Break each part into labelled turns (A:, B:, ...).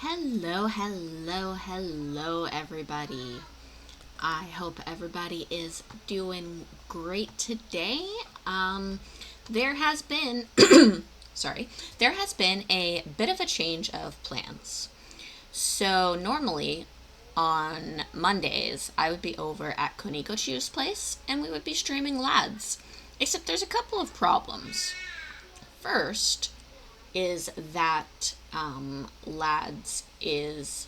A: Hello, everybody. I hope everybody is doing great today. There has been, there has been a bit of a change of plans. So normally on Mondays, I would be over at Konikochi's place and we would be streaming Lads. Except there's a couple of problems. First is that Lads is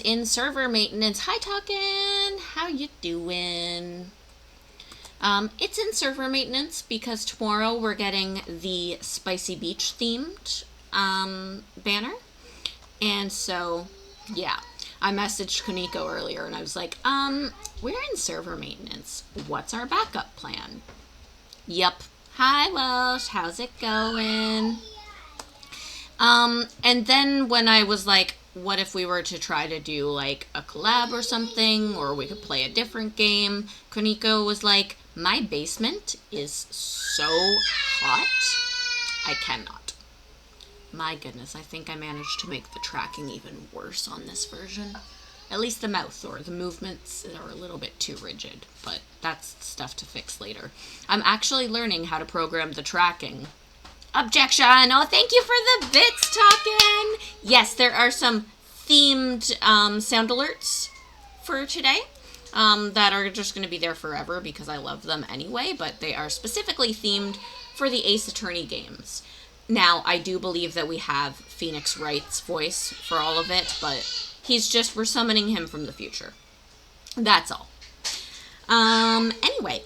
A: in server maintenance. Hi Talkin, how you doing? It's in server maintenance because tomorrow we're getting the Spicy Beach themed banner. And so, yeah, I messaged Koniko earlier and I was like, we're in server maintenance. What's our backup plan? Yep. Hi Welsh, how's it going? And then when I was like, what if we were to try to do like a collab or something, or we could play a different game, Koniko was like, my basement is so hot, I cannot. My goodness, I think I managed to make the tracking even worse on this version. At least the mouth or the movements are a little bit too rigid, but that's stuff to fix later. I'm actually learning how to program the tracking. Objection! Oh, thank you for the bits, Talkin! Yes, there are some themed sound alerts for today that are just going to be there forever because I love them anyway, but they are specifically themed for the Ace Attorney games. Now, I do believe that we have Phoenix Wright's voice for all of it, but we're summoning him from the future. That's all. Anyway,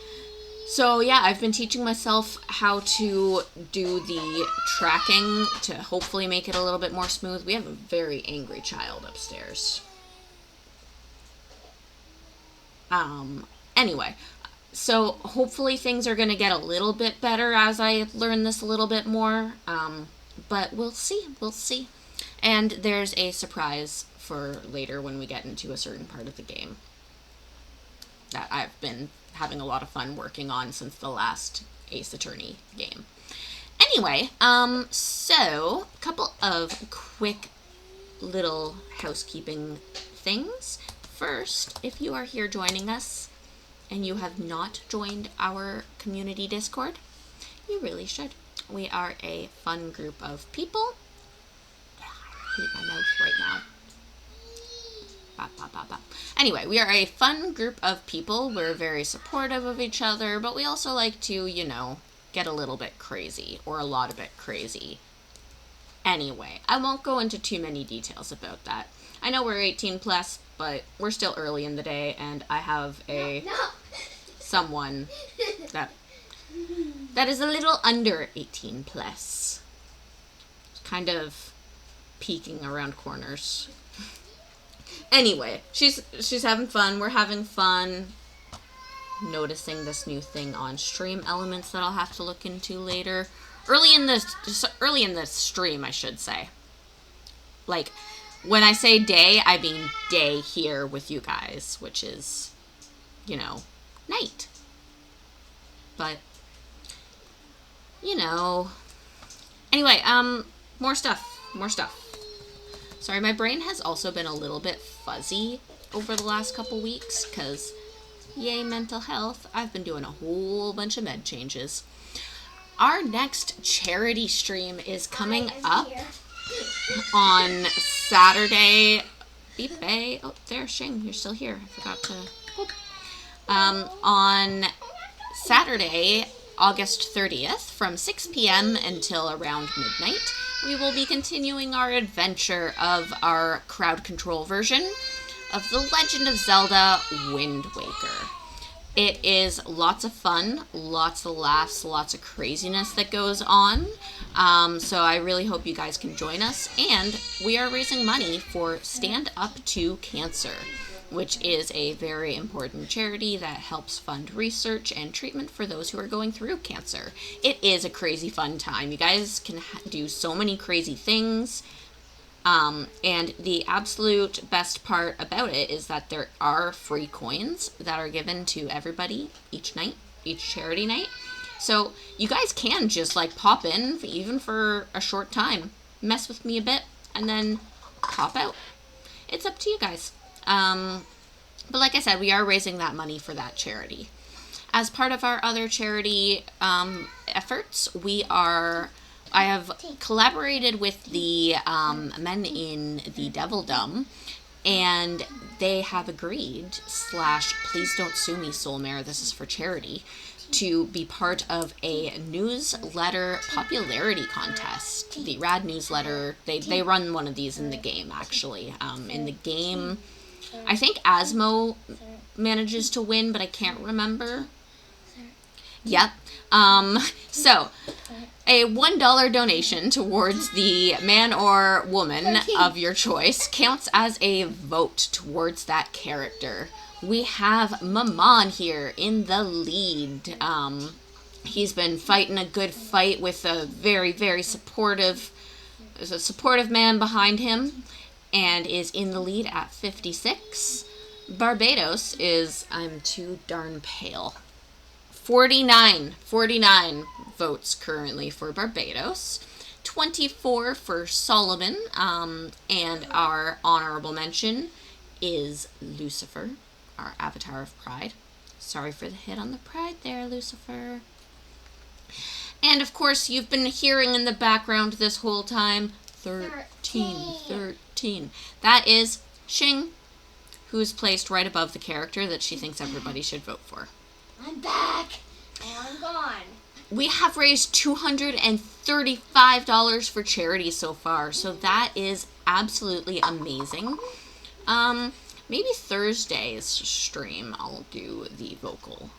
A: so yeah, I've been teaching myself how to do the tracking to hopefully make it a little bit more smooth. We have a very angry child upstairs. Anyway, so hopefully things are going to get a little bit better as I learn this a little bit more. But we'll see. And there's a surprise for later when we get into a certain part of the game that I've been having a lot of fun working on since the last Ace Attorney game. Anyway, so a couple of quick little housekeeping things. First, if you are here joining us and you have not joined our community Discord, you really should. We are a fun group of people. I hate my mouth right now. Anyway, we are a fun group of people. We're very supportive of each other, but we also like to, get a little bit crazy, or a lot of it crazy. Anyway, I won't go into too many details about that. I know we're 18 plus, but we're still early in the day, and I have someone that is a little under 18 plus. Kind of peeking around corners. Anyway, she's having fun. We're having fun noticing this new thing on stream elements that I'll have to look into later. Early in the stream, I should say. Like, when I say day, I mean day here with you guys, which is, night. But, Anyway, more stuff. Sorry, my brain has also been a little bit fuzzy over the last couple weeks, because, yay, mental health, I've been doing a whole bunch of med changes. Our next charity stream is coming up on Saturday. Beep Bay. Oh, there, Shing, you're still here. I forgot to... on Saturday, August 30th, from 6 p.m. until around midnight, we will be continuing our adventure of our crowd control version of The Legend of Zelda Wind Waker. It is lots of fun, lots of laughs, lots of craziness that goes on. So I really hope you guys can join us. And we are raising money for Stand Up to Cancer, which is a very important charity that helps fund research and treatment for those who are going through cancer. It is a crazy fun time. You guys can do so many crazy things. And the absolute best part about it is that there are free coins that are given to everybody each charity night. So you guys can just pop in even for a short time mess with me a bit, and then pop out. It's up to you guys. But like I said, we are raising that money for that charity. As part of our other charity efforts, I have collaborated with the men in the Devildom, and they have agreed, please don't sue me, Soulmare, this is for charity, to be part of a newsletter popularity contest. The Rad newsletter, they run one of these in the game, actually. In the game, I think Asmo manages to win, but I can't remember. Yep. So, a $1 donation towards the man or woman of your choice counts as a vote towards that character. We have Maman here in the lead. He's been fighting a good fight with a very, very supportive man behind him, and is in the lead at 56. Barbados is, I'm too darn pale, 49 votes currently for Barbados, 24 for Solomon, and our honorable mention is Lucifer, our avatar of pride. Sorry for the hit on the pride there, Lucifer. And of course, you've been hearing in the background this whole time, 13. That is Xing, who's placed right above the character that she thinks everybody should vote for.
B: I'm back, and I'm gone.
A: We have raised $235 for charity so far, so that is absolutely amazing. Maybe Thursday's stream I'll do the vocal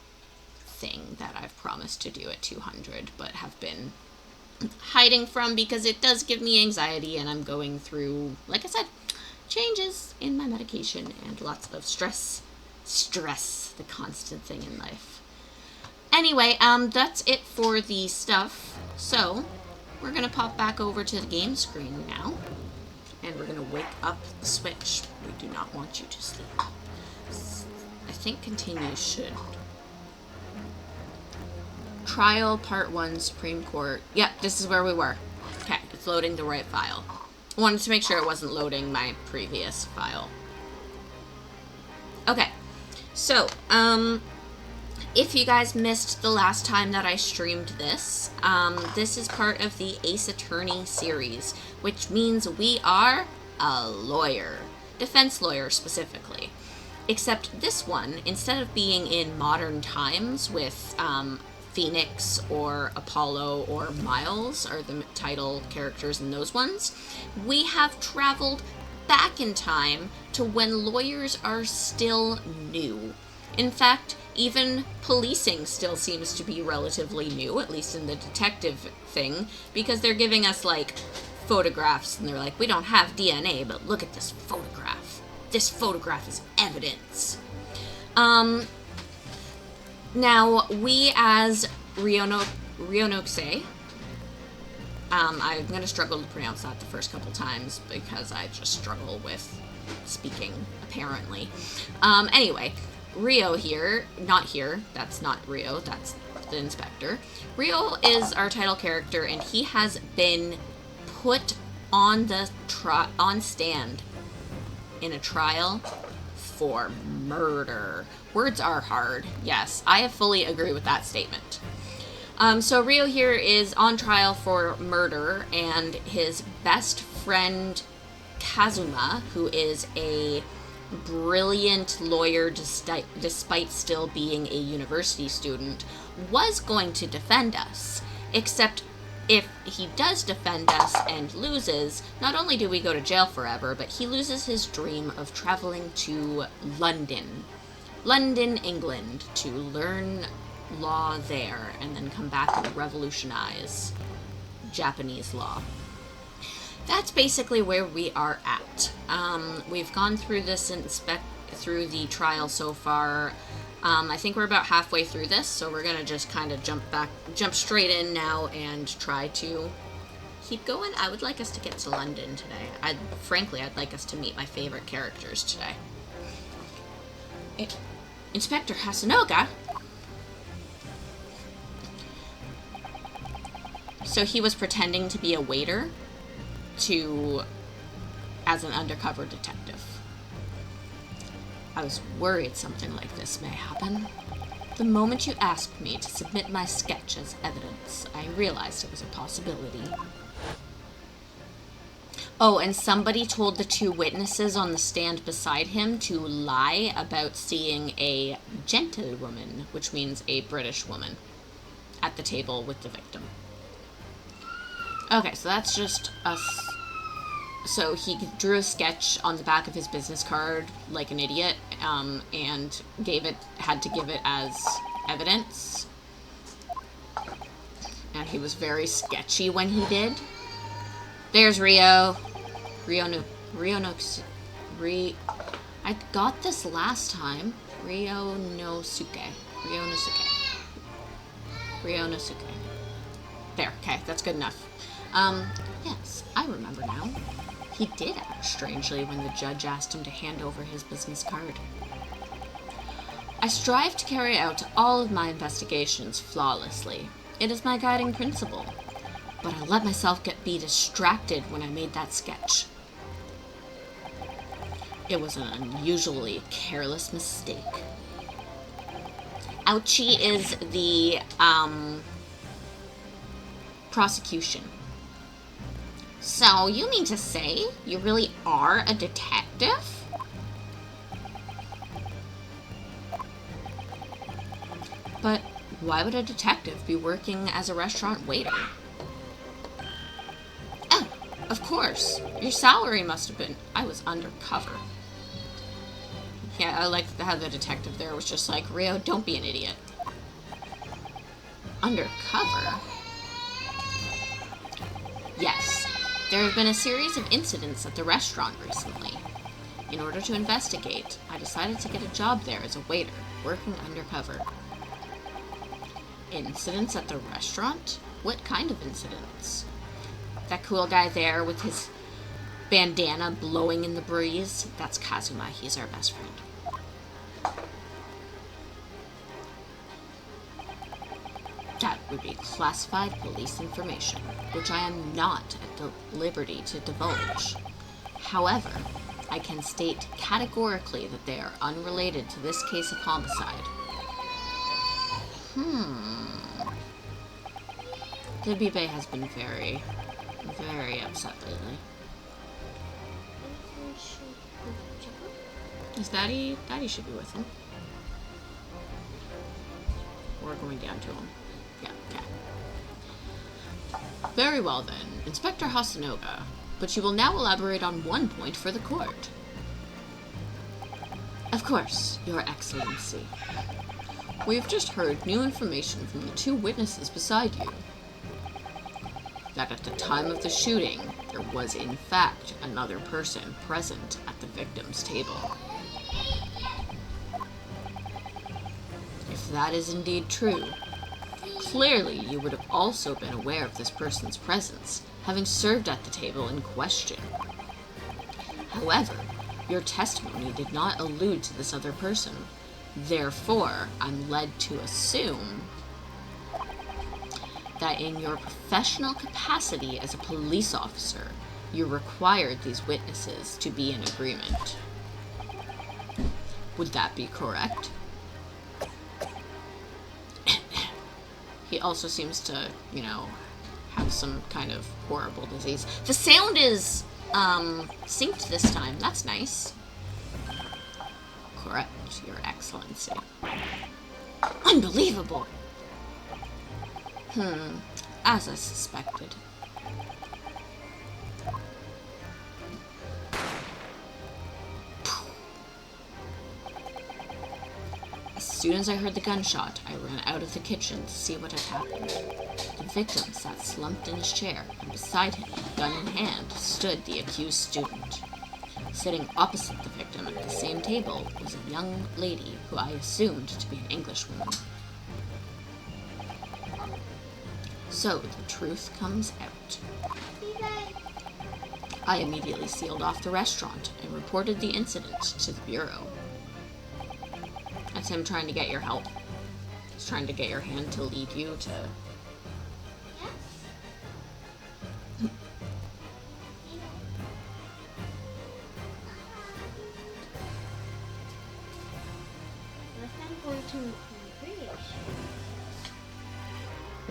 A: thing that I've promised to do at 200, but have been hiding from because it does give me anxiety, and I'm going through, like I said, changes in my medication and lots of stress, the constant thing in life. Anyway, that's it for the stuff. So, we're going to pop back over to the game screen now. And we're going to wake up the switch. We do not want you to sleep. I think continue should. Trial Part 1, Supreme Court. Yep, this is where we were. Okay, it's loading the right file. I wanted to make sure it wasn't loading my previous file. Okay, so, if you guys missed the last time that I streamed this, this is part of the Ace Attorney series, which means we are a lawyer. Defense lawyer, specifically. Except this one, instead of being in modern times with Phoenix or Apollo or Miles are the title characters in those ones, we have traveled back in time to when lawyers are still new. In fact, even policing still seems to be relatively new, at least in the detective thing, because they're giving us, like, photographs, and they're like, we don't have DNA, but look at this photograph. This photograph is evidence. Now, we as Ryonokse, I'm going to struggle to pronounce that the first couple times, because I just struggle with speaking, apparently. Anyway, Rio here, not here, that's not Rio, that's the inspector. Rio is our title character, and he has been put on the on stand in a trial for murder. Words are hard, yes, I fully agree with that statement. So Rio here is on trial for murder, and his best friend Kazuma, who is a brilliant lawyer despite still being a university student, was going to defend us. Except if he does defend us and loses, not only do we go to jail forever, but he loses his dream of traveling to London, England, to learn law there and then come back and revolutionize Japanese law. That's basically where we are at. We've gone through this through the trial so far. I think we're about halfway through this, so we're gonna just kind of jump straight in now and try to keep going. I would like us to get to London today. Frankly, I'd like us to meet my favorite characters today. Inspector Hasanoga. So he was pretending to be a waiter as an undercover detective. I was worried something like this may happen. The moment you asked me to submit my sketch as evidence, I realized it was a possibility. Oh, and somebody told the two witnesses on the stand beside him to lie about seeing a gentlewoman, which means a British woman, at the table with the victim. Okay, so that's just us. So he drew a sketch on the back of his business card like an idiot, and had to give it as evidence. And he was very sketchy when he did. There's Rio. I got this last time. Ryonosuke. There, okay, that's good enough. Yes, I remember now. He did act strangely when the judge asked him to hand over his business card. I strive to carry out all of my investigations flawlessly. It is my guiding principle. But I let myself be distracted when I made that sketch. It was an unusually careless mistake. Ouchie is the, prosecution. So, you mean to say you really are a detective? But why would a detective be working as a restaurant waiter? Oh, of course. Your salary must have been... I was undercover. Yeah, I liked how the detective there was just like, Rio, don't be an idiot. Undercover? Yes. There have been a series of incidents at the restaurant recently. In order to investigate, I decided to get a job there as a waiter, working undercover. Incidents at the restaurant? What kind of incidents? That cool guy there with his bandana blowing in the breeze? That's Kazuma. He's our best friend. That would be classified police information, which I am not at the liberty to divulge. However, I can state categorically that they are unrelated to this case of homicide. The Bibe has been very, very upset lately. Is Daddy? Daddy should be with him. We're going down to him. Yeah, okay. Very well then, Inspector Hasanoga, but you will now elaborate on one point for the court. Of course, Your Excellency. We have just heard new information from the two witnesses beside you. That at the time of the shooting, there was in fact another person present at the victim's table. If that is indeed true, clearly you would have also been aware of this person's presence, having served at the table in question. However, your testimony did not allude to this other person. Therefore, I'm led to assume that in your professional capacity as a police officer, you required these witnesses to be in agreement. Would that be correct? He also seems to, have some kind of horrible disease. The sound is, synced this time. That's nice. Correct, Your Excellency. Unbelievable! As I suspected. As soon as I heard the gunshot, I ran out of the kitchen to see what had happened. The victim sat slumped in his chair, and beside him, gun in hand, stood the accused student. Sitting opposite the victim at the same table was a young lady who I assumed to be an Englishwoman. So the truth comes out. I immediately sealed off the restaurant and reported the incident to the bureau. That's him trying to get your help. He's trying to get your hand to lead you to...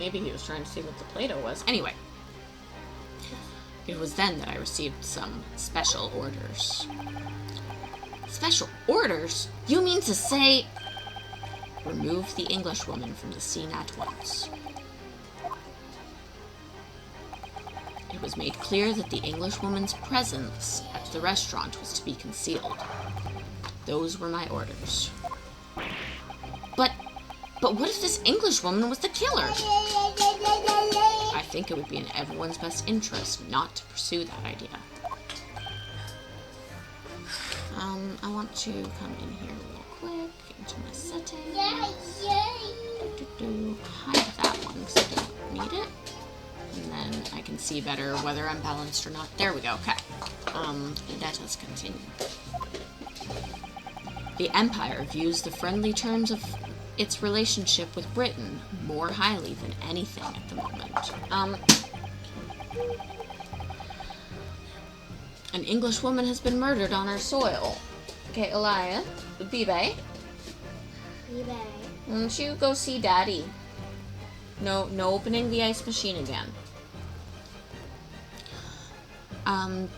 A: Maybe he was trying to see what the Play-Doh was. Anyway. It was then that I received some special orders. Special orders? You mean to say... Remove the Englishwoman from the scene at once. It was made clear that the Englishwoman's presence at the restaurant was to be concealed. Those were my orders. But what if this Englishwoman was the killer? I think it would be in everyone's best interest not to pursue that idea. I want to come in here real quick into my settings. Hide that one because I don't need it. And then I can see better whether I'm balanced or not. There we go. Okay. Let us continue. The Empire views the friendly terms of its relationship with Britain more highly than anything at the moment. An English woman has been murdered on our soil. Okay, Elia, Bibe. Won't you go see Daddy? No opening the ice machine again. An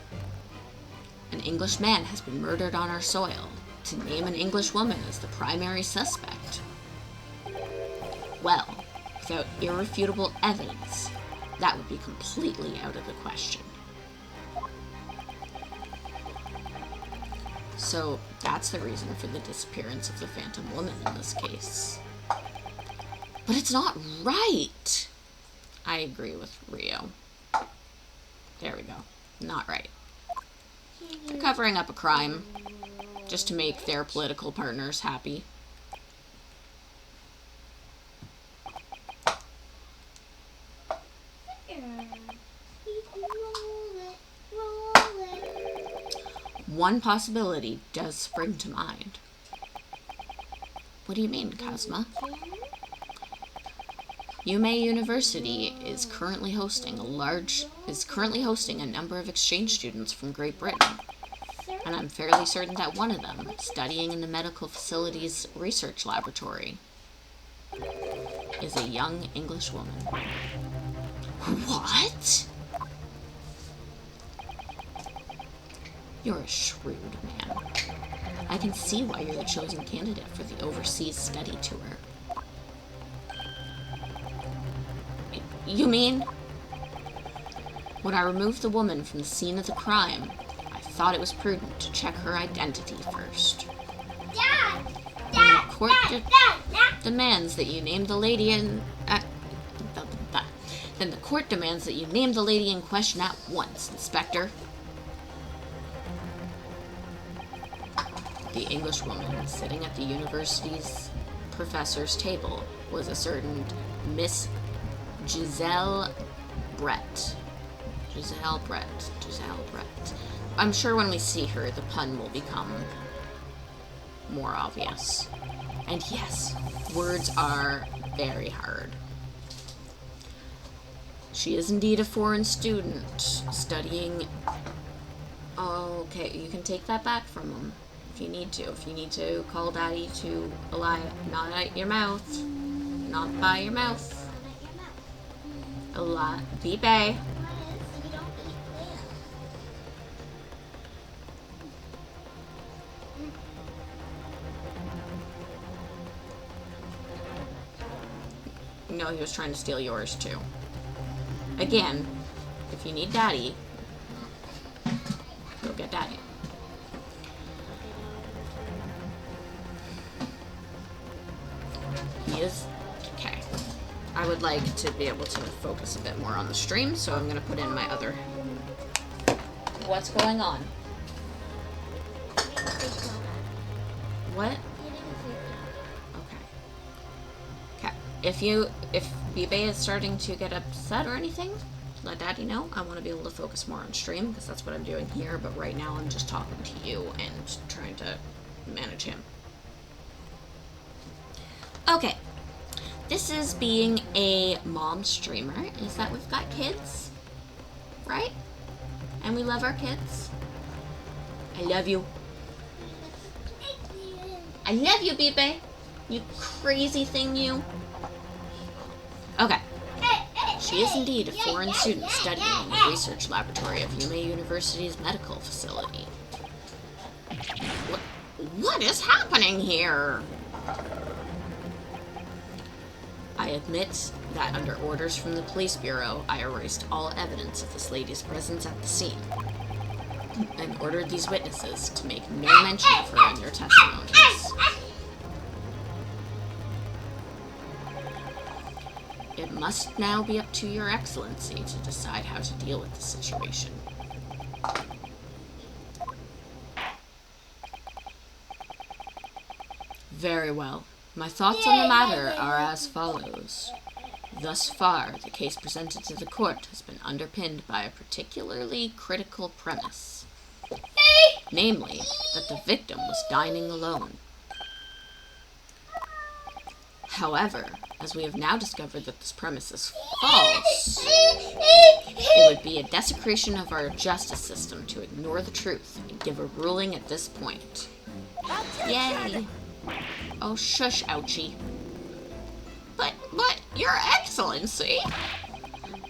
A: English man has been murdered on our soil. To name an English woman as the primary suspect. Well, without irrefutable evidence, that would be completely out of the question. So, that's the reason for the disappearance of the Phantom Woman in this case. But it's not right! I agree with Rio. There we go. Not right. They're covering up a crime just to make their political partners happy. One possibility does spring to mind. What do you mean, Kazuma? Yume University is currently hosting a number of exchange students from Great Britain. And I'm fairly certain that one of them, studying in the medical facility's research laboratory, is a young English woman. What? You're a shrewd man. I can see why you're the chosen candidate for the overseas study tour. You mean? When I removed the woman from the scene of the crime, I thought it was prudent to check her identity first.
B: Dad!
A: When the court demands that you name the lady in... Then the court demands that you name the lady in question at once, Inspector. The Englishwoman sitting at the university's professor's table was a certain Miss Giselle Brett. Giselle Brett. I'm sure when we see her, the pun will become more obvious. And yes, words are very hard. She is indeed a foreign student studying... Oh, okay, you can take that back from him if you need to. If you need to call Daddy to Elia, not at your mouth. Not by your mouth. Elia, Bibe. No, he was trying to steal yours too. Again, if you need Daddy, go get Daddy. He is... Okay. I would like to be able to focus a bit more on the stream, so I'm going to put in my other... What's going on? What? Okay. If Bibe is starting to get upset or anything, let Daddy know. I want to be able to focus more on stream, because that's what I'm doing here, but right now I'm just talking to you and trying to manage him. Okay. This is being a mom streamer, is that we've got kids, right? And we love our kids. I love you. I love you, Bibe. You crazy thing, you. Okay. She is indeed a foreign student studying in the research laboratory of Yume University's medical facility. What is happening here? I admit that under orders from the police bureau, I erased all evidence of this lady's presence at the scene and ordered these witnesses to make no mention of her in their testimonies. It must now be up to Your Excellency to decide how to deal with the situation. Very well. My thoughts on the matter are as follows. Thus far, the case presented to the court has been underpinned by a particularly critical premise. Namely, that the victim was dining alone. However, as we have now discovered that this premise is false, it would be a desecration of our justice system to ignore the truth and give a ruling at this point. Yay! Oh, shush, ouchie. But, Your Excellency!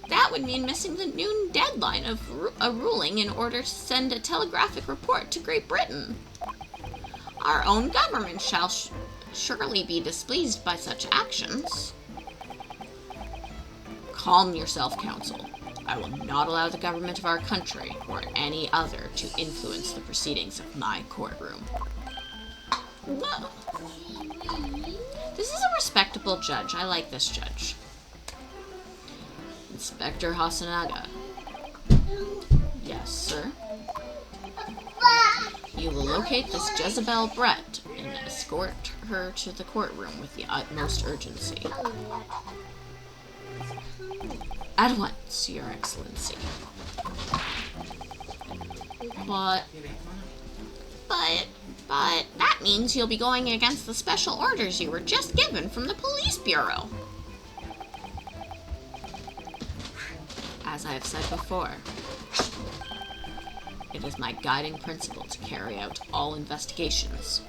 A: That would mean missing the noon deadline of a ruling in order to send a telegraphic report to Great Britain. Our own government shall surely be displeased by such actions. Calm yourself, Counsel. I will not allow the government of our country, or any other, to influence the proceedings of my courtroom. Whoa. This is a respectable judge. I like this judge. Inspector Hasanaga. Yes, sir. You will locate this Jezebel Brett and escort her to the courtroom with the utmost urgency. At once, Your Excellency. But that means you'll be going against the special orders you were just given from the police bureau. As I have said before, it is my guiding principle to carry out all investigations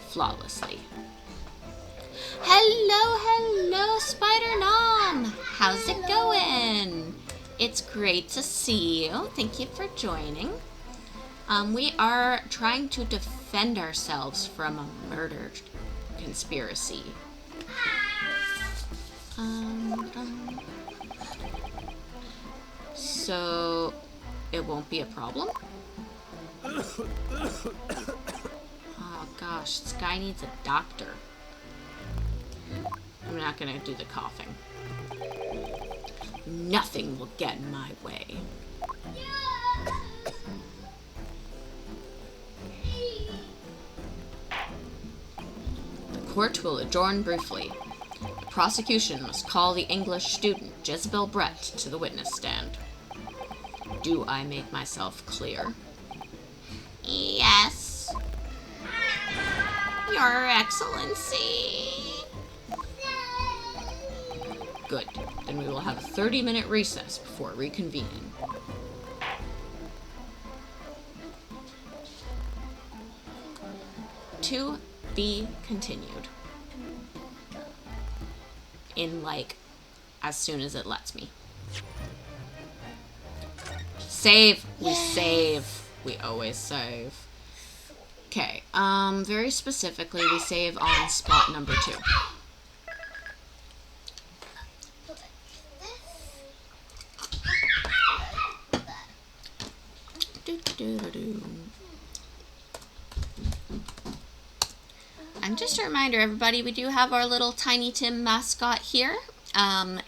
A: flawlessly. Hello, Spider Nom! How's it going? It's great to see you. Thank you for joining. We are trying to defend ourselves from a murder conspiracy. So, it won't be a problem? Oh gosh, this guy needs a doctor. I'm not gonna do the coughing. Nothing will get in my way. The court will adjourn briefly. The prosecution must call the English student Jezebel Brett to the witness stand. Do I make myself clear? Yes. Your Excellency. Good. Then we will have a 30-minute recess before reconvening. To be continued. In, as soon as it lets me. Save! We save. We always save. Okay, very specifically, we save on spot number 2. And just a reminder, everybody, we do have our little Tiny Tim mascot here.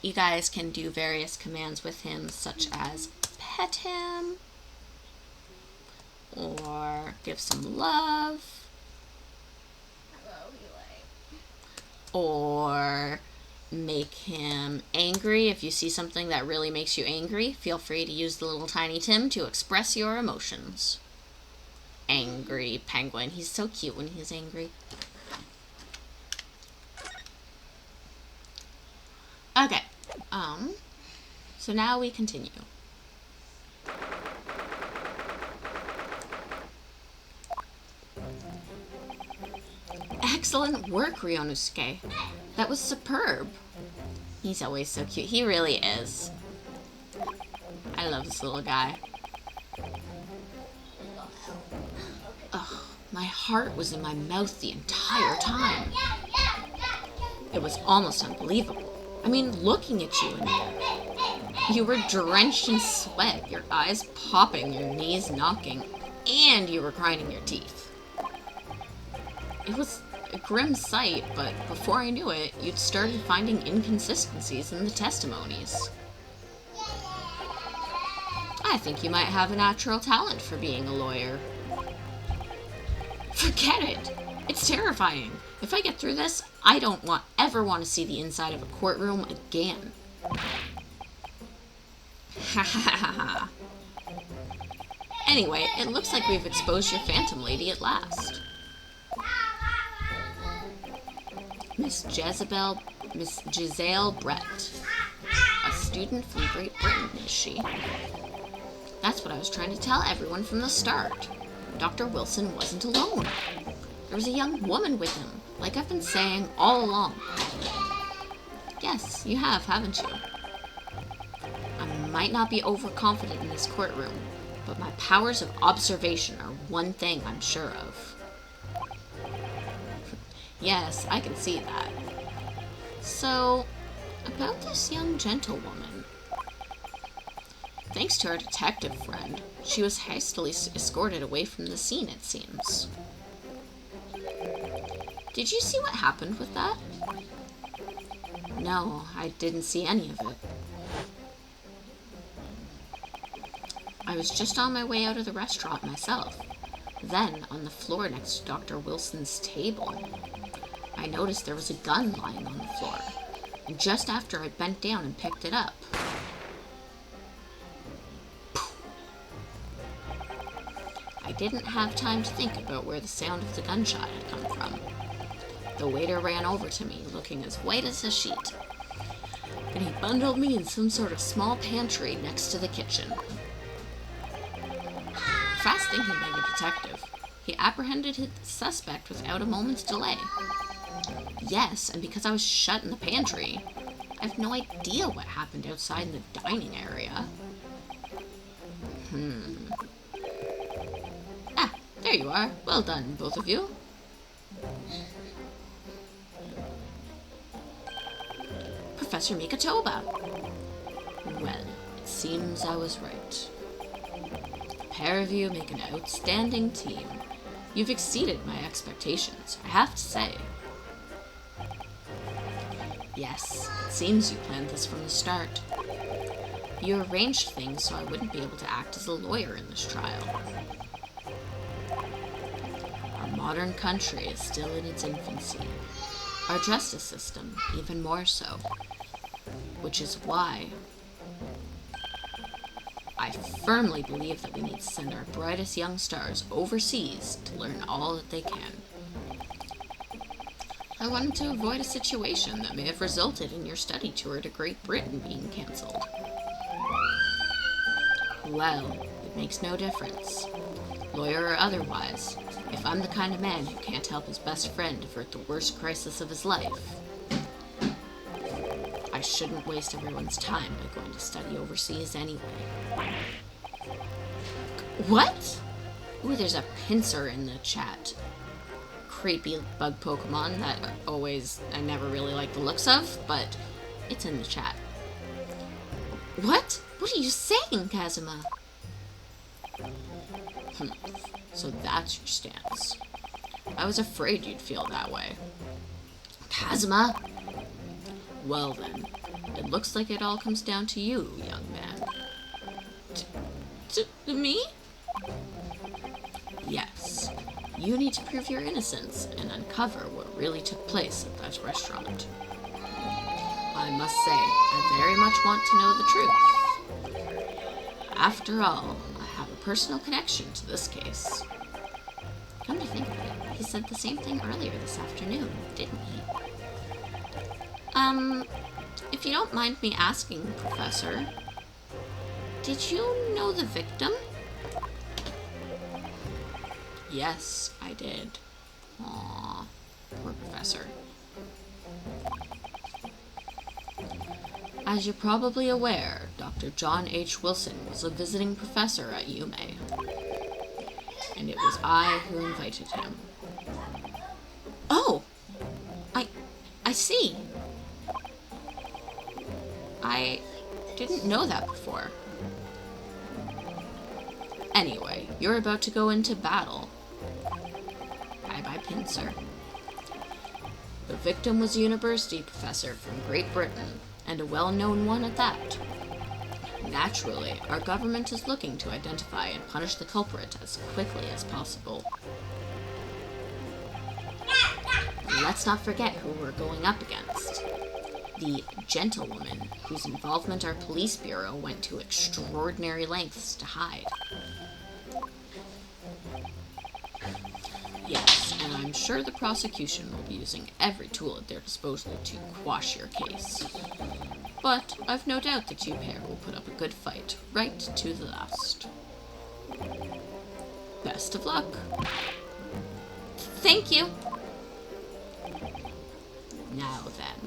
A: You guys can do various commands with him, such as pet him, or give some love, or make him angry. If you see something that really makes you angry, feel free to use the little Tiny Tim to express your emotions. Angry penguin. He's so cute when he's angry. Okay. So now we continue. Excellent work, Ryonosuke. That was superb. He's always so cute. He really is. I love this little guy. Ugh, my heart was in my mouth the entire time. It was almost unbelievable. I mean, looking at you and you were drenched in sweat, your eyes popping, your knees knocking, and you were grinding your teeth. It was a grim sight, but before I knew it, you'd started finding inconsistencies in the testimonies. I think you might have a natural talent for being a lawyer. Forget it! It's terrifying. If I get through this, I don't ever want to see the inside of a courtroom again. Ha ha ha ha. Anyway, it looks like we've exposed your phantom lady at last. Miss Giselle Brett. A student from Great Britain, is she? That's what I was trying to tell everyone from the start. Dr. Wilson wasn't alone. There was a young woman with him, like I've been saying all along. Yes, you have, haven't you? I might not be overconfident in this courtroom, but my powers of observation are one thing I'm sure of. Yes, I can see that. So, about this young gentlewoman. Thanks to our detective friend, she was hastily escorted away from the scene, it seems. Did you see what happened with that? No, I didn't see any of it. I was just on my way out of the restaurant myself. Then, on the floor next to Dr. Wilson's table, I noticed there was a gun lying on the floor. And just after I bent down and picked it up, I didn't have time to think about where the sound of the gunshot had come from. The waiter ran over to me, looking as white as a sheet, and he bundled me in some sort of small pantry next to the kitchen. Fast thinking by the detective, he apprehended his suspect without a moment's delay. Yes, and because I was shut in the pantry, I have no idea what happened outside in the dining area. Ah, there you are. Well done, both of you. Professor Mikatoba. Well, it seems I was right. The pair of you make an outstanding team. You've exceeded my expectations, I have to say. Yes, it seems you planned this from the start. You arranged things so I wouldn't be able to act as a lawyer in this trial. Our modern country is still in its infancy. Our justice system, even more so. Which is why I firmly believe that we need to send our brightest young stars overseas to learn all that they can. I wanted to avoid a situation that may have resulted in your study tour to Great Britain being cancelled. Well, it makes no difference. Lawyer or otherwise, if I'm the kind of man who can't help his best friend avert the worst crisis of his life, I shouldn't waste everyone's time by going to study overseas anyway. What? Ooh, there's a pincer in the chat. Creepy bug Pokemon that I never really like the looks of, but it's in the chat. What? What are you saying, Kazuma? So that's your stance. I was afraid you'd feel that way. Kazuma? Well then, it looks like it all comes down to you, young man. To me? Yes. You need to prove your innocence and uncover what really took place at that restaurant. I must say, I very much want to know the truth. After all, I have a personal connection to this case. Come to think of it, he said the same thing earlier this afternoon, didn't he? If you don't mind me asking, Professor, did you know the victim? Yes, I did. Aww, poor Professor. As you're probably aware, Dr. John H. Wilson was a visiting professor at UMA, and it was I who invited him. Oh! I see. I didn't know that before. Anyway, you're about to go into battle. Bye-bye, pincer. The victim was a university professor from Great Britain, and a well-known one at that. Naturally, our government is looking to identify and punish the culprit as quickly as possible. Let's not forget who we're going up against. The gentlewoman whose involvement our police bureau went to extraordinary lengths to hide. Yes, and I'm sure the prosecution will be using every tool at their disposal to quash your case. But I've no doubt that you pair will put up a good fight, right to the last. Best of luck. Thank you. Now then.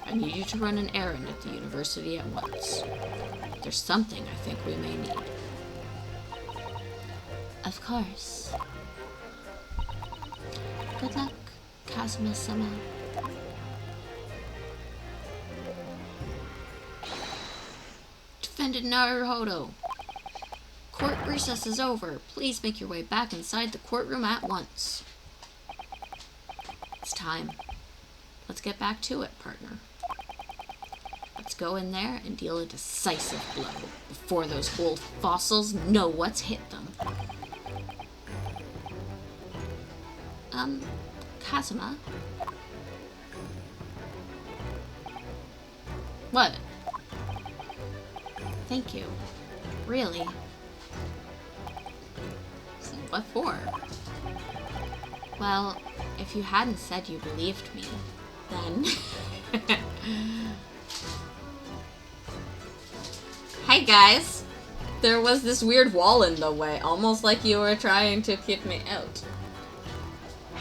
A: I need you to run an errand at the university at once. There's something I think we may need. Of course. Good luck, Kazuma-sama. Defendant Naruhodo. Court recess is over. Please make your way back inside the courtroom at once. It's time. Let's get back to it, partner. Let's go in there and deal a decisive blow before those old fossils know what's hit them. Kazuma? What? Thank you. Really? What for? Well, if you hadn't said you believed me, then... Hi guys! There was this weird wall in the way, almost like you were trying to keep me out.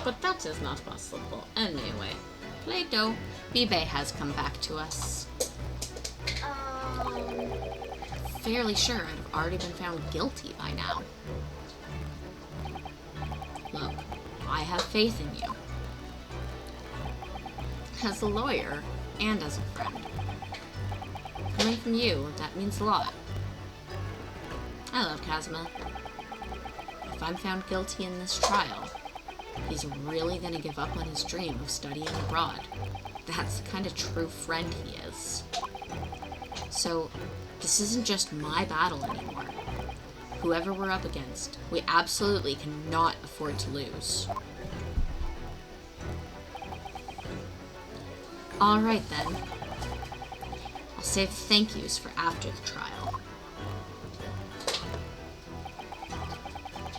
A: But that is not possible. Anyway, Play-Doh. Bibe has come back to us. Fairly sure I'd have already been found guilty by now. Look, I have faith in you. As a lawyer, and as a friend. Coming from you, that means a lot. I love Kazuma. If I'm found guilty in this trial, he's really gonna give up on his dream of studying abroad. That's the kind of true friend he is. So, this isn't just my battle anymore. Whoever we're up against, we absolutely cannot afford to lose. Alright then. I'll save thank yous for after the trial.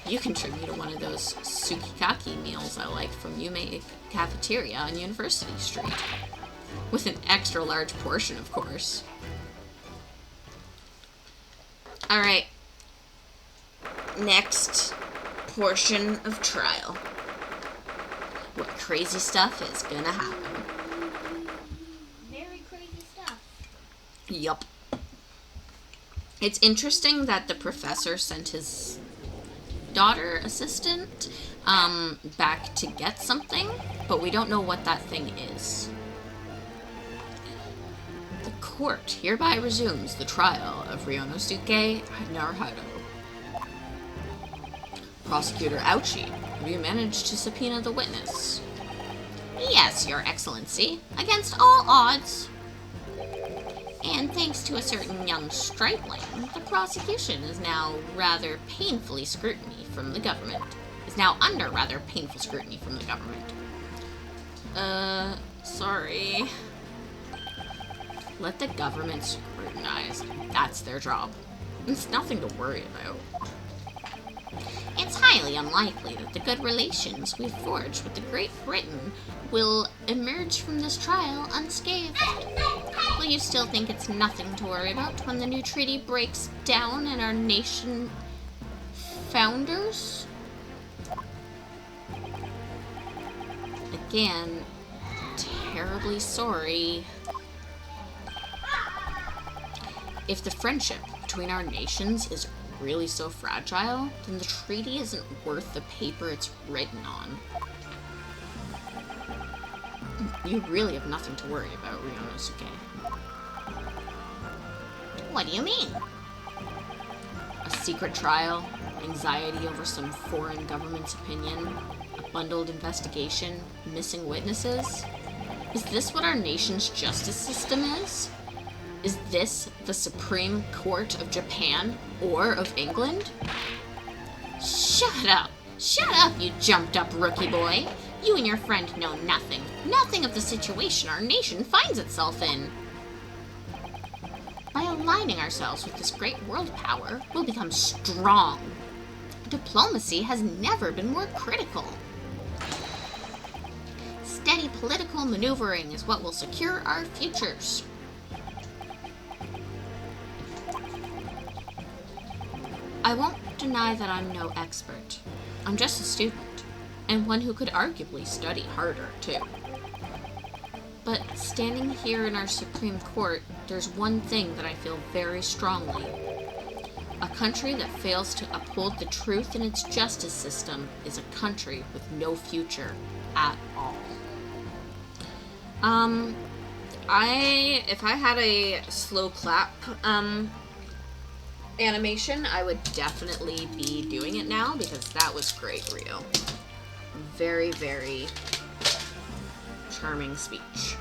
A: You contributed one of those sukikaki meals I like from Yume Cafeteria on University Street. With an extra large portion, of course. Alright. Next portion of trial. What crazy stuff is gonna happen?
B: Very crazy stuff.
A: Yup. It's interesting that the professor sent his daughter assistant back to get something, but we don't know what that thing is. The court hereby resumes the trial of Ryonosuke Naruhodo. Prosecutor Ouchi, have you managed to subpoena the witness? Yes, Your Excellency, against all odds. And thanks to a certain young stripling, the prosecution is now under rather painful scrutiny from the government. Sorry. Let the government scrutinize. That's their job. It's nothing to worry about. It's highly unlikely that the good relations we've forged with the Great Britain will emerge from this trial unscathed. Will you still think it's nothing to worry about when the new treaty breaks down and our nation founders? Again, terribly sorry. If the friendship between our nations is really so fragile, then the treaty isn't worth the paper it's written on. You really have nothing to worry about, Ryonosuke.
B: What do you mean?
A: A secret trial, anxiety over some foreign government's opinion, a bundled investigation, missing witnesses? Is this what our nation's justice system is? Is this the Supreme Court of Japan or of England?
B: Shut up! Shut up, you jumped-up rookie boy! You and your friend know nothing. Nothing of the situation our nation finds itself in. By aligning ourselves with this great world power, we'll become strong. Diplomacy has never been more critical. Steady political maneuvering is what will secure our futures. I won't deny that I'm no expert. I'm just a student, and one who could arguably study harder, too. But standing here in our Supreme Court, there's one thing that I feel very strongly. A country that fails to uphold the truth in its justice system is a country with no future at all. If I had a slow clap, animation, I would definitely be doing it now because that was great, Ryo. Very, very charming speech.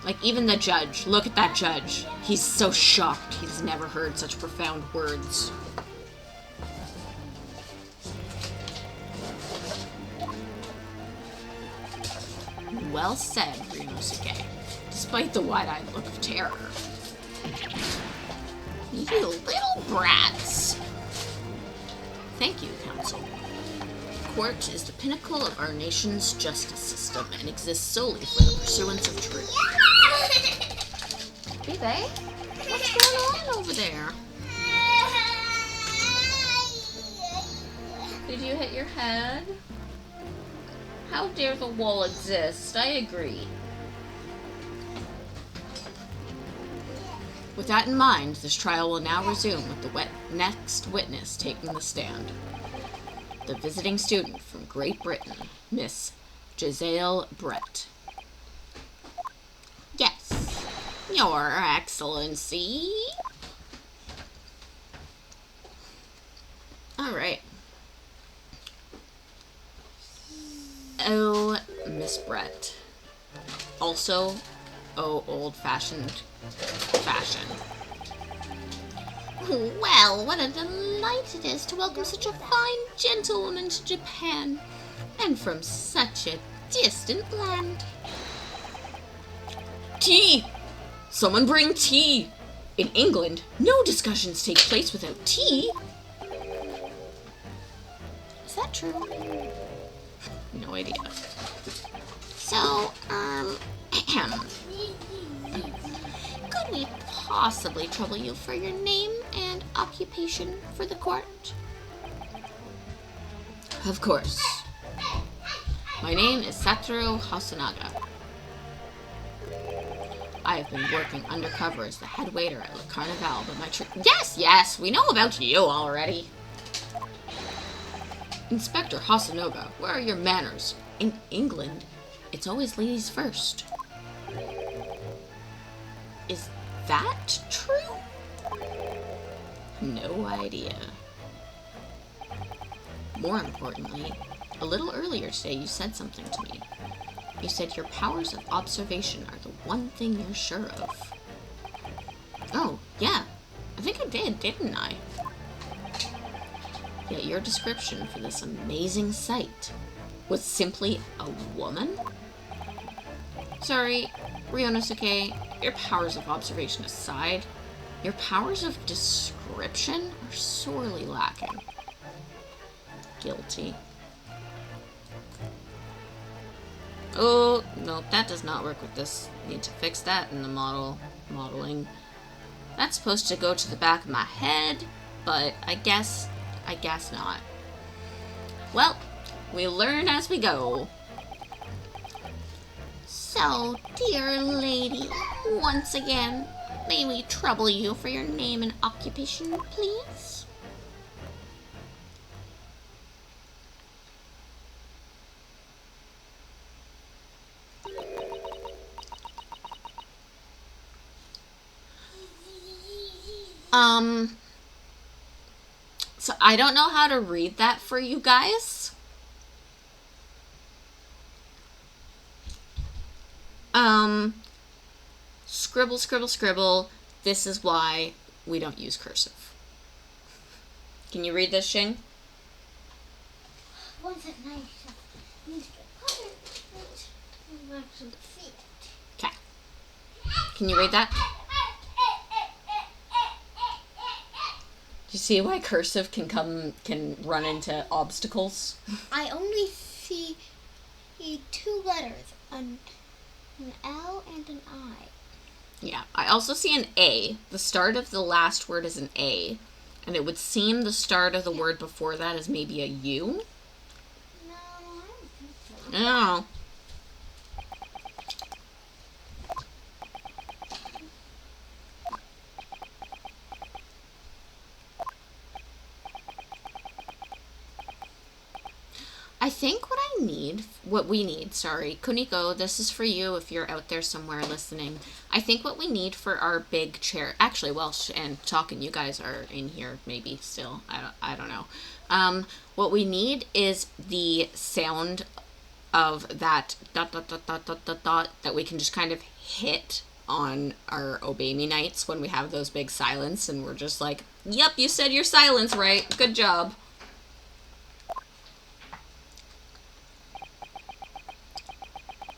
B: Like, even the judge. Look at that judge. He's so shocked. He's never heard such profound words. Well said, Ryonosuke. Despite the wide-eyed look of terror. You little brats! Thank you, Counsel. The court is the pinnacle of our nation's justice system and exists solely for the pursuance of truth. Baby, what's going on over there? Did you hit your head? How dare the wall exist? I agree. With that in mind, this trial will now resume with the next witness taking the stand. The visiting student from Great Britain, Miss Giselle Brett. Yes, Your Excellency. Alright. Oh, Miss Brett. Also, oh, old-fashioned fashion. Well, what a delight it is to welcome such a fine gentlewoman to Japan, and from such a distant land.
A: Tea! Someone bring tea! In England, no discussions take place without tea.
B: Is that true?
A: No idea.
B: So, could we possibly trouble you for your name and occupation for the court?
A: Of course. My name is Satoru Hosonaga. I have been working undercover as the head waiter at Le Carnival, but my Yes, we know about you already. Inspector Hosonaga, where are your manners? In England, it's always ladies first. Is that true? No idea. More importantly, a little earlier today you said something to me. You said your powers of observation are the one thing you're sure of. Oh, yeah. I think I did, didn't I? Yet your description for this amazing sight was simply a woman? Sorry, Ryonosuke, your powers of observation aside, your powers of description are sorely lacking. Guilty. Oh, no, that does not work with this. Need to fix that in the modeling. That's supposed to go to the back of my head, but I guess not. Well, we learn as we go.
B: So, dear lady, once again, may we trouble you for your name and occupation, please?
A: So I don't know how to read that for you guys. Scribble, scribble, scribble. This is why we don't use cursive. Can you read this, Shing?
B: One second, I need to get
A: Okay. Can you read that? Do you see why cursive can run into obstacles?
B: I only see two letters, an L and an I.
A: Yeah, I also see an A. The start of the last word is an A. And it would seem the start of the word before that is maybe a U.
B: No, I don't think so.
A: Oh. I think what we need, Kuniko, this is for you if you're out there somewhere listening. I think what we need for our big chair, actually, Welsh and Talkin', you guys are in here maybe still, I don't know. What we need is the sound of that dot dot dot dot dot dot dot that we can just kind of hit on our Obey Me nights when we have those big silence and we're just like, yep, you said your silence right, good job.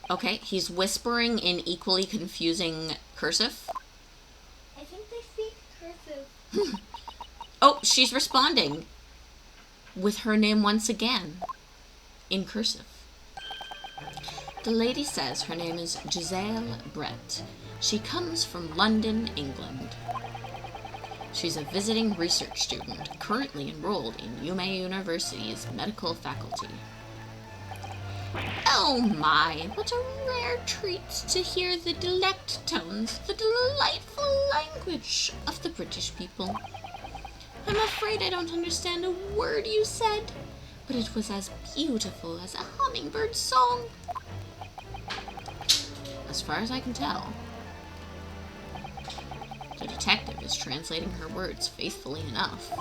A: Okay, he's whispering in equally confusing cursive.
B: I think they speak cursive.
A: Oh, she's responding with her name once again in cursive. The lady says her name is Giselle Brett. She comes from London, England. She's a visiting research student, currently enrolled in Yume University's medical faculty. Oh my, what a rare treat to hear the delectable tones, the delightful language of the British people. I'm afraid I don't understand a word you said, but it was as beautiful as a hummingbird's song. As far as I can tell, the detective is translating her words faithfully enough.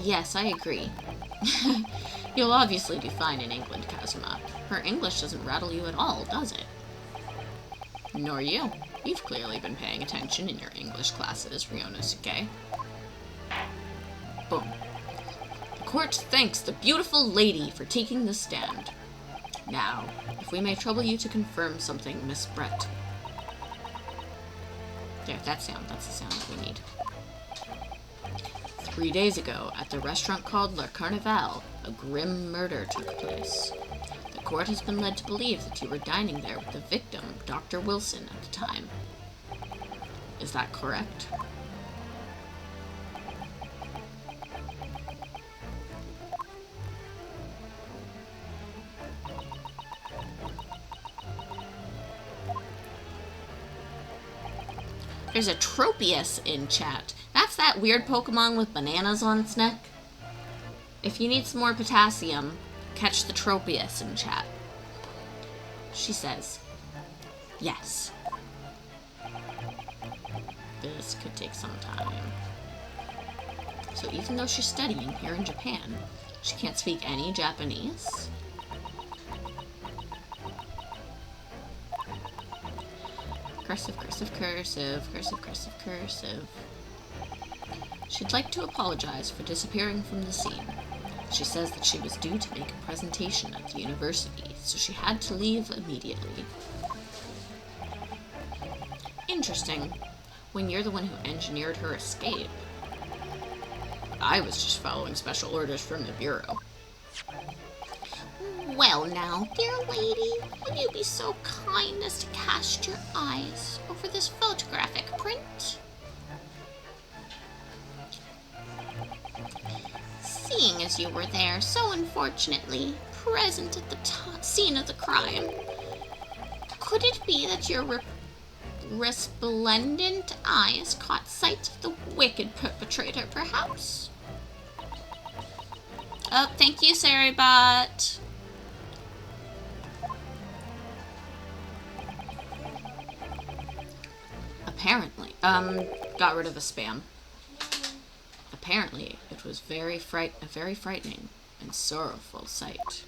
A: Yes, I agree. You'll obviously do fine in England, Kazuma. Her English doesn't rattle you at all, does it? Nor you. You've clearly been paying attention in your English classes, Ryonosuke. Boom. The court thanks the beautiful lady for taking the stand. Now, if we may trouble you to confirm something, Miss Brett. There, that's the sound that we need. 3 days ago, at the restaurant called Le Carnival, a grim murder took place. The court has been led to believe that you were dining there with the victim, Dr. Wilson, at the time. Is that correct? There's a Tropius in chat. That's that weird Pokemon with bananas on its neck. If you need some more potassium, catch the Tropius in chat. She says, yes. This could take some time. So even though she's studying here in Japan, she can't speak any Japanese. Cursive, cursive, cursive, cursive, cursive, cursive. She'd like to apologize for disappearing from the scene. She says that she was due to make a presentation at the university, so she had to leave immediately. Interesting, when you're the one who engineered her escape. I was just following special orders from the Bureau.
B: Well now, dear lady, would you be so kind as to cast your eyes over this photographic print? See seeing as you were there so unfortunately present at the scene of the crime, could it be that your resplendent eyes caught sight of the wicked perpetrator, perhaps? Oh, thank you, Saribot. Apparently, got rid of the spam. Apparently, it was a very frightening and sorrowful sight.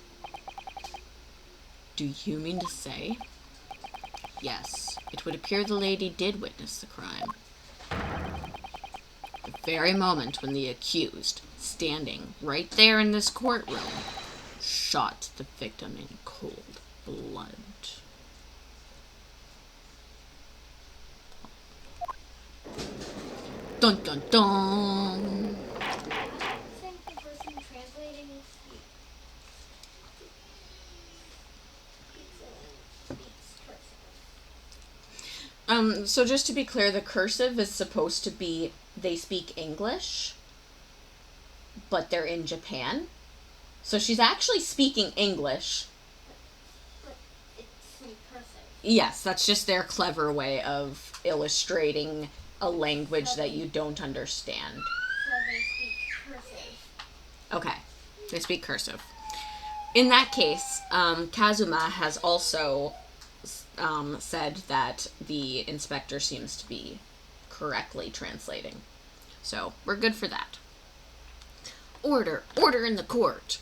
B: Do you mean to say? Yes, it would appear the lady did witness the crime. The very moment when the accused, standing right there in this courtroom, shot the victim in cold blood. Dun dun dun!
C: I think the person translating speaks cursive.
A: So just to be clear, the cursive is supposed to be they speak English, but they're in Japan. So she's actually speaking English.
C: But it's in cursive.
A: Yes, that's just their clever way of illustrating a language that you don't understand.
C: So they speak cursive.
A: Okay, they speak cursive. In that case, Kazuma has also said that the inspector seems to be correctly translating. So, we're good for that. Order! Order in the court!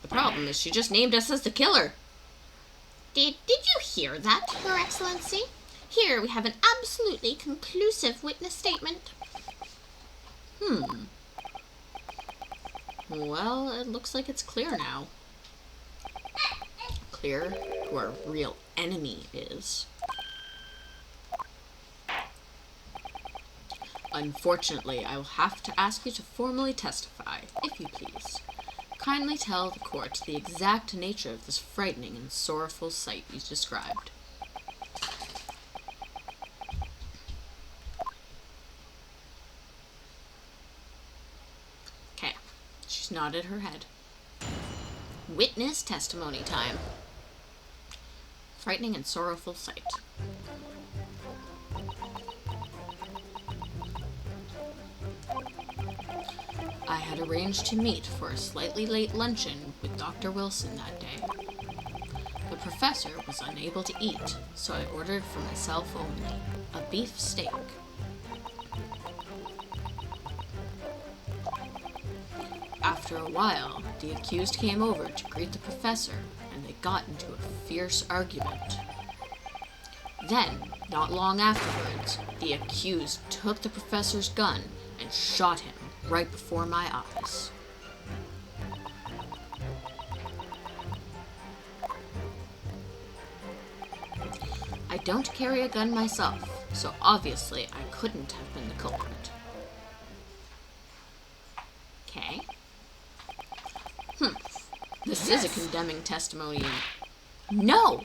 A: The problem is she just named us as the killer.
B: Did you hear that, Your Excellency? Here we have an absolutely conclusive witness statement.
A: Well, it looks like it's clear now. Clear who our real enemy is. Unfortunately, I will have to ask you to formally testify, if you please. Kindly tell the court the exact nature of this frightening and sorrowful sight you described. Okay, she's nodded her head. Witness testimony time. Frightening and sorrowful sight. I had arranged to meet for a slightly late luncheon with Dr. Wilson that day. The professor was unable to eat, so I ordered for myself only a beef steak. After a while, the accused came over to greet the professor, and they got into a fierce argument. Then, not long afterwards, the accused took the professor's gun and shot him right before my eyes. I don't carry a gun myself, so obviously I couldn't have been the culprit. Okay. This is a condemning testimony. No!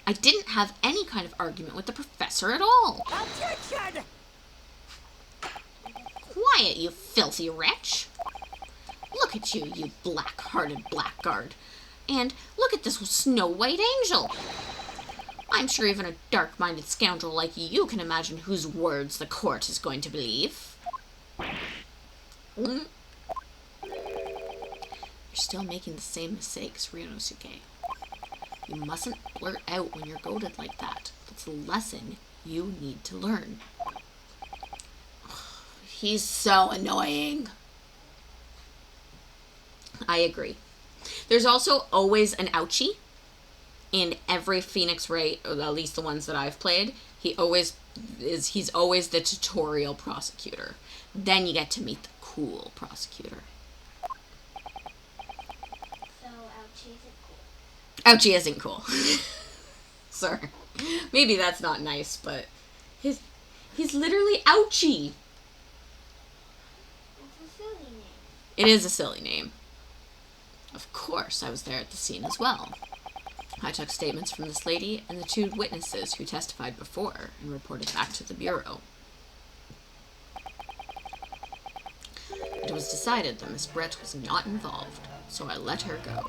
A: I didn't have any kind of argument with the professor at all.
D: Objection!
B: Quiet, you filthy wretch. Look at you, you black-hearted blackguard. And look at this snow-white angel. I'm sure even a dark-minded scoundrel like you can imagine whose words the court is going to believe. You're still making the same mistakes, Ryunosuke. You mustn't blurt out when you're goaded like that. That's a lesson you need to learn. He's so annoying. I agree. There's also always an ouchie in every Phoenix Wright, or at least the ones that I've played. He's always the tutorial prosecutor. Then you get to meet the cool prosecutor.
C: So ouchie isn't cool.
A: Ouchie isn't cool. Sorry. Maybe that's not nice, but he's literally ouchie.
C: It's a silly name.
A: It is a silly name. Of course, I was there at the scene as well. I took statements from this lady and the two witnesses who testified before and reported back to the bureau. I It was decided that Miss Brett was not involved, so I let her go.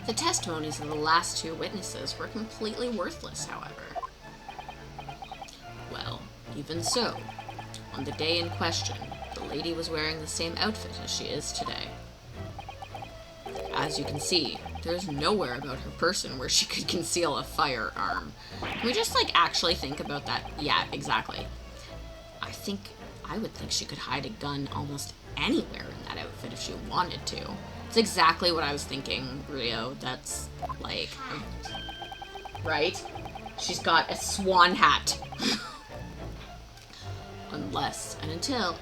A: The testimonies of the last two witnesses were completely worthless, however. Well, even so, on the day in question, the lady was wearing the same outfit as she is today. As you can see, there's nowhere about her person where she could conceal a firearm. Can we just, actually think about that? Yeah, exactly. I would think she could hide a gun almost anywhere in that outfit if she wanted to. It's exactly what I was thinking, Rio. That's, right? She's got a swan hat. Unless and until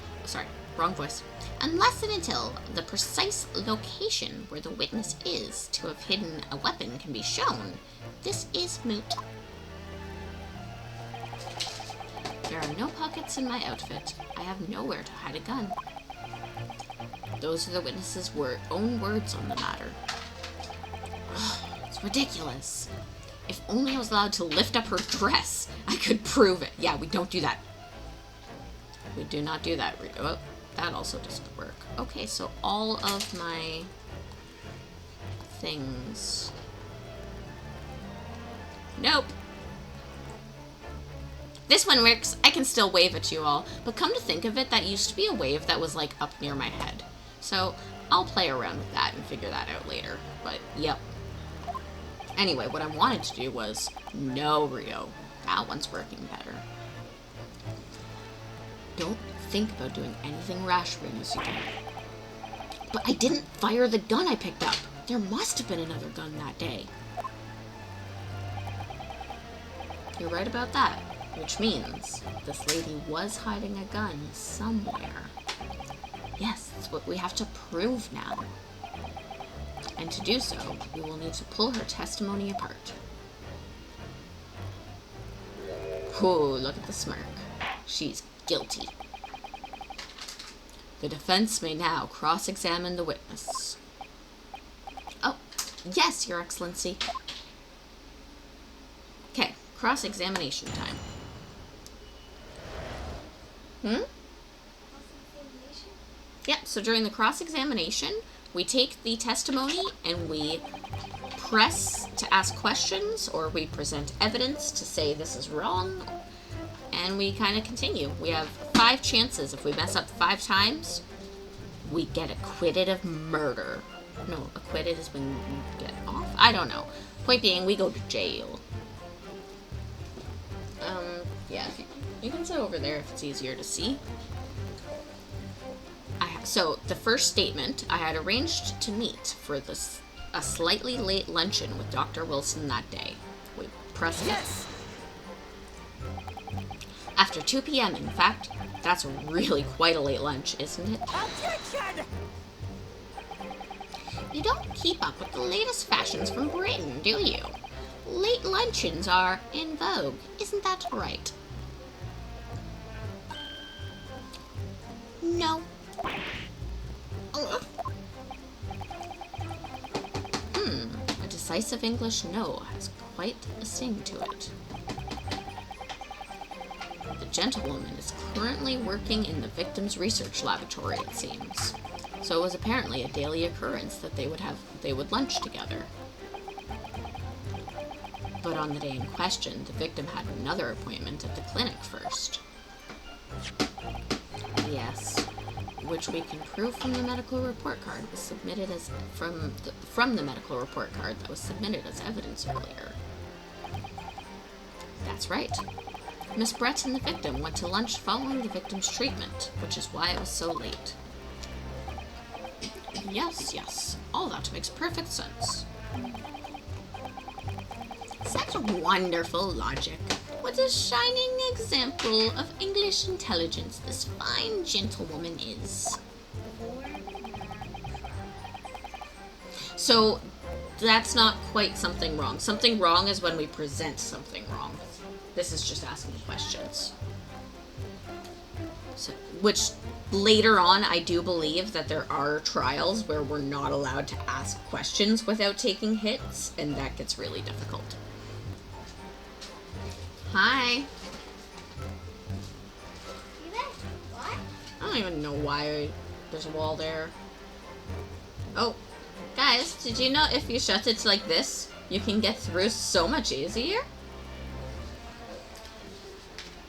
A: the precise location where the witness is to have hidden a weapon can be shown, this is moot. There are no pockets in my outfit. I have nowhere to hide a gun. Those are the witness's own words on the matter. It's ridiculous. If only I was allowed to lift up her dress, I could prove it. Yeah, we don't do that. We do not do that. Oh, that also doesn't work. Okay, so all of my things. Nope. This one works. I can still wave at you all. But come to think of it, that used to be a wave that was up near my head. So I'll play around with that and figure that out later. But yep. Anyway, what I wanted to do was, no, Rio. That one's working better. Don't think about doing anything rash, Rio, as you can. But I didn't fire the gun I picked up. There must have been another gun that day. You're right about that. Which means this lady was hiding a gun somewhere. Yes, that's what we have to prove now. And to do so, we will need to pull her testimony apart. Ooh, look at the smirk. She's guilty. The defense may now cross-examine the witness. Oh, yes, Your Excellency. Okay, cross-examination time. Yeah, so during the cross-examination, we take the testimony and we press to ask questions, or we present evidence to say this is wrong, and we kind of continue. We have 5 chances. If we mess up 5 times, we get acquitted of murder. No, acquitted is when you get off? I don't know. Point being, we go to jail. Yeah, you can sit over there if it's easier to see. So, the first statement, I had arranged to meet for a slightly late luncheon with Dr. Wilson that day. We press yes. After 2 p.m., in fact. That's really quite a late lunch, isn't it? Objection! You don't keep up with the latest fashions from Britain, do you? Late luncheons are in vogue, isn't that right? No. A decisive English no has quite a sting to it. The gentlewoman is currently working in the victim's research laboratory, it seems. So it was apparently a daily occurrence that they would lunch together. But on the day in question, the victim had another appointment at the clinic first. Yes, which we can prove from the medical report card was submitted as from the medical report card that was submitted as evidence earlier. That's right. Miss Brett and the victim went to lunch following the victim's treatment, which is why it was so late. Yes, all that makes perfect sense. Such wonderful logic. What a shining example of English intelligence this fine gentlewoman is. So, that's not quite something wrong. Something wrong is when we present something wrong. This is just asking questions. So, which, later on, I do believe that there are trials where we're not allowed to ask questions without taking hits, and that gets really difficult. Hi.
C: You there? What?
A: don't even know why there's a wall there. Oh, guys, did you know if you shut it like this, you can get through so much easier?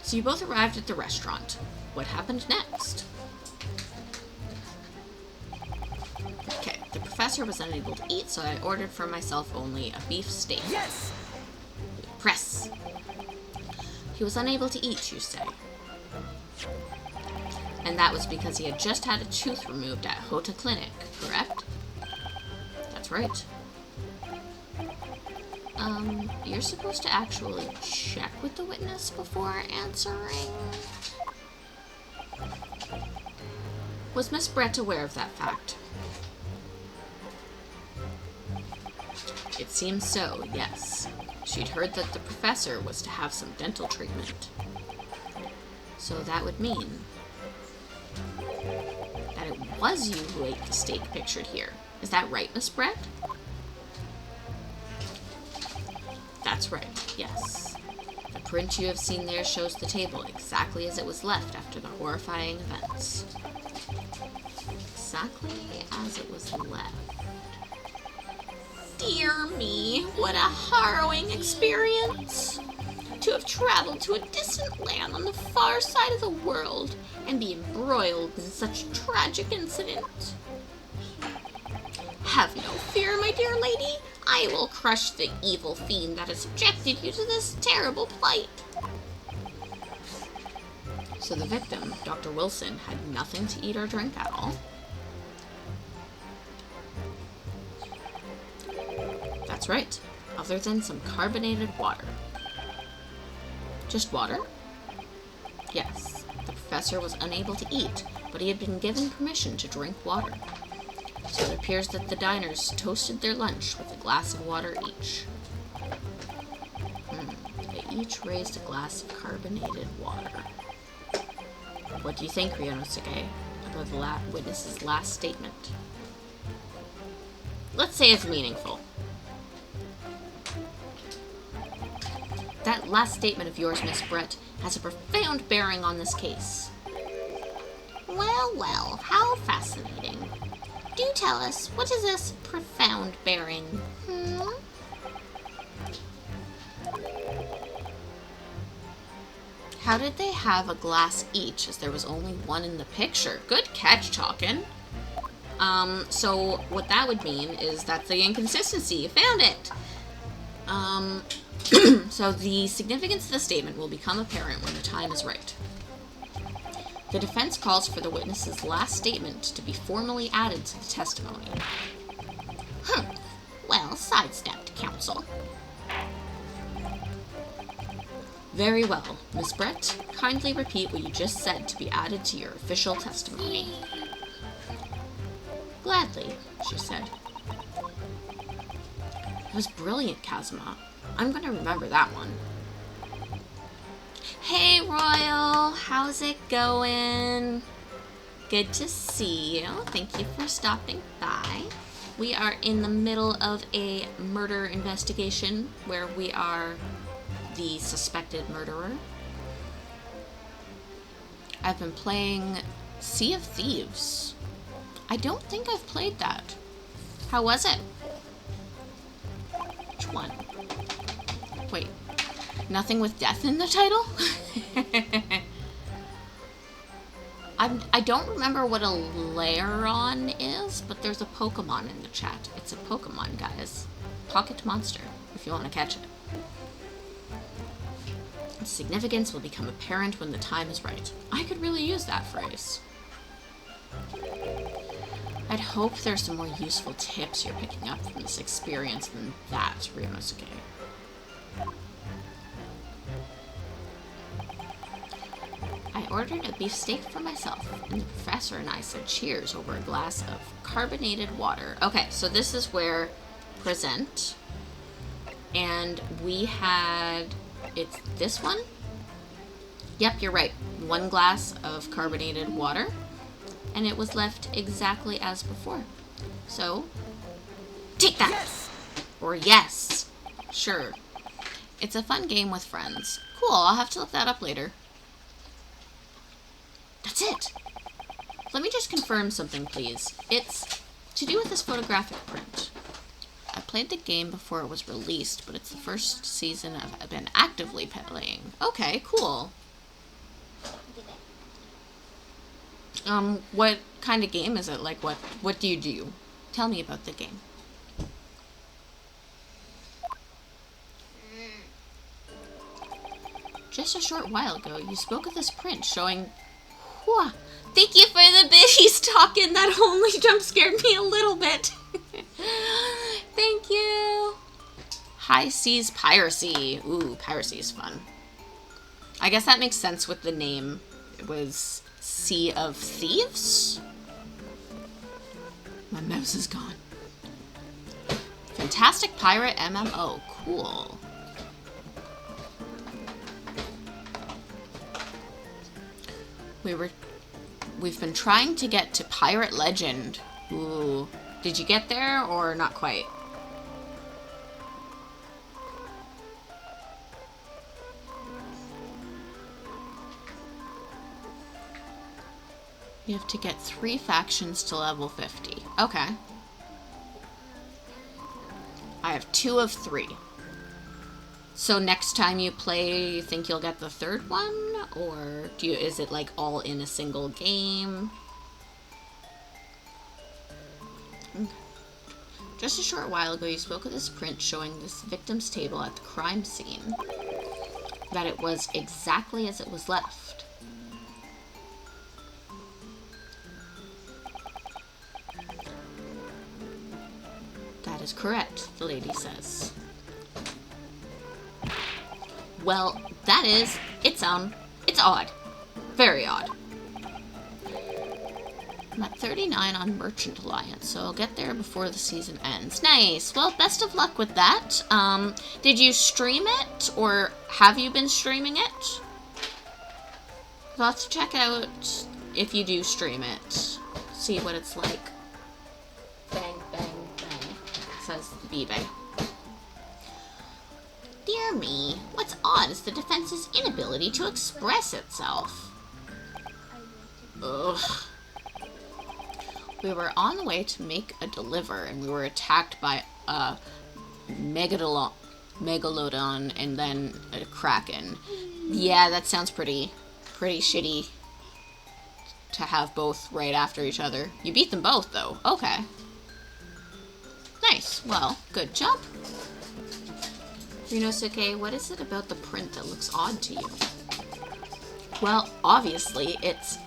A: So you both arrived at the restaurant. What happened next? Okay, the professor was unable to eat, so I ordered for myself only a beef steak.
D: Yes!
A: Press. He was unable to eat, you say. And that was because he had just had a tooth removed at Hota Clinic, correct? That's right. You're supposed to actually check with the witness before answering. Was Miss Brett aware of that fact? It seems so, yes. She'd heard that the professor was to have some dental treatment. So that would mean that it was you who ate the steak pictured here. Is that right, Miss Brett? That's right, yes. The print you have seen there shows the table exactly as it was left after the horrifying events. Exactly as it was left. Dear me, what a harrowing experience! To have traveled to a distant land on the far side of the world and be embroiled in such a tragic incident. Have no fear, my dear lady. I will crush the evil fiend that has subjected you to this terrible plight. So the victim, Dr. Wilson, had nothing to eat or drink at all? That's right, other than some carbonated water. Just water? Yes, the professor was unable to eat, but he had been given permission to drink water. So it appears that the diners toasted their lunch with a glass of water each. They each raised a glass of carbonated water. What do you think, Ryonosuke, about the witness's last statement? Let's say it's meaningful. That last statement of yours, Miss Brett, has a profound bearing on this case. Well, well, how fascinating. Do tell us, what is this profound bearing? How did they have a glass each, as there was only one in the picture? Good catch, Talkin'. So what that would mean is that's the inconsistency. You found it! So the significance of the statement will become apparent when the time is right. The defense calls for the witness's last statement to be formally added to the testimony. Well, sidestepped, counsel. Very well. Miss Brett, kindly repeat what you just said to be added to your official testimony. Gladly, she said. It was brilliant, Kazuma. I'm going to remember that one. Hey, Royal. How's it going? Good to see you. Thank you for stopping by. We are in the middle of a murder investigation where we are the suspected murderer. I've been playing Sea of Thieves. I don't think I've played that. How was it? Which one? Wait, nothing with death in the title? I don't remember what a Lairon is, but there's a Pokemon in the chat. It's a Pokemon, guys. Pocket Monster, if you want to catch it. Its significance will become apparent when the time is right. I could really use that phrase. I'd hope there's some more useful tips you're picking up from this experience than that, Ryonosuke. I ordered a beefsteak for myself, and the professor and I said cheers over a glass of carbonated water. Okay, so this is where present, and we had, it's this one? Yep, you're right. 1 glass of carbonated water, and it was left exactly as before. So, take that!
D: Yes!
A: Or yes. Sure. It's a fun game with friends. Cool, I'll have to look that up later. That's it. Let me just confirm something, please. It's to do with this photographic print. I played the game before it was released, but it's the first season I've been actively playing. Okay, cool. What kind of game is it? Like, what do you do? Tell me about the game. Just a short while ago, you spoke of this print showing... Whew, thank you for the bit he's talking. That only jump scared me a little bit. Thank you. High Seas Piracy. Ooh, piracy is fun. I guess that makes sense with the name. It was Sea of Thieves? My mouse is gone. Fantastic Pirate MMO. Cool. We've been trying to get to Pirate Legend. Ooh. Did you get there or not quite? You have to get 3 factions to level 50. Okay. I have 2 of 3. So next time you play, you think you'll get the 3rd one? Or is it like all in a single game? Okay. Just a short while ago, you spoke of this print showing this victim's table at the crime scene. That it was exactly as it was left. That is correct, the lady says. Well, it's odd. Very odd. I'm at 39 on Merchant Alliance, so I'll get there before the season ends. Nice. Well, best of luck with that. Did you stream it, or have you been streaming it? I'll have to check out if you do stream it. See what it's like. Bang, bang, bang, says the B-Bay. Dear me, what's odd is the defense's inability to express itself. Ugh. We were on the way to make a deliver, and we were attacked by a megalodon and then a kraken. Yeah, that sounds pretty shitty to have both right after each other. You beat them both, though. Okay. Nice. Well, good job. Rinosuke, what is it about the print that looks odd to you? Well, obviously, it's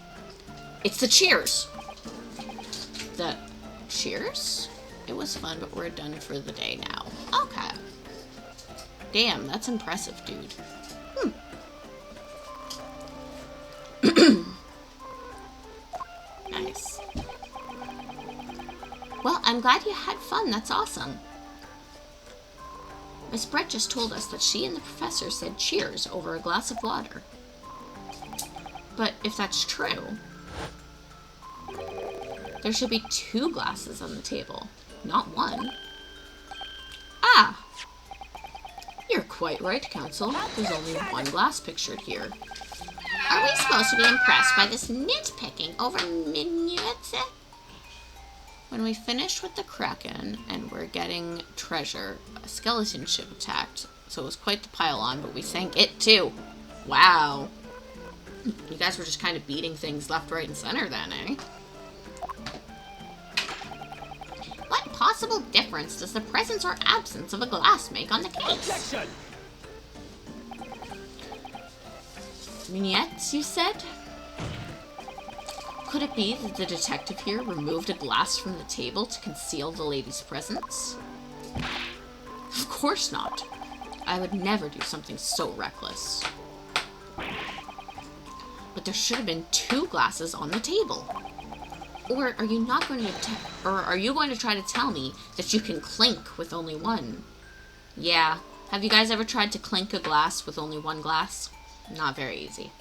A: the cheers. The cheers? It was fun, but we're done for the day now. Okay. Damn, that's impressive, dude. Nice. Well, I'm glad you had fun. That's awesome. Miss Brett just told us that she and the professor said cheers over a glass of water. But if that's true, there should be 2 glasses on the table, not 1. Ah! You're quite right, Counsel. There's only 1 glass pictured here. Are we supposed to be impressed by this nitpicking over minutes? When we finished with the Kraken and we're getting treasure, a skeleton ship attacked, so it was quite the pile-on, but we sank it too. Wow. You guys were just kind of beating things left, right, and center then, eh? What possible difference does the presence or absence of a glass make on the case?
D: Objection!
A: Vignettes, you said? Could it be that the detective here removed a glass from the table to conceal the lady's presence? Of course not. I would never do something so reckless. But there should have been 2 glasses on the table. Or are you going to try to tell me that you can clink with only 1? Yeah. Have you guys ever tried to clink a glass with only 1 glass? Not very easy.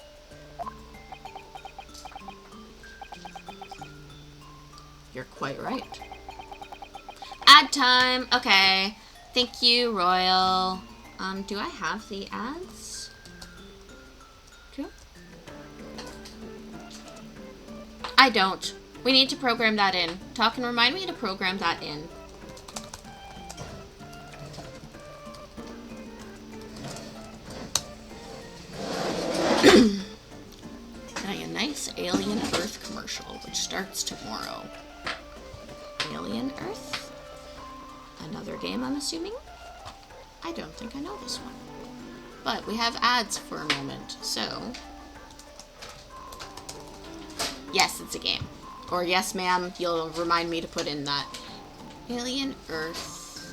A: You're quite right. Ad time. Okay. Thank you, Royal. Do I have the ads? I don't. We need to program that in. Talk and remind me to program that in. Getting a nice Alien Earth commercial, which starts tomorrow. Alien Earth? Another game, I'm assuming? I don't think I know this one. But we have ads for a moment, so... Yes, it's a game. Or yes, ma'am, you'll remind me to put in that. Alien Earth.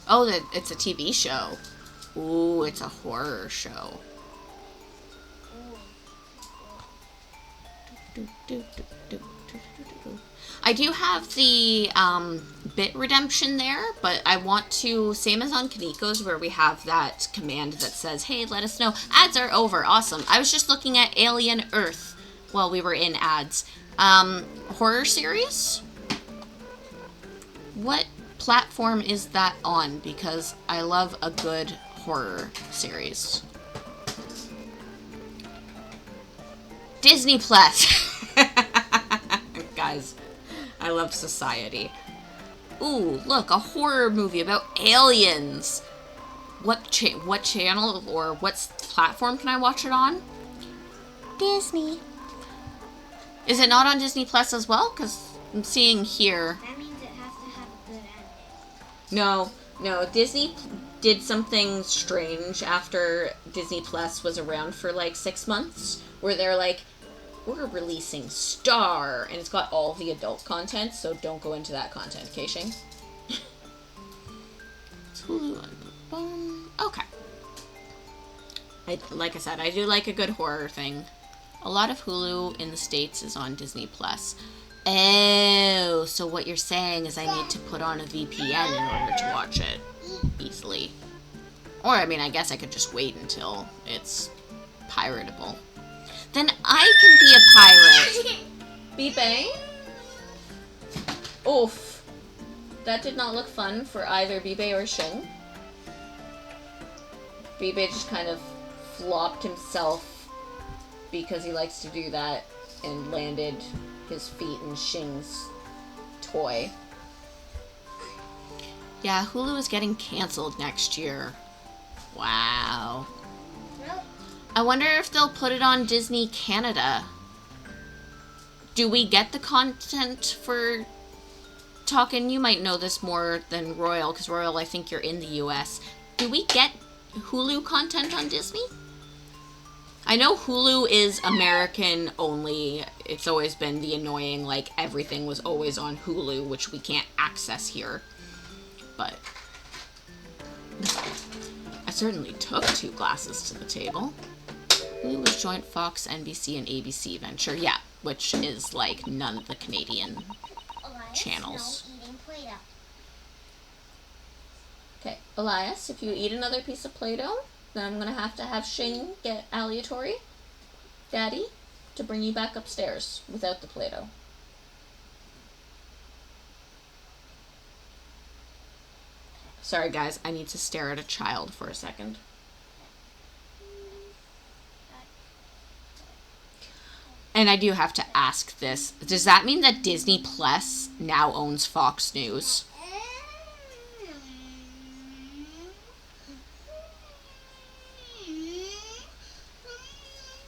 A: Oh, it's a TV show. Ooh, it's a horror show. I do have the bit redemption there, but I want to, same as on Kaniko's, where we have that command that says, hey, let us know. Ads are over. Awesome. I was just looking at Alien Earth while we were in ads. Horror series? What platform is that on? Because I love a good horror series. Disney Plus. Guys, I love Society. Ooh, look, a horror movie about aliens. What channel or what platform can I watch it on? Disney. Is it not on Disney Plus as well? Because I'm seeing here.
C: That means it has to have a good ending.
A: No. Disney did something strange after Disney Plus was around for like 6 months, where they're like, we're releasing Star, and it's got all the adult content, so don't go into that content, okay, Shing? Okay. Like I said, I do like a good horror thing. A lot of Hulu in the States is on Disney Plus. Oh, so what you're saying is I need to put on a VPN in order to watch it easily. Or, I mean, I guess I could just wait until it's piratable. Then I can be a pirate. Bibe? Oof. That did not look fun for either Bibe or Shing. Bibe just kind of flopped himself because he likes to do that and landed his feet in Shing's toy. Yeah, Hulu is getting canceled next year. Wow.
C: Nope.
A: I wonder if they'll put it on Disney Canada. Do we get the content for talking? You might know this more than Royal, because Royal, I think you're in the US. Do we get Hulu content on Disney? I know Hulu is American only. It's always been the annoying, like, everything was always on Hulu, which we can't access here. But I certainly took 2 glasses to the table. Hulu was joint Fox, NBC, and ABC venture. Yeah, which is, like, none of the Canadian channels.
C: No eating Play-Doh.
A: Okay, Elias, if you eat another piece of Play-Doh, then I'm going to have Shing get aleatory, Daddy, to bring you back upstairs without the Play-Doh. Sorry, guys, I need to stare at a child for a second. And I do have to ask this. Does that mean that Disney Plus now owns Fox News?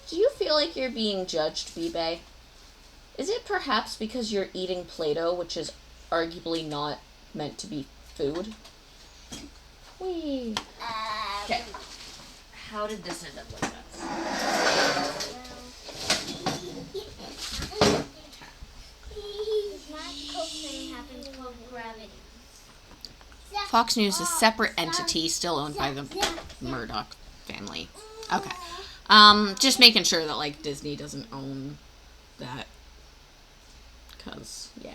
A: Do you feel like you're being judged, Bibe? Is it perhaps because you're eating Play-Doh, which is arguably not meant to be food? Whee! Okay. How did this end up like that? Fox News is a separate entity, still owned by the Murdoch family. Okay. Just making sure that, like, Disney doesn't own that. Because, yeah.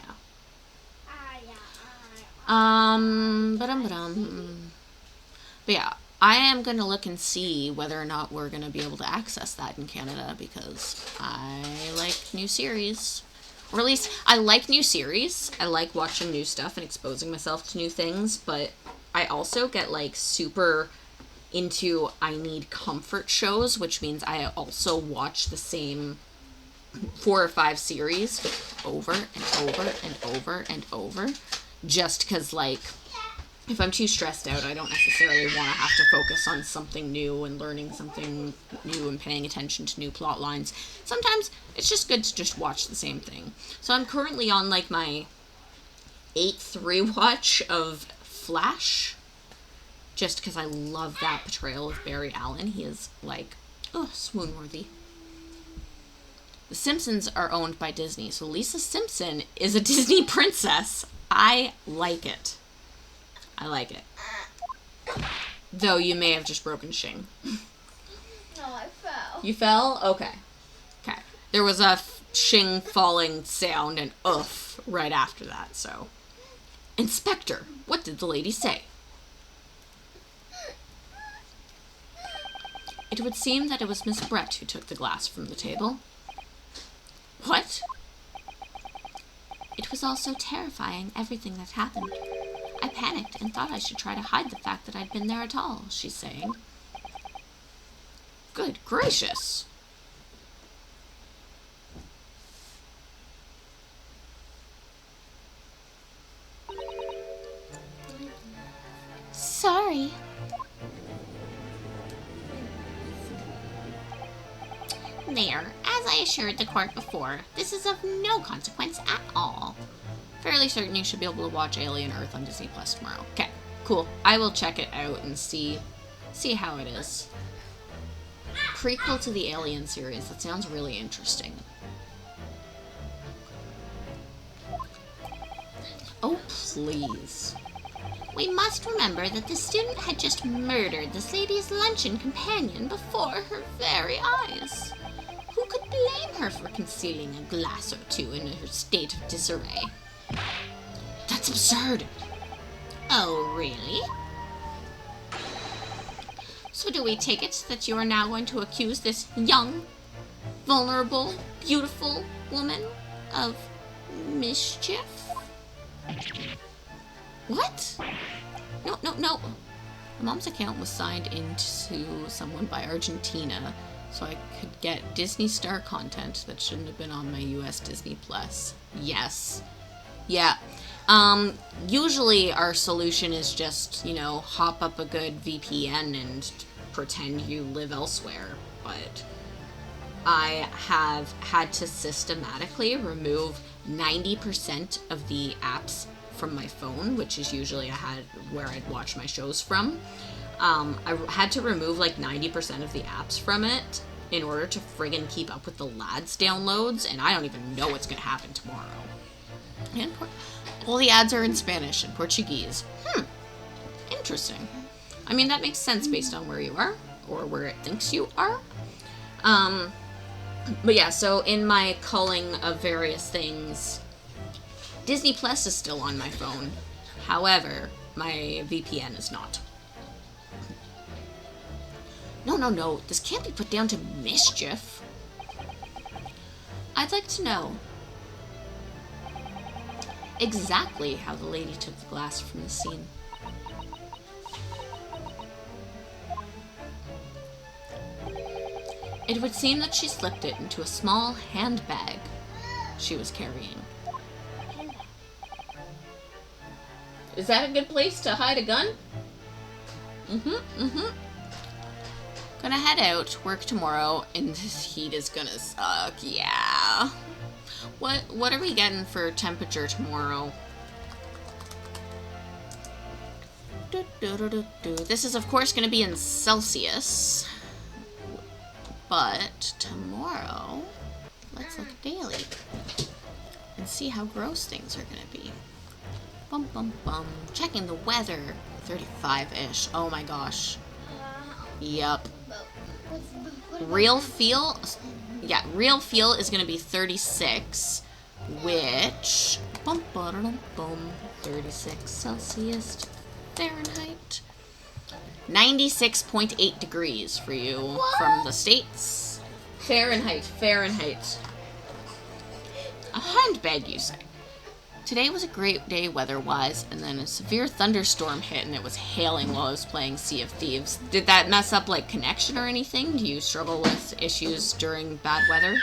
A: But yeah, I am going to look and see whether or not we're going to be able to access that in Canada, because I like new series. Or at least, I like new series. I like watching new stuff and exposing myself to new things, but I also get, like, super into I need comfort shows, which means I also watch the same 4 or 5 series over and over and over and over, just because, like, if I'm too stressed out, I don't necessarily want to have to focus on something new and learning something new and paying attention to new plot lines. Sometimes it's just good to just watch the same thing. So I'm currently on, like, my 8th rewatch of Flash, just because I love that portrayal of Barry Allen. He is, like, swoon-worthy. The Simpsons are owned by Disney, so Lisa Simpson is a Disney princess. I like it. I like it. Though you may have just broken Shing.
C: No, I fell.
A: You fell? Okay. Okay. There was a Shing falling sound and oof right after that, so. Inspector, what did the lady say? It would seem that it was Miss Brett who took the glass from the table. What? It was all so terrifying, everything that happened. I panicked and thought I should try to hide the fact that I'd been there at all, she's saying. Good gracious. Sorry. There, as I assured the court before, this is of no consequence at all. Fairly certain you should be able to watch Alien Earth on Disney Plus tomorrow. Okay, cool. I will check it out and see how it is. Prequel to the Alien series. That sounds really interesting. Oh, please. We must remember that the student had just murdered this lady's luncheon companion before her very eyes. Who could blame her for concealing a glass or two in her state of disarray? That's absurd. Oh, really? So do we take it that you are now going to accuse this young, vulnerable, beautiful woman of mischief? What? No. My mom's account was signed into someone by Argentina, so I could get Disney Star content that shouldn't have been on my US Disney Plus. Yes. Yeah. Usually our solution is just, hop up a good VPN and pretend you live elsewhere, but I have had to systematically remove 90% of the apps from my phone, which is usually where I'd watch my shows from. I had to remove like 90% of the apps from it in order to friggin' keep up with the LADS downloads, and I don't even know what's gonna happen tomorrow. And all the ads are in Spanish and Portuguese. Interesting. I mean, that makes sense based on where you are, or where it thinks you are. But yeah, so in my culling of various things, Disney Plus is still on my phone. However, my VPN is not. No, this can't be put down to mischief. I'd like to know exactly how the lady took the glass from the scene. It would seem that she slipped it into a small handbag she was carrying. Is that a good place to hide a gun? Gonna head out, work tomorrow, and this heat is gonna suck, yeah. What are we getting for temperature tomorrow? This is, of course, gonna be in Celsius. But tomorrow, let's look daily and see how gross things are gonna be. Checking the weather, 35-ish. Oh my gosh. Yup. Real feel is gonna be 36, which 36 Celsius to Fahrenheit. 96.8 degrees for you from the States. Fahrenheit. A handbag, you say? Today was a great day weather-wise, and then a severe thunderstorm hit and it was hailing while I was playing Sea of Thieves. Did that mess up, like, connection or anything? Do you struggle with issues during bad weather?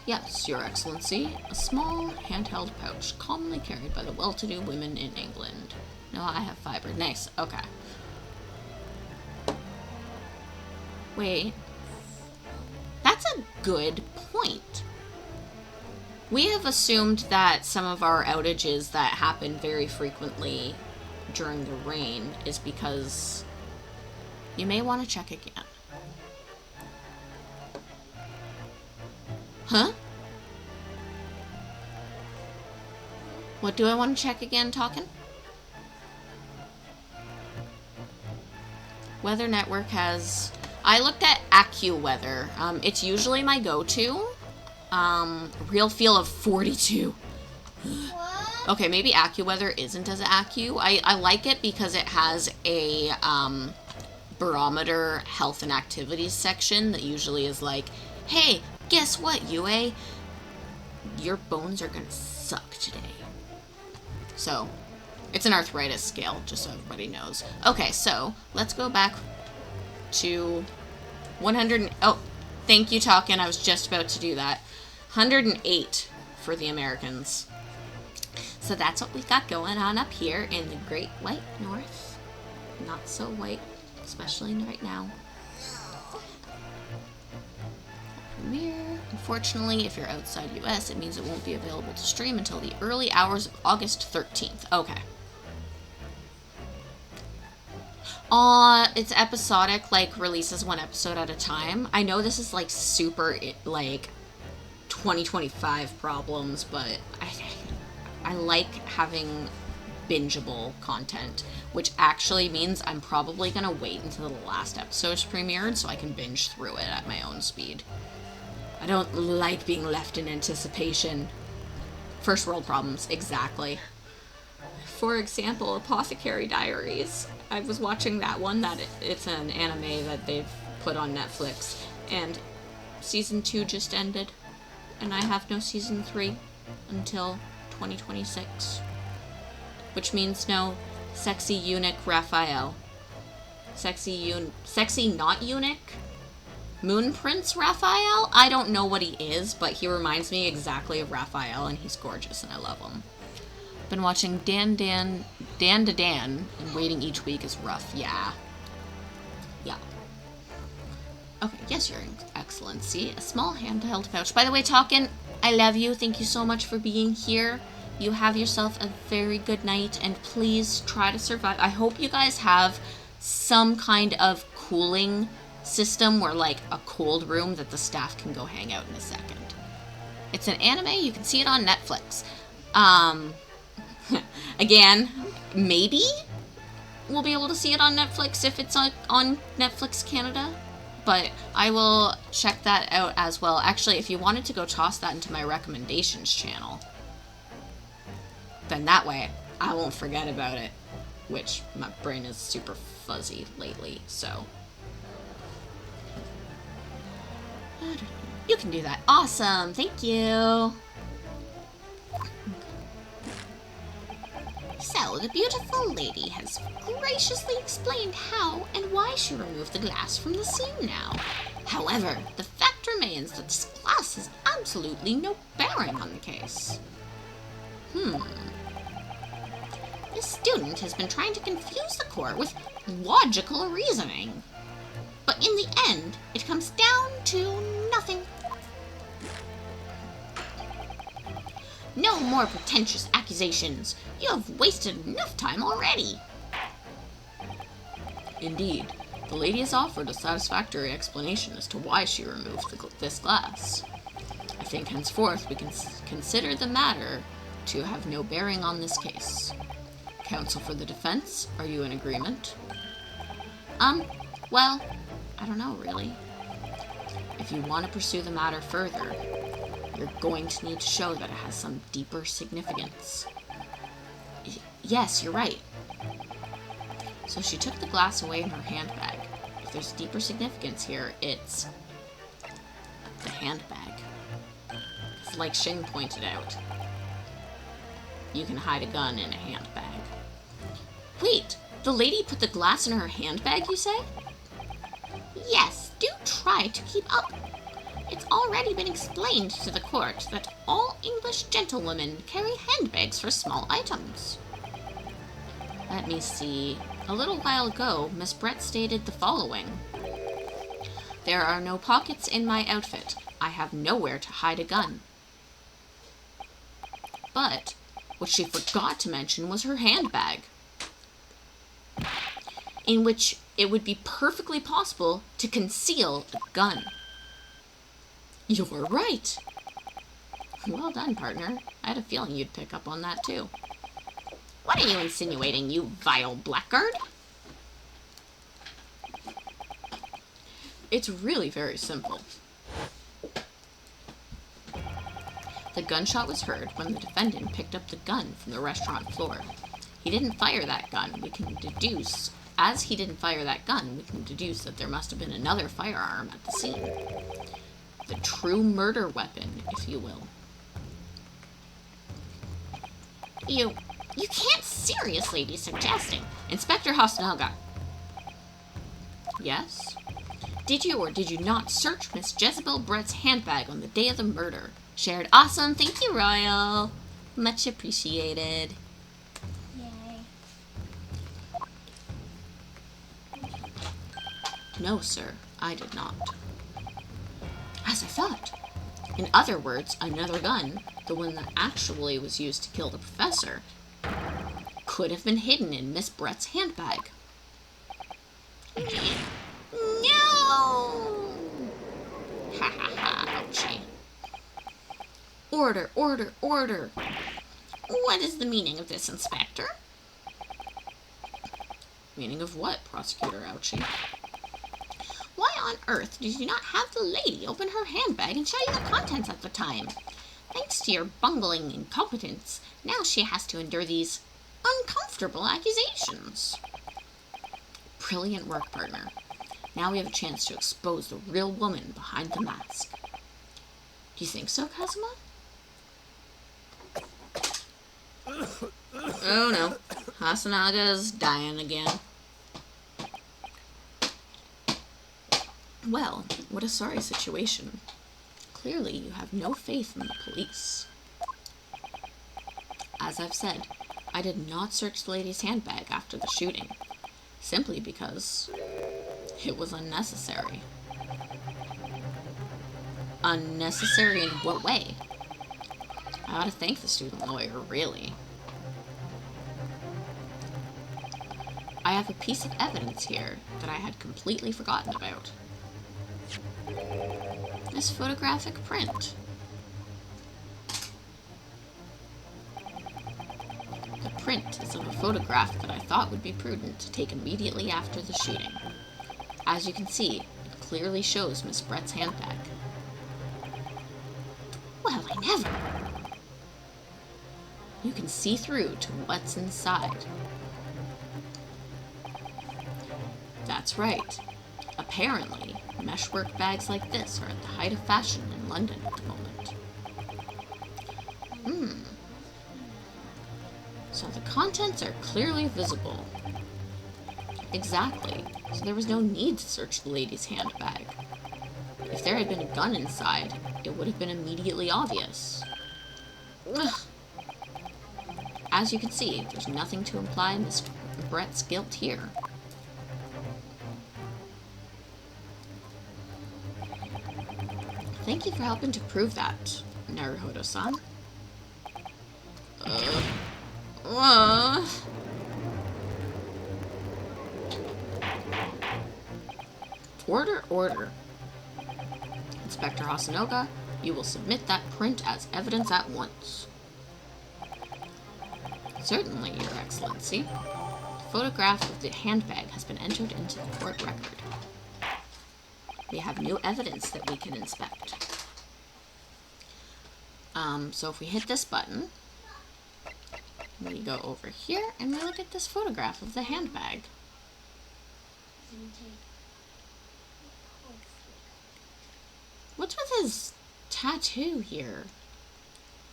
A: Yes, Your Excellency. A small, handheld pouch, commonly carried by the well-to-do women in England. No, I have fiber. Nice. Okay. Wait. That's a good point. We have assumed that some of our outages that happen very frequently during the rain is because you may want to check again. Huh? What do I want to check again, talking? Weather Network has... I looked at AccuWeather. It's usually my go-to. Real feel of 42.
C: What?
A: Okay, maybe AccuWeather isn't as Accu. I like it because it has a barometer health and activities section that usually is like, hey, guess what, Yue? Your bones are gonna suck today. So, it's an arthritis scale, just so everybody knows. Okay, so, let's go back to 100... Oh, thank you, Talkin. I was just about to do that. 108 for the Americans. So that's what we've got going on up here in the Great White North. Not so white, especially right now. Premiere. Unfortunately, if you're outside US, it means it won't be available to stream until the early hours of August 13th. Okay. It's episodic, like, releases one episode at a time. I know this is, like, super, like, 2025 problems, but I like having bingeable content, which actually means I'm probably gonna wait until the last episode's premiered so I can binge through it at my own speed. I don't like being left in anticipation. First world problems, exactly. For example, Apothecary Diaries. I was watching that one, it's an anime that they've put on Netflix, and season 2 just ended, and I have no season 3 until 2026. Which means no sexy eunuch Raphael. Sexy not eunuch? Moon Prince Raphael? I don't know what he is, but he reminds me exactly of Raphael, and he's gorgeous, and I love him. Been watching Dan to Dan, and waiting each week is rough. Yeah. Okay, yes, Your Excellency. A small handheld pouch. By the way, Talkin, I love you. Thank you so much for being here. You have yourself a very good night, and please try to survive. I hope you guys have some kind of cooling system where, like, a cold room that the staff can go hang out in a second. It's an anime. You can see it on Netflix. Again, maybe we'll be able to see it on Netflix if it's on Netflix Canada, but I will check that out as well. Actually, if you wanted to go toss that into my recommendations channel, then that way I won't forget about it, which my brain is super fuzzy lately, so. You can do that. Awesome, thank you. So, the beautiful lady has graciously explained how and why she removed the glass from the scene now. However, the fact remains that this glass has absolutely no bearing on the case. This student has been trying to confuse the court with logical reasoning. But in the end, it comes down to nothing. No more pretentious accusations. You have wasted enough time already. Indeed, the lady has offered a satisfactory explanation as to why she removed this glass. I think henceforth we can consider the matter to have no bearing on this case. Counsel for the defense, are you in agreement? Well, I don't know, really. If you want to pursue the matter further, you're going to need to show that it has some deeper significance. Yes, you're right. So she took the glass away in her handbag. If there's deeper significance here, it's the handbag. It's like Shing pointed out. You can hide a gun in a handbag. Wait, the lady put the glass in her handbag, you say? Yes, do try to keep up.
B: It's already been explained to the court that all English gentlewomen carry handbags for small items.
A: Let me see. A little while ago, Miss Brett stated the following. There are no pockets in my outfit. I have nowhere to hide a gun. But what she forgot to mention was her handbag, in which it would be perfectly possible to conceal a gun. You're right. Well done, partner. I had a feeling you'd pick up on that too.
B: What are you insinuating, you vile blackguard?
A: It's really very simple. The gunshot was heard when the defendant picked up the gun from the restaurant floor. He didn't fire that gun. As he didn't fire that gun, we can deduce that there must have been another firearm at the scene. The true murder weapon, if you will.
B: You can't seriously be suggesting.
A: Inspector Hasnaga. Yes? Did you or did you not search Miss Jezebel Brett's handbag on the day of the murder? Shared awesome. Thank you, Royal. Much appreciated.
C: Yay.
A: No, sir, I did not. As I thought. In other words, another gun, the one that actually was used to kill the professor, could have been hidden in Miss Brett's handbag.
B: No!
A: Ha ha ha, ouchie. Order, order, order.
B: What is the meaning of this, Inspector?
A: Meaning of what, Prosecutor Ouchie?
B: Why on earth did you not have the lady open her handbag and show you the contents at the time? Thanks to your bungling incompetence, now she has to endure these uncomfortable accusations.
A: Brilliant work, partner. Now we have a chance to expose the real woman behind the mask. Do you think so, Kazuma? Oh no. Hasanaga's dying again. Well, what a sorry situation. Clearly, you have no faith in the police. As I've said, I did not search the lady's handbag after the shooting, simply because it was unnecessary. Unnecessary in what way? I ought to thank the student lawyer, really. I have a piece of evidence here that I had completely forgotten about. This photographic print. The print is of a photograph that I thought would be prudent to take immediately after the shooting. As you can see, it clearly shows Miss Brett's handbag.
B: Well, I never.
A: You can see through to what's inside. That's right. Apparently, meshwork bags like this are at the height of fashion in London at the moment. So the contents are clearly visible. Exactly. So there was no need to search the lady's handbag. If there had been a gun inside, it would have been immediately obvious. Ugh. As you can see, there's nothing to imply Miss Brett's guilt here. Thank you for helping to prove that, Naruhodo-san. Order, order. Inspector Hasanoga, you will submit that print as evidence at once. Certainly, Your Excellency. The photograph of the handbag has been entered into the court record. We have new evidence that we can inspect. So if we hit this button, we go over here and we look at this photograph of the handbag. What's with his tattoo here?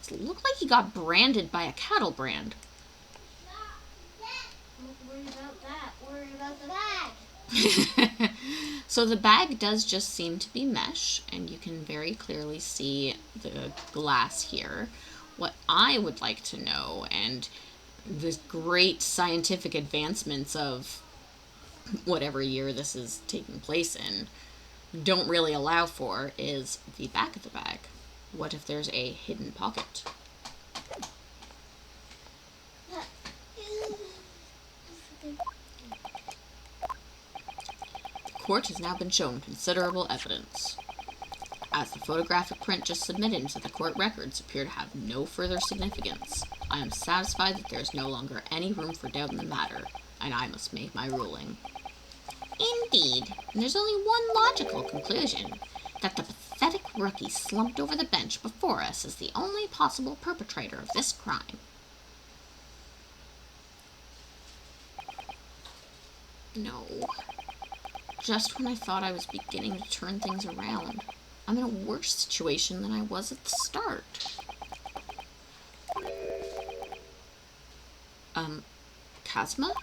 A: It looked like he got branded by a cattle brand.
C: Don't worry about that. Worry about the bag.
A: So the bag does just seem to be mesh, and you can very clearly see the glass here. What I would like to know, and the great scientific advancements of whatever year this is taking place in, don't really allow for, is the back of the bag. What if there's a hidden pocket? The court has now been shown considerable evidence. As the photographic print just submitted into the court records appear to have no further significance, I am satisfied that there is no longer any room for doubt in the matter, and I must make my ruling. Indeed, and there's only one logical conclusion, that the pathetic rookie slumped over the bench before us is the only possible perpetrator of this crime. No. Just when I thought I was beginning to turn things around, I'm in a worse situation than I was at the start. Kazuma?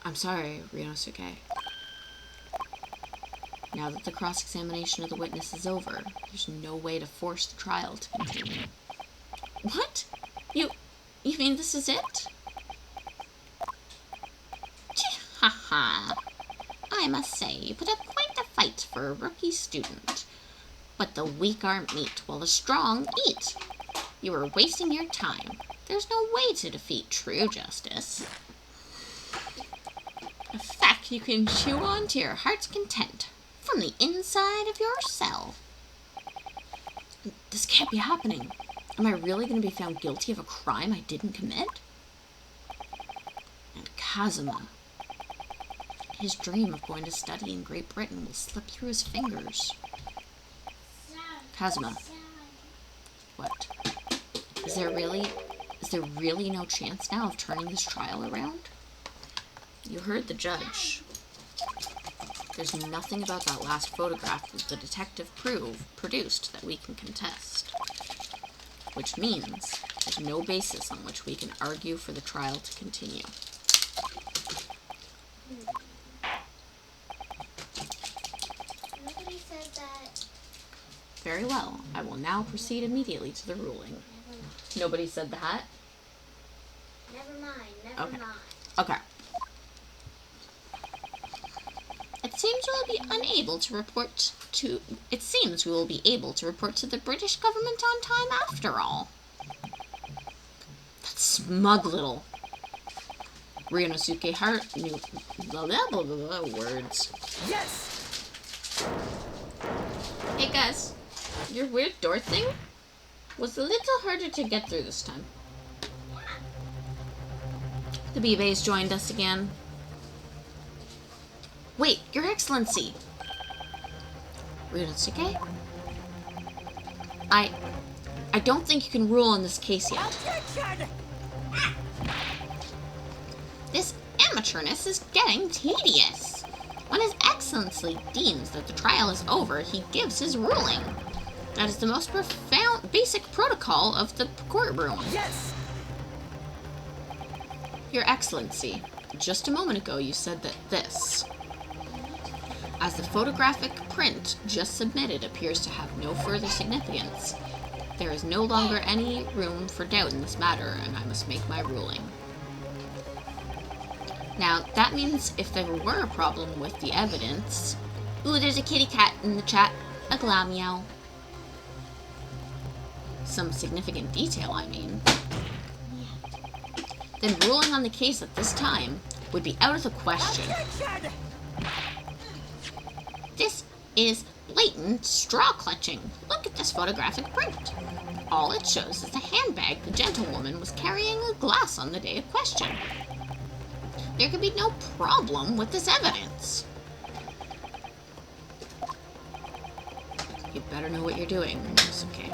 A: I'm sorry, Ryonosuke. Now that the cross-examination of the witness is over, there's no way to force the trial to continue. What? You mean this is it? Haha. I must say, you put up quite a fight for a rookie student. But the weak aren't meat, while the strong eat. You are wasting your time. There's no way to defeat true justice. A fact you can chew on to your heart's content, from the inside of your cell. This can't be happening. Am I really going to be found guilty of a crime I didn't commit? And Kazuma. His dream of going to study in Great Britain will slip through his fingers. Kazuma. What? Is there really no chance now of turning this trial around? You heard the judge. There's nothing about that last photograph that the detective produced that we can contest. Which means there's no basis on which we can argue for the trial to continue.
C: Nobody said that.
A: Very well. I will now proceed immediately to the ruling. Nobody said that?
C: Never mind, never mind.
A: Okay. It seems we will be able to report to the British government on time after all. That smug little Ryonosuke Hart knew blah, blah, blah, blah, blah, words.
D: Yes!
A: Hey guys, your weird door thing was a little harder to get through this time. The B-Bays joined us again. Wait, Your Excellency! Ryonosuke? I don't think you can rule on this case yet.
D: Objection!
A: This amateurness is getting tedious. When His Excellency deems that the trial is over, he gives his ruling. That is the most profound, basic protocol of the courtroom.
D: Yes!
A: Your Excellency, just a moment ago you said that this, as the photographic print just submitted appears to have no further significance, there is no longer any room for doubt in this matter, and I must make my ruling. Now, that means if there were a problem with the evidence... Ooh, there's a kitty cat in the chat. A glow meow. Some significant detail, I mean. Then ruling on the case at this time would be out of the question.
D: Objection!
A: This is blatant straw clutching. Look at this photographic print. All it shows is the handbag the gentlewoman was carrying a glass on the day of question. There could be no problem with this evidence. You better know what you're doing. It's okay.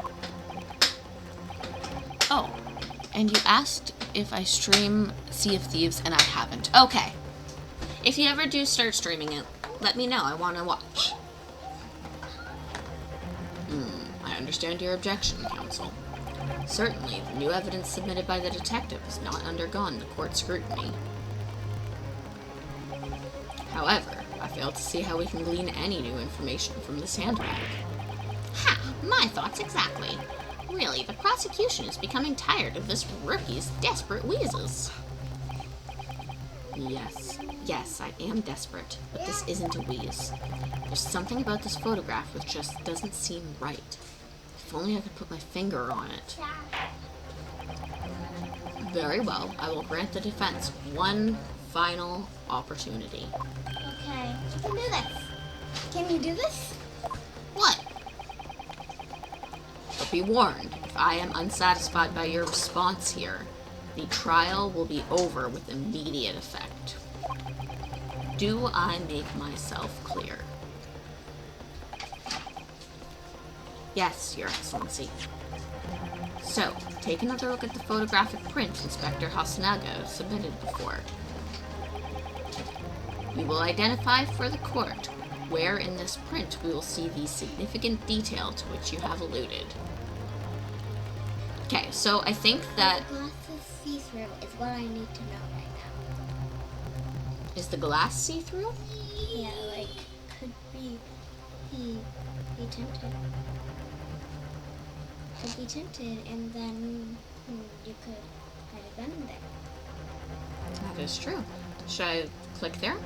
A: Oh, and you asked if I stream Sea of Thieves, and I haven't. Okay. If you ever do start streaming it, let me know. I want to watch. I understand your objection, counsel. Certainly, the new evidence submitted by the detective has not undergone the court scrutiny. However, I fail to see how we can glean any new information from this handbag.
B: Ha! My thoughts exactly. Really, the prosecution is becoming tired of this rookie's desperate wheezes.
A: Yes, I am desperate, but this isn't a wheeze. There's something about this photograph which just doesn't seem right. If only I could put my finger on it. Very well, I will grant the defense one final opportunity.
C: Okay, you can do this. Can you do this?
B: What?
A: But be warned, if I am unsatisfied by your response here, the trial will be over with immediate effect. Do I make myself clear? Yes, Your Excellency. So, take another look at the photographic print Inspector Hasanaga submitted before. We will identify for the court where in this print we will see the significant detail to which you have alluded. Okay, so I think that...
C: The glasses see-through is what I need to know right now.
A: Is the glass see-through?
C: Yeah, like, could be he tinted. Could be tinted, and then you could hide a gun in there.
A: That is true. Should I click there?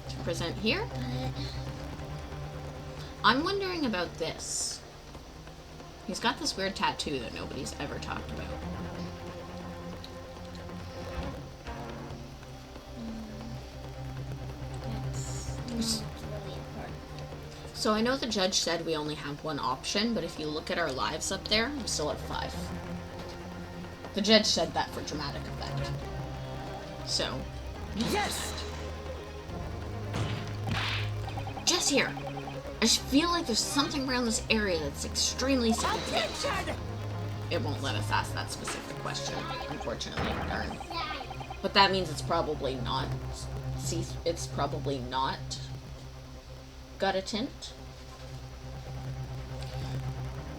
A: To present here?
C: But
A: I'm wondering about this. He's got this weird tattoo that nobody's ever talked about.
C: that's not really important.
A: So I know the judge said we only have one option, but if you look at our lives up there, I'm still at 5. The judge said that for dramatic effect. So...
D: Yes!
A: Just here! I just feel like there's something around this area that's extremely significant.
D: Objection!
A: It won't let us ask that specific question, unfortunately. Darn. But that means it's probably not... See, it's probably not... got a tint.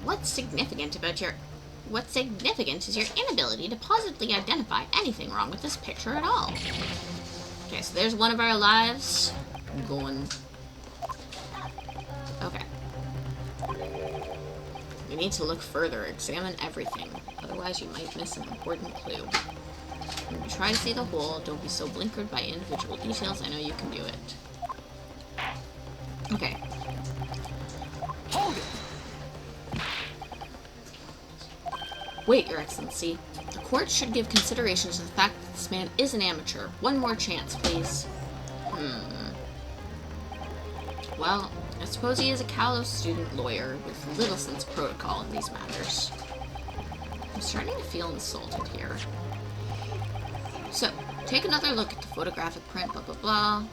B: What's significant is your inability to positively identify anything wrong with this picture at all.
A: Okay, so there's one of our lives. I'm going... Okay. We need to look further, examine everything. Otherwise you might miss an important clue. When you try to see the whole, don't be so blinkered by individual details. I know you can do it. Okay.
D: Hold it!
A: Wait, Your Excellency. The court should give consideration to the fact that this man is an amateur. One more chance, please. Well, I suppose he is a callow student lawyer with little sense of protocol in these matters. I'm starting to feel insulted here. So, take another look at the photographic print, blah, blah, blah.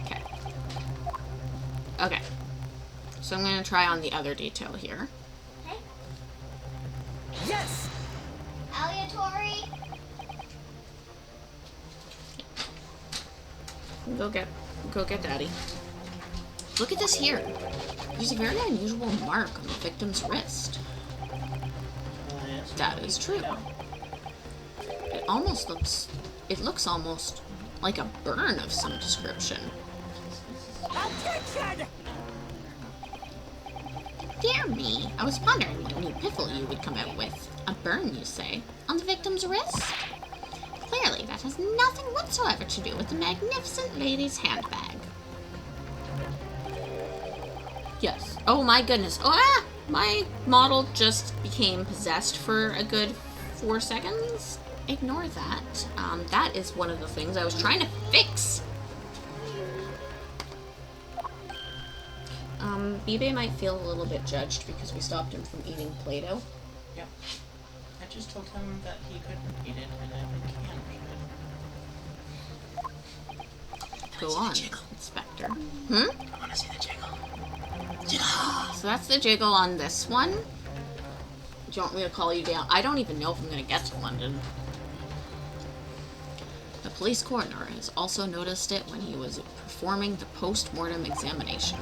A: Okay. Okay. So I'm going to try on the other detail here.
C: Okay?
D: Yes!
C: Aleatory?
A: Go get Daddy. Look at this here. There's a very unusual mark on the victim's wrist. That is true. It looks almost like a burn of some description.
D: Objection!
B: Dear me, I was wondering what new piffle you would come out with. A burn, you say, on the victim's wrist? Clearly, that has nothing whatsoever to do with the magnificent lady's handbag.
A: Yes. Oh my goodness. Ah! My model just became possessed for a good 4 seconds. Ignore that. That is one of the things I was trying to fix. Bibe might feel a little bit judged because we stopped him from eating Play-Doh.
E: Yeah. I just told him that he couldn't eat it, and I think he can eat it.
A: Go on, Inspector.
E: I want to see the jiggle.
A: So that's the jiggle on this one. Do you want me to call you down? I don't even know if I'm going to get to London. The police coroner has also noticed it when he was performing the post-mortem examination.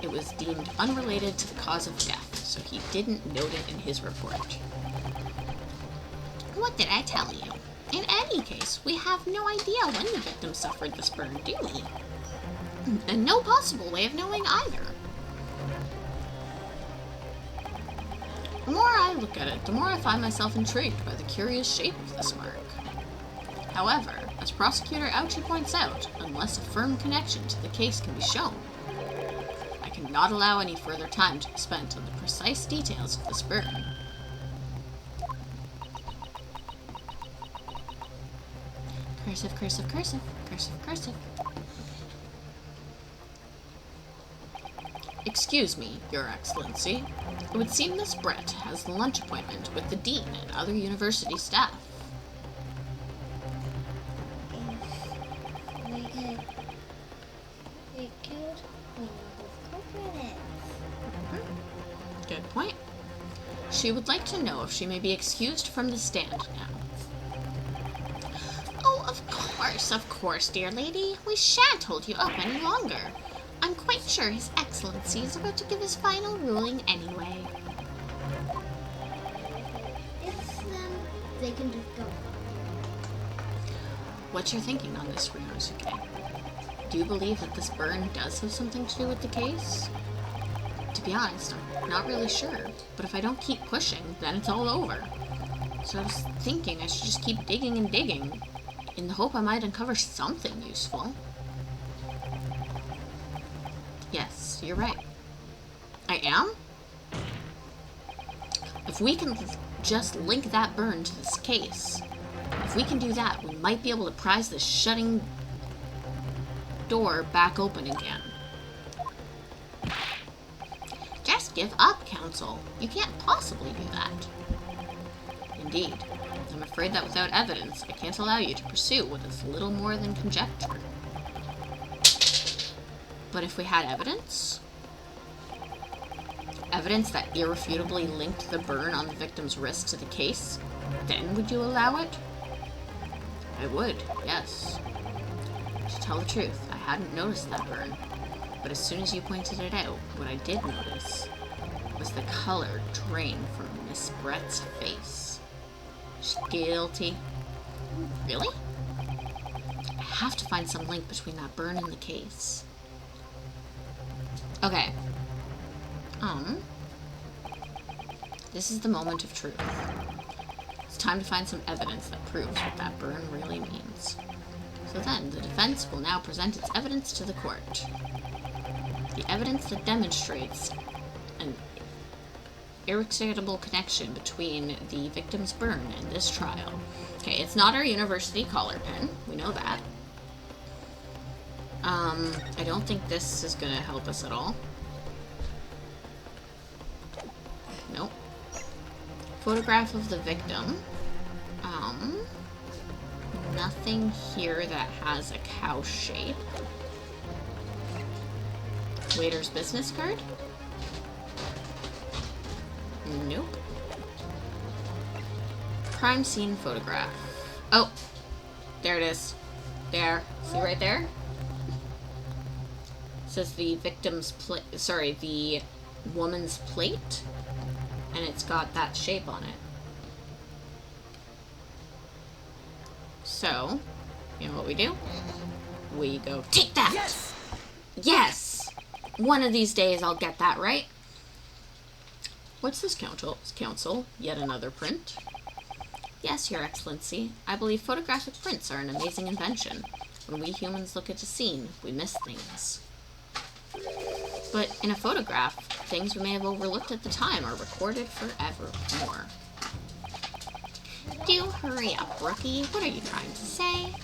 A: It was deemed unrelated to the cause of death, so he didn't note it in his report.
B: What did I tell you? In any case, we have no idea when the victim suffered this burn, do we? And no possible way of knowing either. The more I look at it, the more I find myself intrigued by the curious shape of this mark. However, as Prosecutor Ouchie points out, unless a firm connection to the case can be shown, I cannot allow any further time to be spent on the precise details of this burn. Cursive, cursive, cursive, cursive, cursive. Excuse me, Your Excellency. It would seem Miss Brett has the lunch appointment with the Dean and other university staff.
C: If we get killed, we know who the culprit is.
B: Good point. She would like to know if she may be excused from the stand now. Oh, of course, dear lady. We shan't hold you up any longer. I'm quite sure His Excellency is about to give his final ruling anyway.
C: It's them, they can just go.
B: What's your thinking on this, Ryosuke? Do you believe that this burn does have something to do with the case? To be honest, I'm not really sure, but if I don't keep pushing, then it's all over. So I was thinking I should just keep digging and digging, in the hope I might uncover something useful. Yes, you're right. I am? If we can just link that burn to this case, if we can do that, we might be able to prise this shutting door back open again. Just give up, Counsel. You can't possibly do that. Indeed. I'm afraid that without evidence, I can't allow you to pursue what is little more than conjecture. But if we had evidence? Evidence that irrefutably linked the burn on the victim's wrist to the case, then would you allow it? I would, yes. To tell the truth, I hadn't noticed that burn, but as soon as you pointed it out, what I did notice was the color drain from Miss Brett's face. She's guilty. Really? I have to find some link between that burn and the case. Okay. This is the moment of truth. It's time to find some evidence that proves what that burn really means. So then, the defense will now present its evidence to the court. The evidence that demonstrates an irrefutable connection between the victim's burn and this trial. Okay, it's not our university collar pen. We know that. I don't think this is gonna help us at all. Nope. Photograph of the victim. Nothing here that has a cow shape. Waiter's business card? Nope. Crime scene photograph. Oh! There it is. There. See right there? It says the victim's plate. Sorry, the woman's plate. And it's got that shape on it. So, you know what we do? We go, take that!
D: Yes!
B: Yes! One of these days I'll get that right. What's this, counsel? Yet another print? Yes, Your Excellency. I believe photographic prints are an amazing invention. When we humans look at a scene, we miss things. But in a photograph, things we may have overlooked at the time are recorded forevermore. Do hurry up, rookie. What are you trying to say?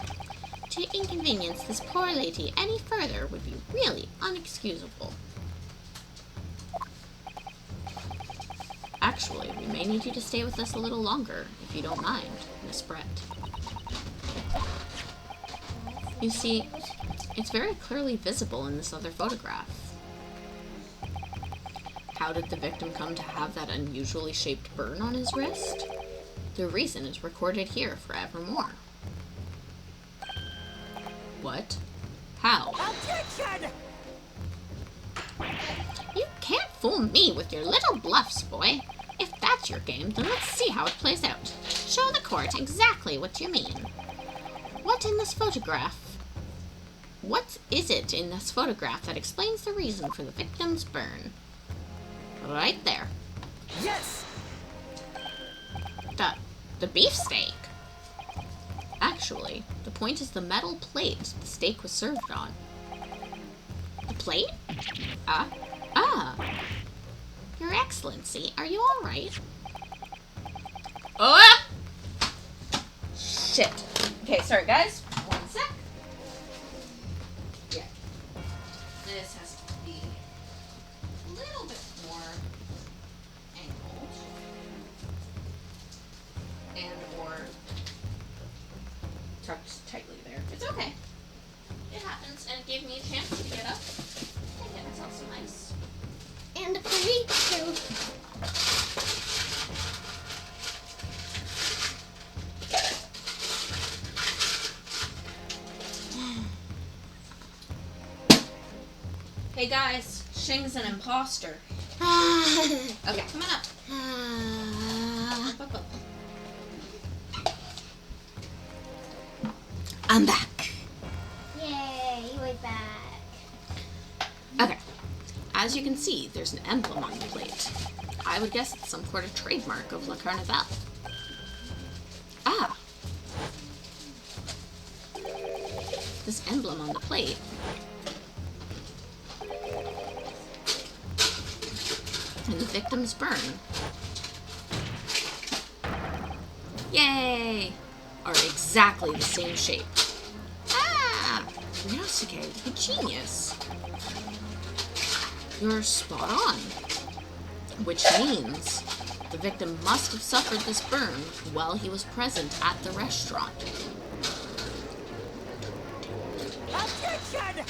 B: To inconvenience this poor lady any further would be really unexcusable. Actually, we may need you to stay with us a little longer, if you don't mind, Miss Brett. You see, it's very clearly visible in this other photograph. How did the victim come to have that unusually shaped burn on his wrist? The reason is recorded here forevermore. What? How?
D: Objection!
B: You can't fool me with your little bluffs, boy. If that's your game, then let's see how it plays out. Show the court exactly what you mean. What is it in this photograph that explains the reason for the victim's burn? Right there.
D: Yes!
B: The beefsteak. Actually, the point is the metal plate the steak was served on. The plate? Your Excellency, are you alright?
A: Oh! Shit. Okay, sorry guys. One sec. Yeah. This has to be a little bit more angled. And or tucked tightly there. It's okay. It happens, and it gave me a chance to get up and get myself some ice.
C: And for me too.
A: Hey guys, Shing's an imposter. Okay, come on up. Up, up, up.
B: I'm back.
C: Yay, we're back.
B: Okay. As you can see, there's an emblem on the plate. I would guess it's some sort of trademark of La Carnival. Ah! This emblem on the plate and the victim's burn, yay, are exactly the same shape. Ah! Ryosuke, you genius. You're spot on. Which means the victim must have suffered this burn while he was present at the restaurant.
D: Objection!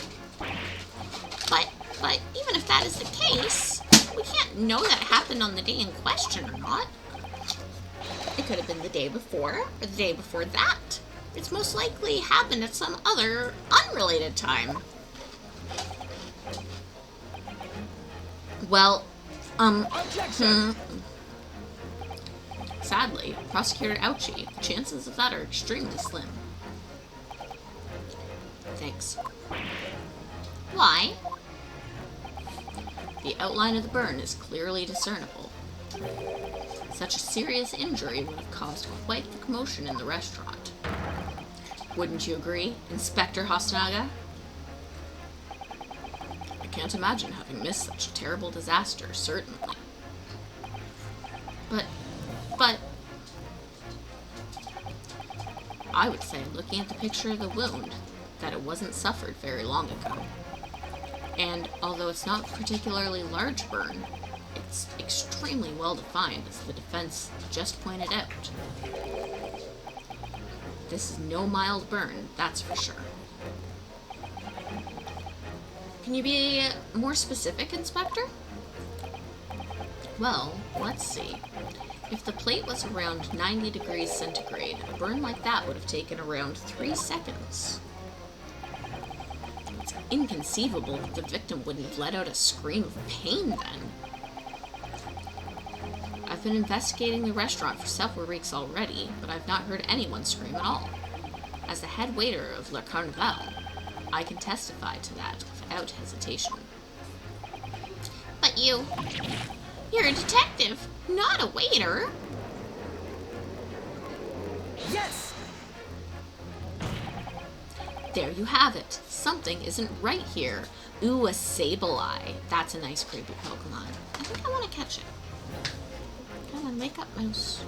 B: But even if that is the case, we can't know that it happened on the day in question or not. It could have been the day before, or the day before that. It's most likely happened at some other unrelated time. Well,
D: Objection!
B: Sadly, Prosecutor Ouchie, the chances of that are extremely slim. Thanks. Why? The outline of the burn is clearly discernible. Such a serious injury would have caused quite the commotion in the restaurant. Wouldn't you agree, Inspector Hosanaga? I can't imagine having missed such a terrible disaster, certainly. But... I would say, looking at the picture of the wound, that it wasn't suffered very long ago. And although it's not a particularly large burn, it's extremely well defined, as the defense just pointed out. This is no mild burn, that's for sure. Can you be more specific, Inspector? Well, let's see. If the plate was around 90 degrees centigrade, a burn like that would have taken around 3 seconds. It's inconceivable that the victim wouldn't have let out a scream of pain then. I've been investigating the restaurant for several weeks already, but I've not heard anyone scream at all. As the head waiter of Le Carnival, I can testify to that without hesitation. But you're a detective, not a waiter.
D: Yes!
B: There you have it. Something isn't right here. Ooh, a Sableye. That's a nice creepy Pokemon. I think I want to catch it. Come on, wake up, mouse.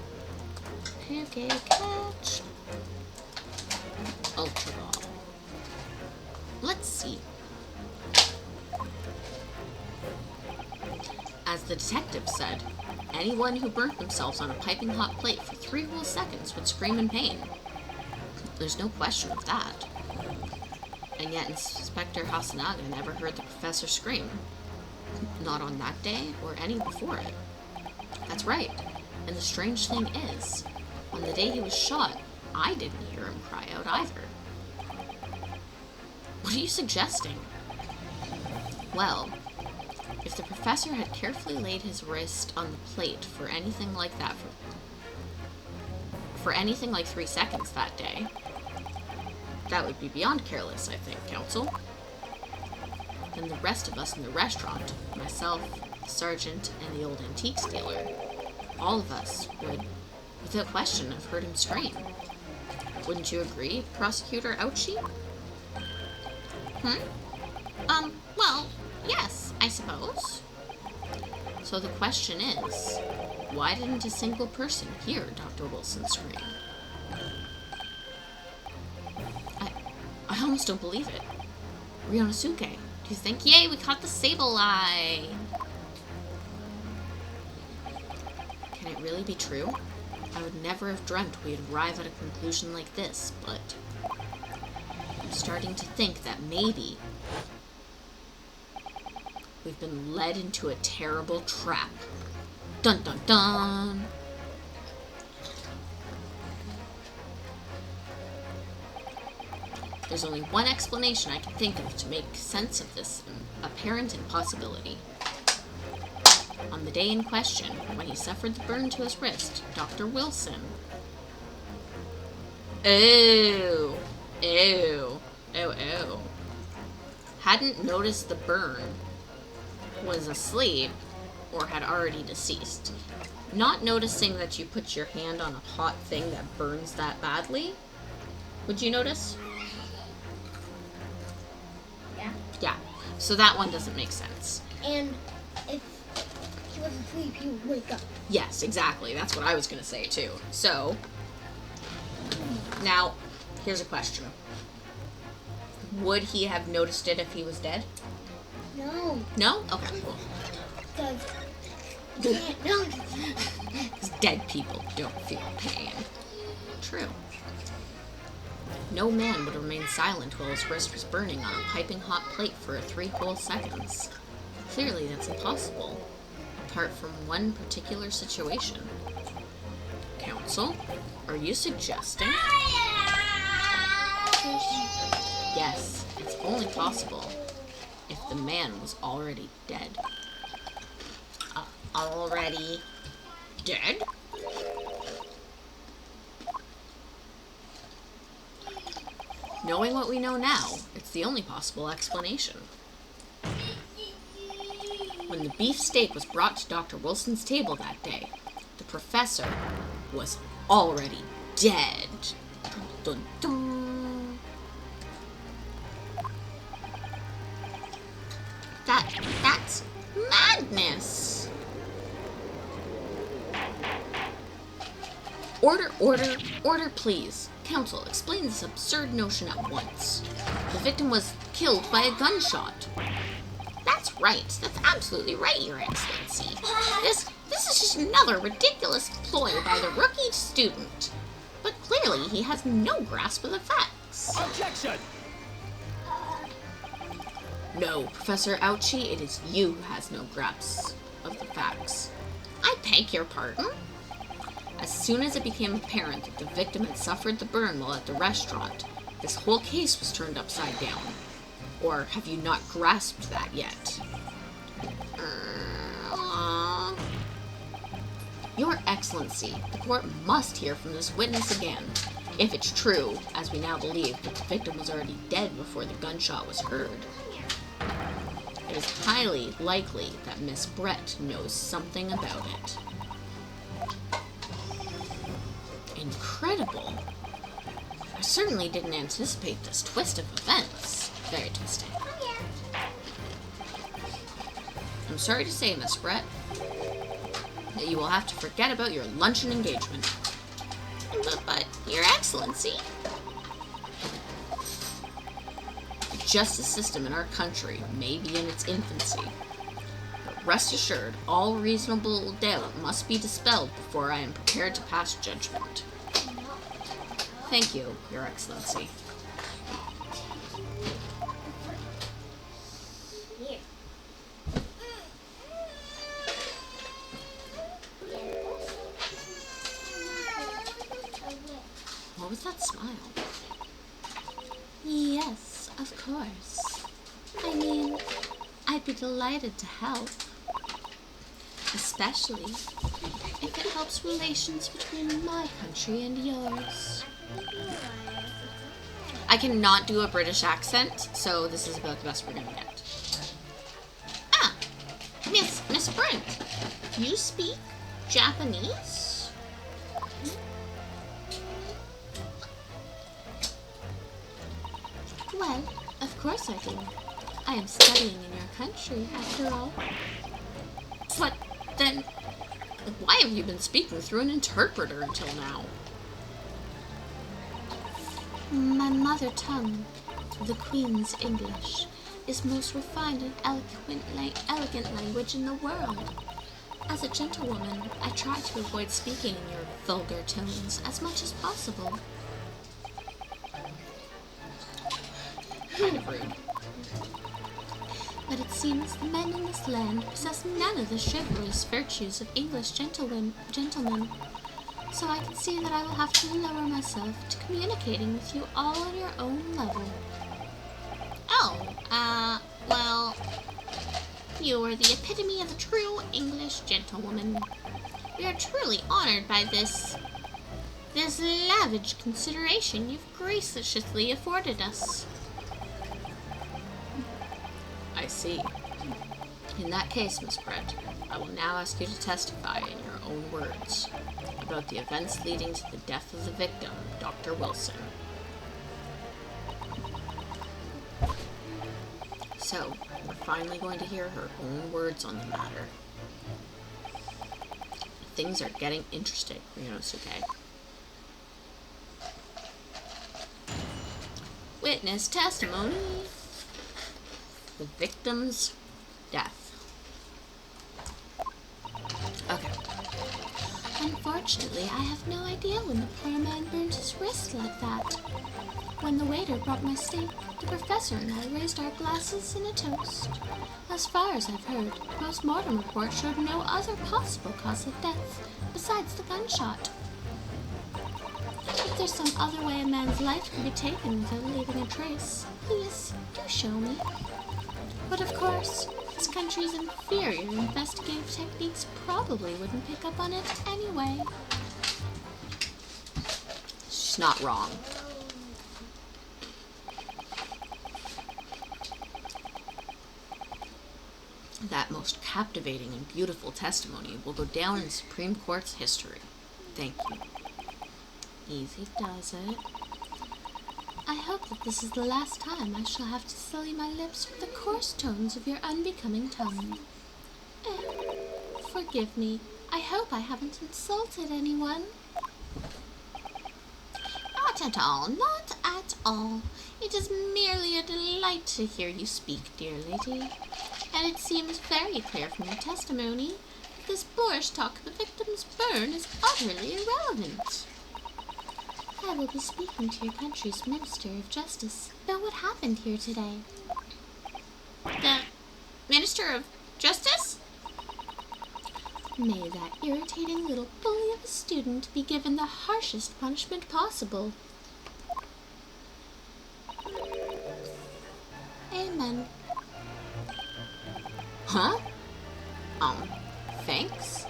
B: Okay, catch. Ultra Ball. Let's see. As the detective said, anyone who burnt themselves on a piping hot plate for 3 whole seconds would scream in pain. There's no question of that. And yet Inspector Hasanaga never heard the professor scream. Not on that day or any before it. That's right. And the strange thing is, on the day he was shot, I didn't hear him cry out either. What are you suggesting? Well, if the professor had carefully laid his wrist on the plate for anything like that for
A: for anything like 3 seconds that day. That would be beyond careless, I think, Counsel. Then the rest of us in the restaurant, myself, the sergeant, and the old antiques dealer, all of us would, without question, have heard him scream. Wouldn't you agree, Prosecutor Ouchie?
B: Well, yes, I suppose.
A: So the question is, why didn't a single person hear Dr. Wilson scream? I almost don't believe it. Ryonosuke, do you think?
B: Yay, we caught the Sableye!
A: Can it really be true? I would never have dreamt we'd arrive at a conclusion like this, but I'm starting to think that maybe we've been led into a terrible trap. Dun dun dun! There's only one explanation I can think of to make sense of this apparent impossibility. On the day in question, when he suffered the burn to his wrist, Dr. Wilson... Ew. Hadn't noticed the burn, was asleep, or had already deceased. Not noticing that you put your hand on a hot thing that burns that badly. Would you notice?
C: Yeah.
A: Yeah. So that one doesn't make sense.
C: And if he was asleep, he would wake up.
A: Yes, exactly. That's what I was going to say, too. So, now, here's a question. Would he have noticed it if he was dead?
C: No.
A: No? Okay, cool.
C: Because you can't know.
A: Because dead people don't feel pain. True. No man would remain silent while his wrist was burning on a piping hot plate for 3 whole seconds. Clearly, that's impossible. Apart from one particular situation. Counsel, are you suggesting? Yes, it's only possible if the man was already dead. Already dead? Knowing what we know now, it's the only possible explanation. When the beef steak was brought to Dr. Wilson's table that day, the professor was already dead. Dun, dun, dun. That's madness. Order, please. Counsel, explain this absurd notion at once. The victim was killed by a gunshot. That's right. That's absolutely right, Your Excellency. This is just another ridiculous ploy by the rookie student. But clearly, he has no grasp of the facts.
D: Objection!
A: No, Professor Ouchie, it is you who has no grasp of the facts.
B: I beg your pardon?
A: As soon as it became apparent that the victim had suffered the burn while at the restaurant, this whole case was turned upside down. Or have you not grasped that yet? Your Excellency, the court must hear from this witness again. If it's true, as we now believe, that the victim was already dead before the gunshot was heard. It is highly likely that Miss Brett knows something about it. Incredible. I certainly didn't anticipate this twist of events. Very twisting. I'm sorry to say, Miss Brett, that you will have to forget about your luncheon engagement.
B: But Your Excellency...
A: The justice system in our country may be in its infancy. But rest assured, all reasonable doubt must be dispelled before I am prepared to pass judgment. Thank you, Your Excellency.
C: Here.
A: What was that smile?
B: Yes, of course. I mean, I'd be delighted to help. Especially if it helps relations between my country and yours.
A: I cannot do a British accent, so this is about the best we're gonna get. Ah, Miss Brent, you speak Japanese?
B: Well, of course I do. I am studying in your country, after all.
A: But then, why have you been speaking through an interpreter until now?
B: My mother tongue, the Queen's English, is most refined and elegant language in the world. As a gentlewoman, I try to avoid speaking in your vulgar tones as much as possible.
A: Kind of rude.
B: But it seems the men in this land possess none of the chivalrous virtues of English gentlemen, so I can see that I will have to lower myself to communicating with you all on your own level.
A: Oh, well, you are the epitome of a true English gentlewoman. We are truly honored by this lavish consideration you've graciously afforded us. I see. In that case, Miss Brent, I will now ask you to testify in your own words about the events leading to the death of the victim, Dr. Wilson. So, we're finally going to hear her own words on the matter. Things are getting interesting, Ryunosuke. Witness testimony. The victim's death. Okay.
B: Unfortunately, I have no idea when the poor man burned his wrist like that. When the waiter brought my steak, the professor and I raised our glasses in a toast. As far as I've heard, post-mortem report showed no other possible cause of death besides the gunshot. If there's some other way a man's life can be taken without leaving a trace, please do show me. But of course, this country's inferior investigative techniques probably wouldn't pick up on it anyway.
A: She's not wrong. That most captivating and beautiful testimony will go down in Supreme Court's history. Thank you.
B: Easy does it. I hope that this is the last time I shall have to sully my lips with the coarse tones of your unbecoming tongue. Forgive me. I hope I haven't insulted anyone.
A: Not at all, not at all. It is merely a delight to hear you speak, dear lady. And it seems very clear from your testimony that this boorish talk of the victim's burn is utterly irrelevant.
B: I will be speaking to your country's Minister of Justice about what happened here today.
A: The Minister of Justice?
B: May that irritating little bully of a student be given the harshest punishment possible. Amen.
A: Huh? Thanks?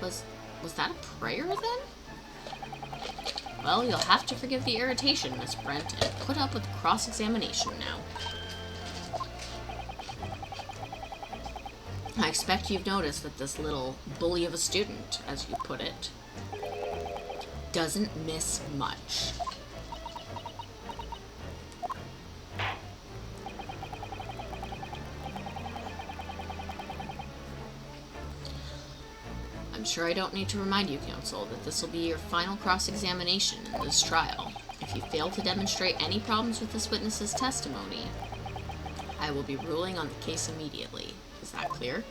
A: Was that a prayer then? Well, you'll have to forgive the irritation, Miss Brent, and put up with cross-examination now. I expect you've noticed that this little bully of a student, as you put it, doesn't miss much. I'm sure I don't need to remind you, Counsel, that this will be your final cross-examination in this trial. If you fail to demonstrate any problems with this witness's testimony, I will be ruling on the case immediately. Is that clear?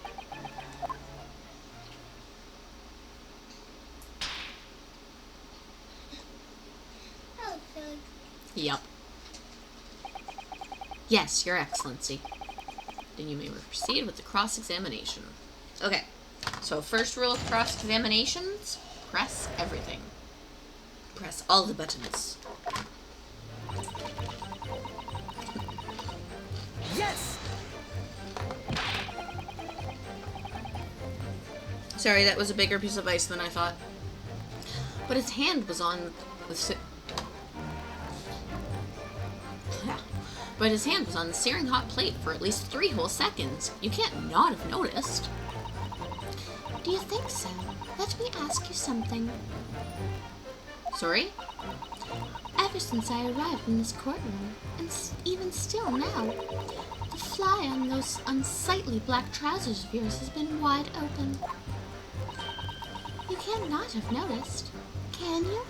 C: Oh, good.
A: Yep. Yes, Your Excellency. Then you may proceed with the cross-examination. Okay. So first rule of cross-examinations, press everything. Press all the buttons.
D: Yes!
A: Sorry, that was a bigger piece of ice than I thought. But his hand was on the But his hand was on the searing hot plate for at least 3 whole seconds. You can't not have noticed.
B: Do you think so? Let me ask you something.
A: Sorry?
B: Ever since I arrived in this courtroom, and even still now, the fly on those unsightly black trousers of yours has been wide open. You can't not have noticed, can you?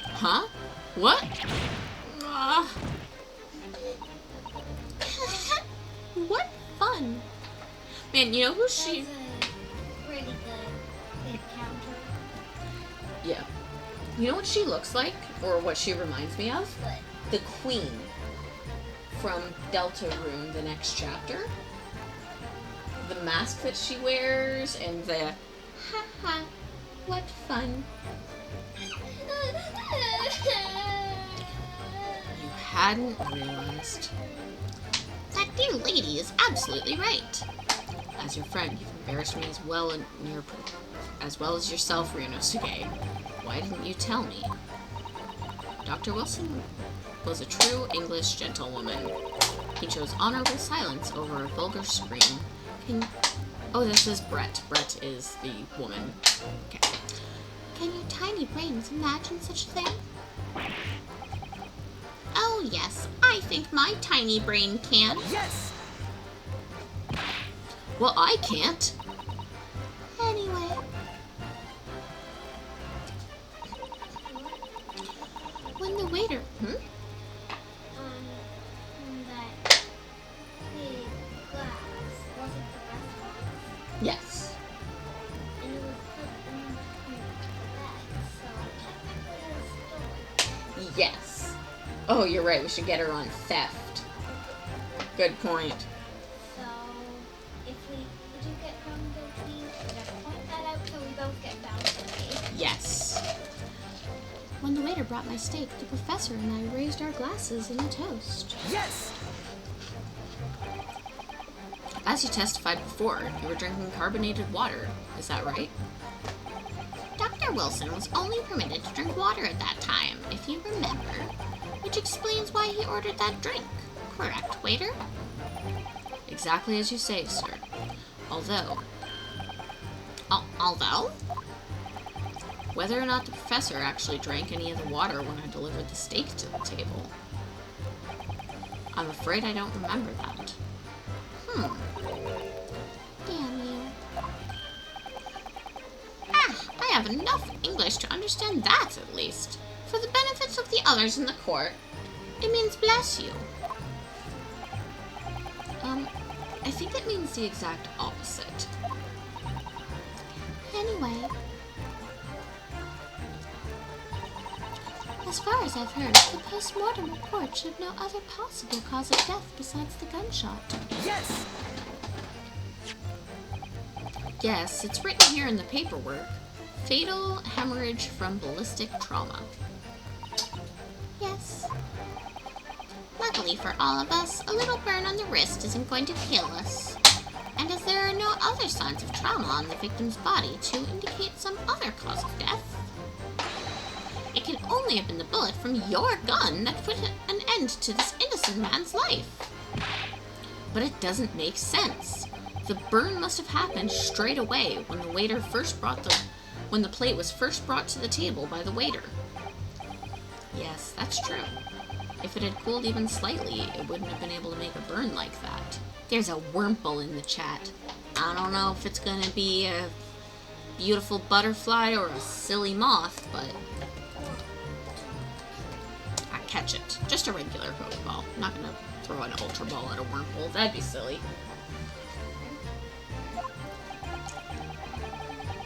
A: Huh? What?
B: What fun!
A: Man, you know who she...
C: That was a really good encounter.
A: Yeah. You know what she looks like? Or what she reminds me of?
C: But
A: The Queen from Delta Room, the next chapter. The mask that she wears and the...
B: Ha ha! What fun!
A: You hadn't realized. That dear lady is absolutely right. As your friend, you've embarrassed me as well as yourself, Ryunosuke. Why didn't you tell me? Dr. Wilson was a true English gentlewoman. He chose honorable silence over a vulgar scream. Oh, this is Brett. Brett is the woman. Okay.
B: Can your tiny brains imagine such a thing? Oh yes, I think my tiny brain can.
D: Yes!
A: Well, I can't.
B: Anyway. When the waiter...
C: that big glass wasn't the restaurant,
A: Yes.
C: and it was put in the bag, so technically it was stolen.
A: Yes. Oh, you're right. We should get her on theft. Good point.
C: So if we do get found guilty, we're gonna point that out so we both get found guilty.
A: Yes.
B: When the waiter brought my steak, the professor and I raised our glasses in a toast.
D: Yes!
A: As you testified before, you were drinking carbonated water. Is that right?
B: Dr. Wilson was only permitted to drink water at that time, if you remember, which explains why he ordered that drink. Correct, waiter?
A: Exactly as you say, sir. Although, whether or not the professor actually drank any of the water when I delivered the steak to the table, I'm afraid I don't remember that.
B: Damn you.
A: I have enough English to understand that, at least. For the benefits of the others in the court, it means bless you. I think it means the exact opposite.
B: Anyway. As far as I've heard, the post-mortem report showed no other possible cause of death besides the gunshot.
D: Yes!
A: Yes, it's written here in the paperwork. Fatal hemorrhage from ballistic trauma.
B: Yes.
C: Luckily for all of us, a little burn on the wrist isn't going to kill us. And as there are no other signs of trauma on the victim's body to indicate some other cause of death, it can only have been the bullet from your gun that put an end to this innocent man's life.
A: But it doesn't make sense. The burn must have happened straight away when when the plate was first brought to the table by the waiter. Yes, that's true. If it had cooled even slightly, it wouldn't have been able to make a burn like that. There's a wormple in the chat. I don't know if it's gonna be a beautiful butterfly or a silly moth, but I catch it. Just a regular Pokeball. I'm not gonna throw an Ultra Ball at a wormhole. That'd be silly.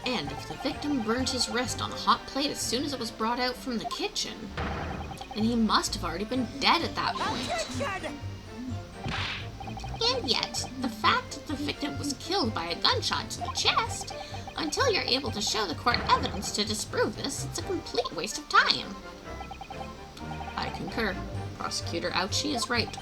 A: And if the victim burned his wrist on a hot plate as soon as it was brought out from the kitchen, then he must have already been dead at that point.
D: Objection!
C: And yet, the fact that the victim was killed by a gunshot to the chest, until you're able to show the court evidence to disprove this, it's a complete waste of time.
A: I concur. Prosecutor Ouchie is right.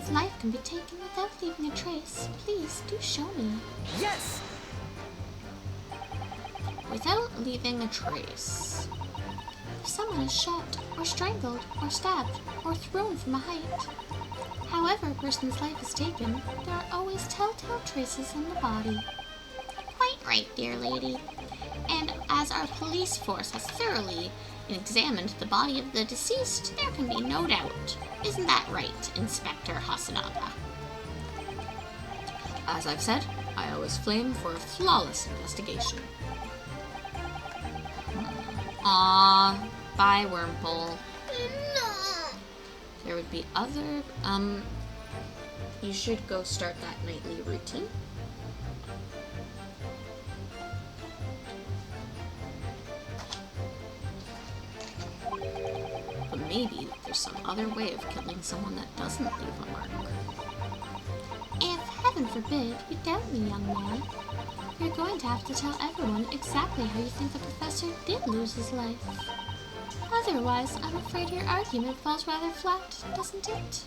C: someone's life can be taken without leaving a trace, please do show me.
D: Yes!
C: Without leaving a trace. If someone is shot, or strangled, or stabbed, or thrown from a height, however a person's life is taken, there are always telltale traces on the body.
B: Quite right, dear lady. And as our police force has thoroughly examined the body of the deceased, there can be no doubt. Isn't that right, Inspector Hasanaga?
A: As I've said, I always flame for a flawless investigation. Aw, bye, Wormhole.
C: No!
A: There would be other, you should go start that nightly routine. But maybe there's some other way of killing someone that doesn't leave a mark.
C: If, heaven forbid, you doubt me, young man, you're going to have to tell everyone exactly how you think the professor did lose his life. Otherwise, I'm afraid your argument falls rather flat, doesn't it?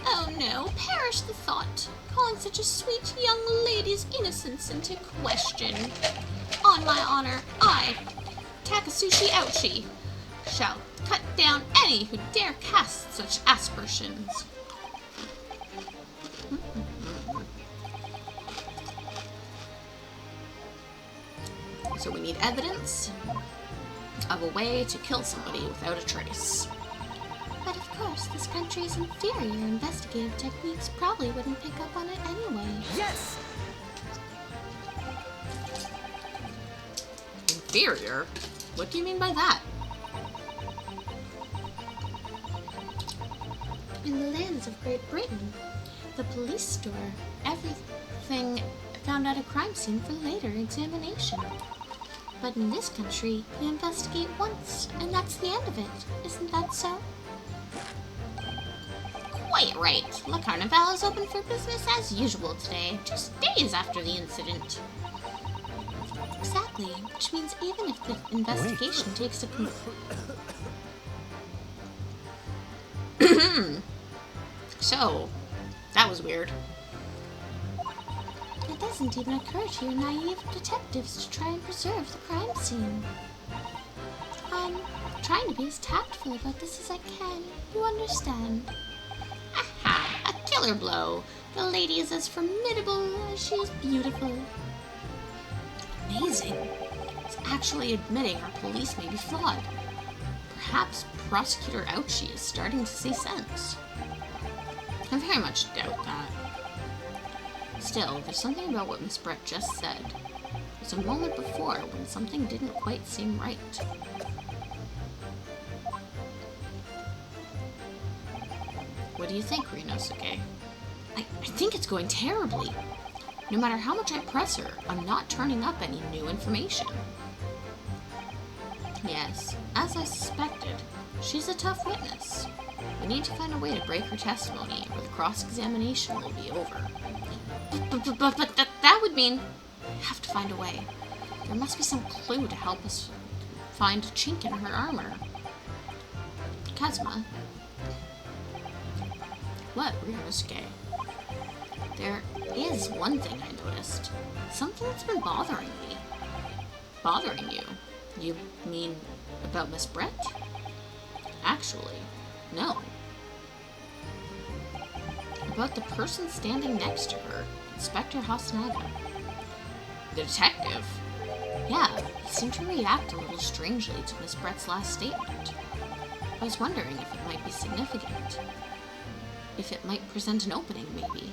B: Oh no, perish the thought, calling such a sweet young lady's innocence into question. On my honor, I, Takasushi Ouchi, shall cut down any who dare cast such aspersions.
A: So we need evidence of a way to kill somebody without a trace.
C: But of course, this country's inferior investigative techniques probably wouldn't pick up on it anyway.
D: Yes!
A: Inferior? What do you mean by that?
C: In the lands of Great Britain, the police store everything found at a crime scene for later examination. But in this country, you investigate once, and that's the end of it. Isn't that so?
B: Quite right. La Carnival is open for business as usual today, just days after the incident.
C: Exactly, which means even if the investigation takes a
A: So, that was weird.
C: It doesn't even occur to your naive detectives to try and preserve the crime scene. I'm trying to be as tactful about this as I can. You understand?
B: Aha! A killer blow. The lady is as formidable as she is beautiful.
A: Amazing. It's actually admitting our police may be flawed. Perhaps Prosecutor Ouchi is starting to see sense. I very much doubt that. Still, there's something about what Miss Brett just said. There's a moment before when something didn't quite seem right. What do you think, Rinosuke? I think it's going terribly. No matter how much I press her, I'm not turning up any new information. Yes, as I suspected, she's a tough witness. We need to find a way to break her testimony, or the cross-examination will be over. But that would mean I have to find a way. There must be some clue to help us find a chink in her armor. Kazuma? What, Ryosuke? There is one thing I noticed. Something that's been bothering me. Bothering you? You mean about Miss Brett? Actually, no. About the person standing next to her, Inspector Hasanaga. The detective? Yeah, he seemed to react a little strangely to Miss Brett's last statement. I was wondering if it might be significant. If it might present an opening, maybe.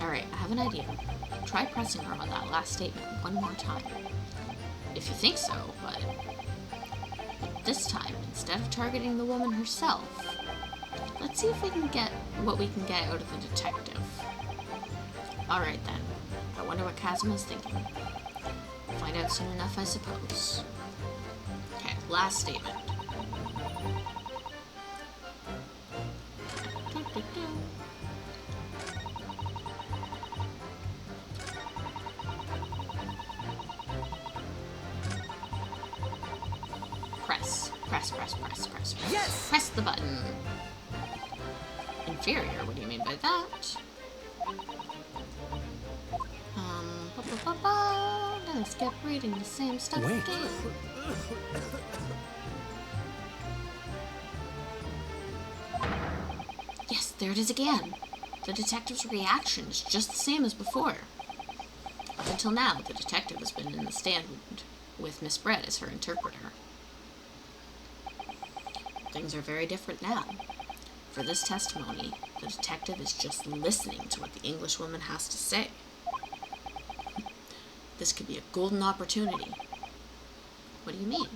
A: Alright, I have an idea. Try pressing her on that last statement one more time. If you think so, but this time, instead of targeting the woman herself, let's see if we can get what we can get out of the detective. Alright then. I wonder what Kazuma's thinking. We'll find out soon enough, I suppose. Okay, last statement. Press.
B: Press, press, press, press, press.
D: Yes!
B: Press the button. Inferior, what do you mean by that? Let's get reading the same stuff
D: Wait.
B: again. Yes, there it is again. The detective's reaction is just the same as before. Up until now, the detective has been in the stand with Miss Brett as her interpreter. Things are very different now. For this testimony, the detective is just listening to what the Englishwoman has to say. This could be a golden opportunity. What do you mean?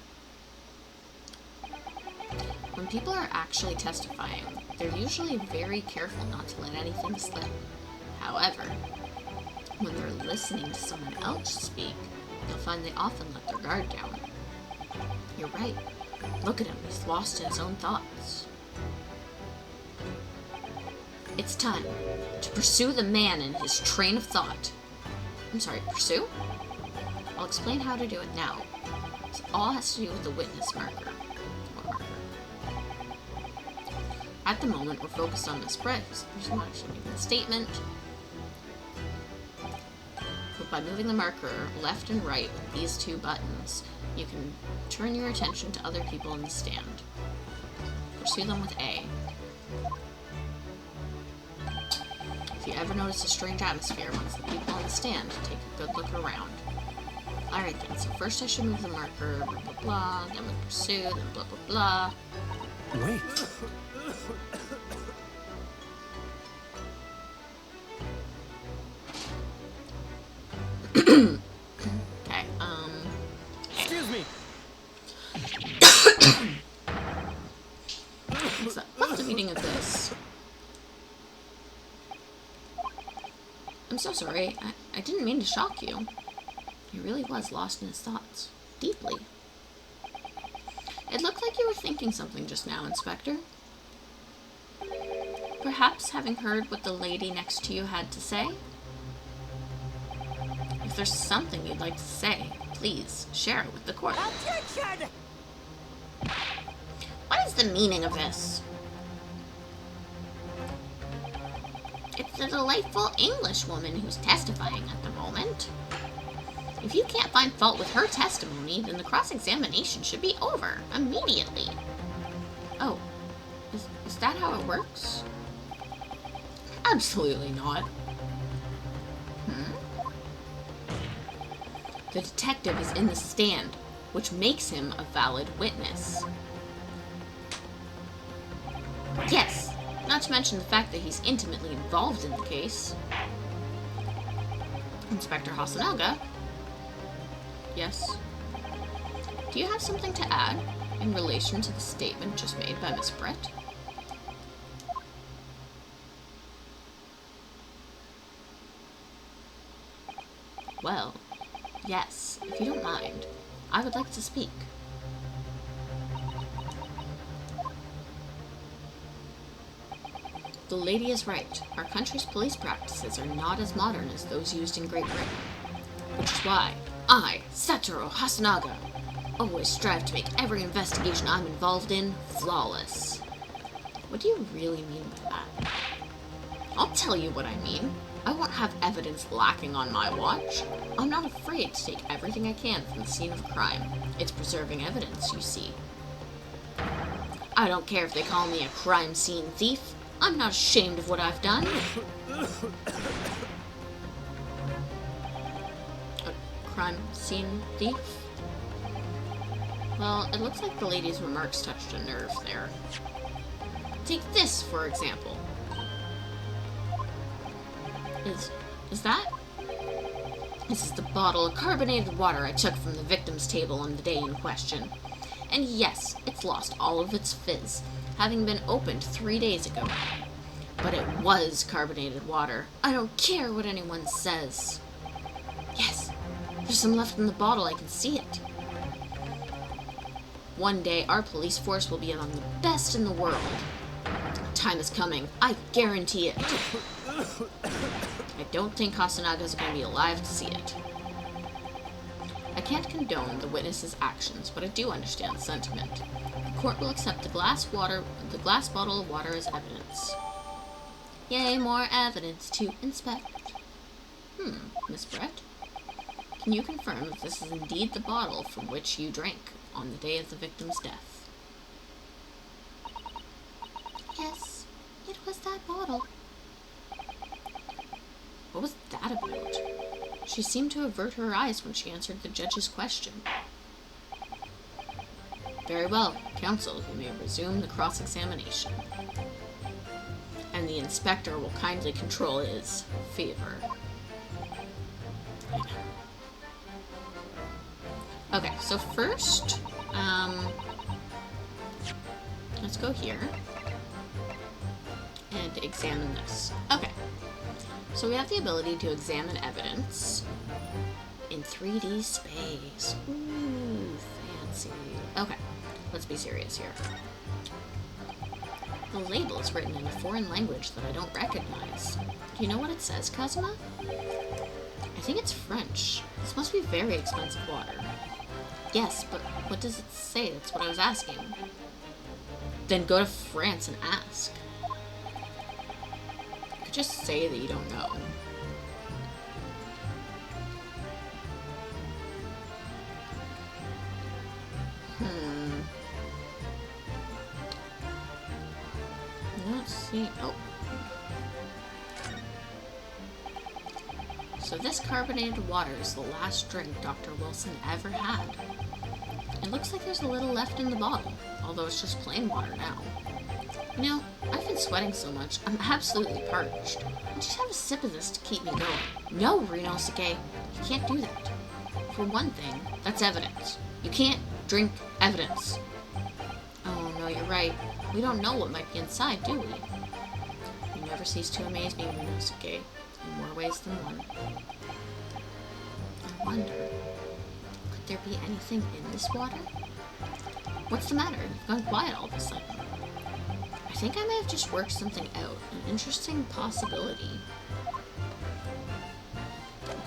B: When people are actually testifying, they're usually very careful not to let anything slip. However, when they're listening to someone else speak, you'll find they often let their guard down. You're right. Look at him, he's lost in his own thoughts. It's time to pursue the man in his train of thought. I'm sorry, pursue? I'll explain how to do it now. It all has to do with the witness marker. What marker? At the moment, we're focused on Miss Brett, who's not actually making a statement. But by moving the marker left and right with these two buttons, you can turn your attention to other people in the stand. Pursue them with A. If you ever notice a strange atmosphere amongst the people on the stand, take a good look around. Alright then, so first I should move the marker, blah blah blah, then we pursue, then blah blah blah.
D: Wait.
B: Okay,
D: Excuse me.
B: what's the meaning of this? I'm so sorry, I didn't mean to shock you. He really was lost in his thoughts. Deeply. It looked like you were thinking something just now, Inspector. Perhaps having heard what the lady next to you had to say? If there's something you'd like to say, please share it with the court.
D: Objection!
B: What is the meaning of this? It's the delightful English woman who's testifying at the moment. If you can't find fault with her testimony, then the cross-examination should be over immediately. Oh, is that how it works? Absolutely not. The detective is in the stand, which makes him a valid witness. Yes, not to mention the fact that he's intimately involved in the case. Inspector Hasanaga? Yes? Do you have something to add in relation to the statement just made by Miss Brett? Well, yes, if you don't mind, I would like to speak. The lady is right. Our country's police practices are not as modern as those used in Great Britain. Which is why I, Satoru Hasanaga, always strive to make every investigation I'm involved in flawless. What do you really mean by that? I'll tell you what I mean. I won't have evidence lacking on my watch. I'm not afraid to take everything I can from the scene of a crime. It's preserving evidence, you see. I don't care if they call me a crime scene thief. I'm not ashamed of what I've done. A crime scene thief? Well, it looks like the lady's remarks touched a nerve there. Take this, for example. Is that? This is the bottle of carbonated water I took from the victim's table on the day in question. And yes, it's lost all of its fizz, having been opened 3 days ago. But it was carbonated water. I don't care what anyone says. Yes, there's some left in the bottle, I can see it. One day, our police force will be among the best in the world. Time is coming, I guarantee it. I don't think Hasanaga's going to be alive to see it.
A: I can't condone the witness's actions, but I do understand the sentiment. The court will accept the glass bottle of water as evidence. Yay, more evidence to inspect. Miss Brett? Can you confirm that this is indeed the bottle from which you drank on the day of the victim's death?
C: Yes, it was that bottle.
A: What was that about? She seemed to avert her eyes when she answered the judge's question. Very well, counsel, you may resume the cross-examination. And the inspector will kindly control his fever. Okay, so first, let's go here and examine this. Okay, so we have the ability to examine evidence in 3D space. Ooh, fancy. Okay, let's be serious here. The label is written in a foreign language that I don't recognize. Do you know what it says, Kazuma? I think it's French. This must be very expensive water. Yes, but what does it say? That's what I was asking. Then go to France and ask. You could just say that you don't know. Let's see. Oh. So this carbonated water is the last drink Dr. Wilson ever had. It looks like there's a little left in the bottle, although it's just plain water now. You know, I've been sweating so much, I'm absolutely parched. I'll just have a sip of this to keep me going. No, Rinosuke, you can't do that. For one thing, that's evidence. You can't drink evidence. Oh, no, you're right. We don't know what might be inside, do we? You never cease to amaze me, Rinosuke, in more ways than one. I wonder, could there be anything in this water? What's the matter? You've gone quiet all of a sudden. I think I may have just worked something out. An interesting possibility.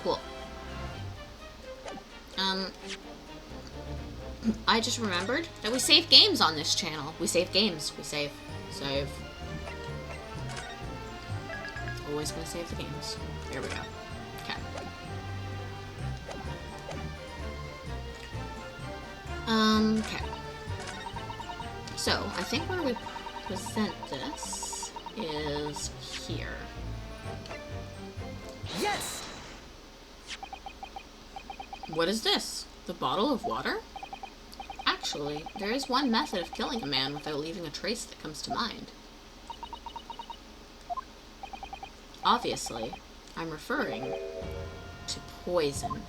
A: Cool. I just remembered that we save games on this channel. We save games. We save. Save. Always gonna save the games. There we go. Okay. Okay. So, I think where we present this is here.
D: Yes!
A: What is this? The bottle of water? Actually, there is one method of killing a man without leaving a trace that comes to mind. Obviously, I'm referring to poison.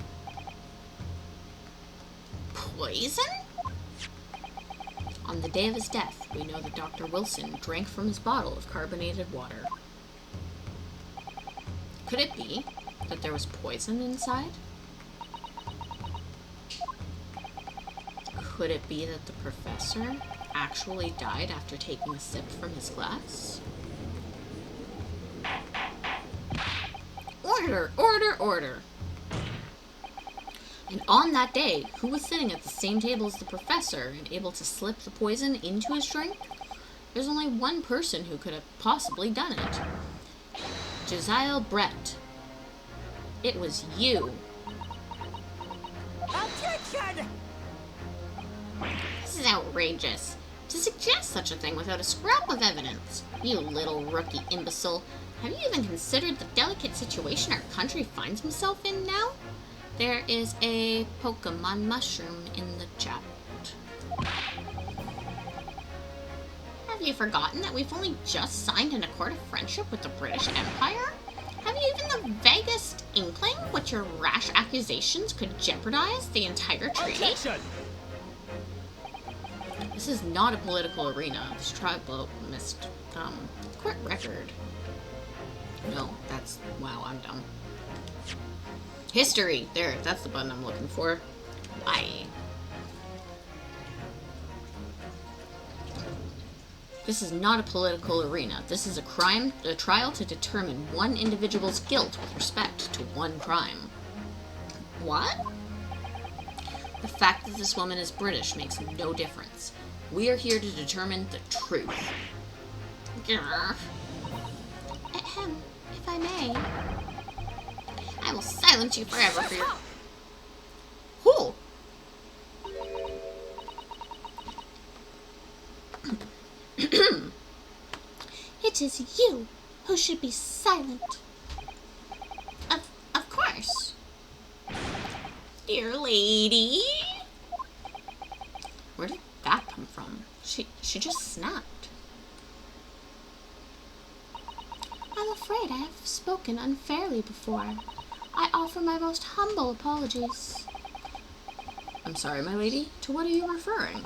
C: Poison?
A: On the day of his death, we know that Dr. Wilson drank from his bottle of carbonated water. Could it be that there was poison inside? Could it be that the professor actually died after taking a sip from his glass? Order, order, order! And on that day, who was sitting at the same table as the professor and able to slip the poison into his drink? There's only one person who could have possibly done it. Josiah Brett. It was you.
D: Objection!
C: This is outrageous. To suggest such a thing without a scrap of evidence. You little rookie imbecile. Have you even considered the delicate situation our country finds himself in now? There is a Pokemon mushroom in the chat. Have you forgotten that we've only just signed an accord of friendship with the British Empire? Have you even the vaguest inkling what your rash accusations could jeopardize the entire treaty?
D: Objection!
A: This is not a political arena. This tribal missed court record. No, that's wow, I'm dumb. History! There, that's the button I'm looking for. Why? This is not a political arena. This is a trial to determine one individual's guilt with respect to one crime. What? The fact that this woman is British makes no difference. We are here to determine the truth.
C: Grr. Ahem, if I may, I will silence you forever for your...
A: Who?
B: It is you who should be silent.
C: Of course.
A: Dear lady. Where did that come from? She just snapped.
B: I'm afraid I have spoken unfairly before. I offer my most humble apologies.
A: I'm sorry, my lady. To what are you referring?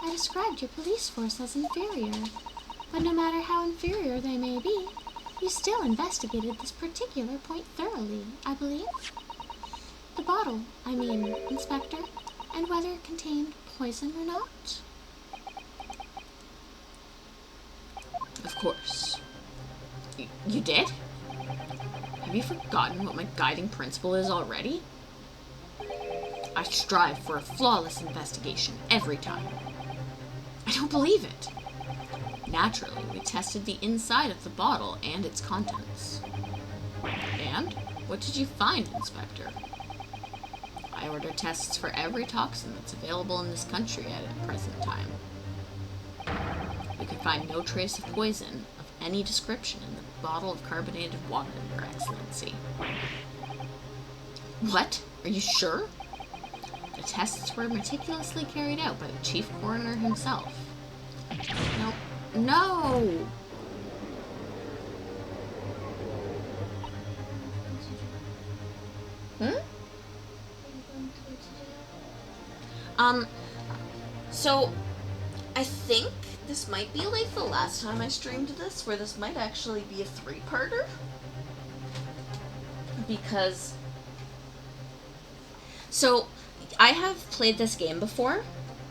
B: I described your police force as inferior. But no matter how inferior they may be, you still investigated this particular point thoroughly, I believe. The bottle, I mean, Inspector, and whether it contained poison or not.
A: Of course. You did? Have you forgotten what my guiding principle is already? I strive for a flawless investigation every time. I don't believe it. Naturally, we tested the inside of the bottle and its contents. And? What did you find, Inspector? I ordered tests for every toxin that's available in this country at the present time. We could find no trace of poison of any description in the bottle of carbonated water, Your Excellency. What? Are you sure? The tests were meticulously carried out by the chief coroner himself. No! So, I think this might be like the last time I streamed this, where this might actually be a 3-parter. Because... So, I have played this game before,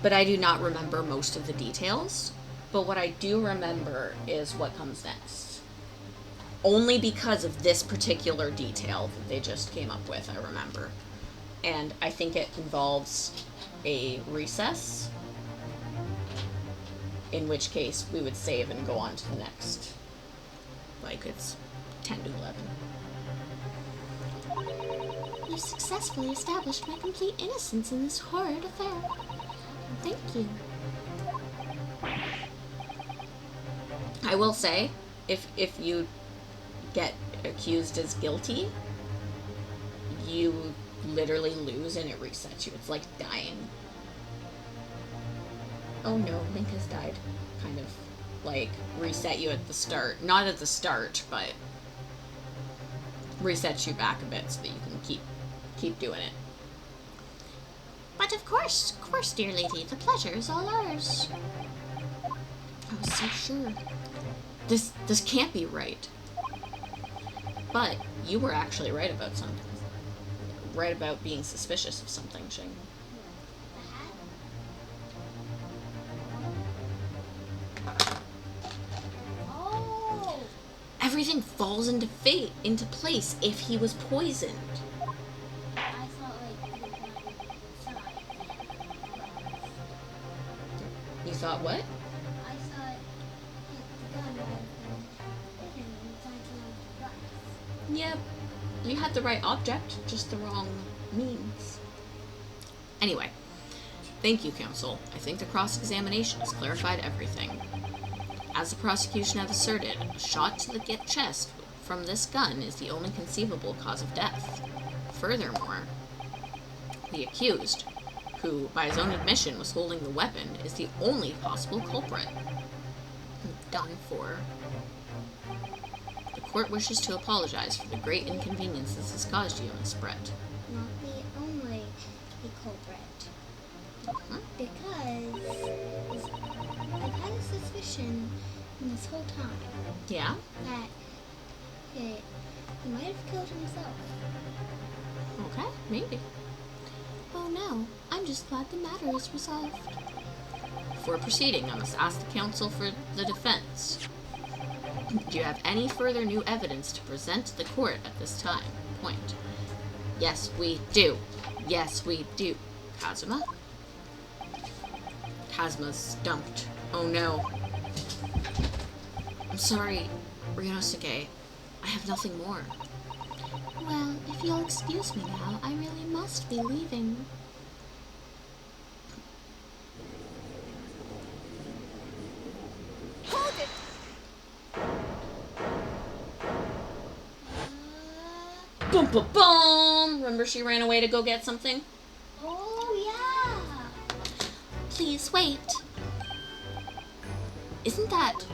A: but I do not remember most of the details. But what I do remember is what comes next. Only because of this particular detail that they just came up with, I remember. And I think it involves a recess, in which case we would save and go on to the next. Like, it's 10 to 11.
B: You successfully established my complete innocence in this horrid affair. Thank you.
A: I will say, if you get accused as guilty, you literally lose and it resets you. It's like dying. Oh no, Link has died. Kind of like reset you at the start. Not at the start, but resets you back a bit so that you can keep doing it.
C: But of course, dear lady, the pleasure is all ours.
A: I was so sure. This can't be right. But you were actually right about something. Right about being suspicious of something, Shing.
C: Oh!
A: Everything falls into place if he was poisoned.
C: I thought like the gun inside.
A: You thought what?
C: I thought the gun would have been hidden inside the glass.
A: Yep. You had the right object, just the wrong means. Anyway, thank you, counsel. I think the cross-examination has clarified everything. As the prosecution have asserted, a shot to the chest from this gun is the only conceivable cause of death. Furthermore, the accused, who, by his own admission, was holding the weapon, is the only possible culprit. Done for. The court wishes to apologize for the great inconvenience this has caused you, Miss Brett.
C: Not the only culprit. Because I've had a suspicion this whole time
A: Yeah?
C: that he might have killed himself.
A: Okay, maybe.
B: Oh no, I'm just glad the matter is resolved.
A: Before proceeding, I must ask the counsel for the defense. Do you have any further new evidence to present to the court at this time? Point. Yes, we do. Yes, we do. Kazuma? Kazuma's stumped. Oh no. I'm sorry, Ryunosuke. I have nothing more.
C: Well, if you'll excuse me now, I really must be leaving.
B: Hold it!
A: Boom, boom, boom! Remember she ran away to go get something?
C: Oh, yeah. Please wait.
A: Isn't that...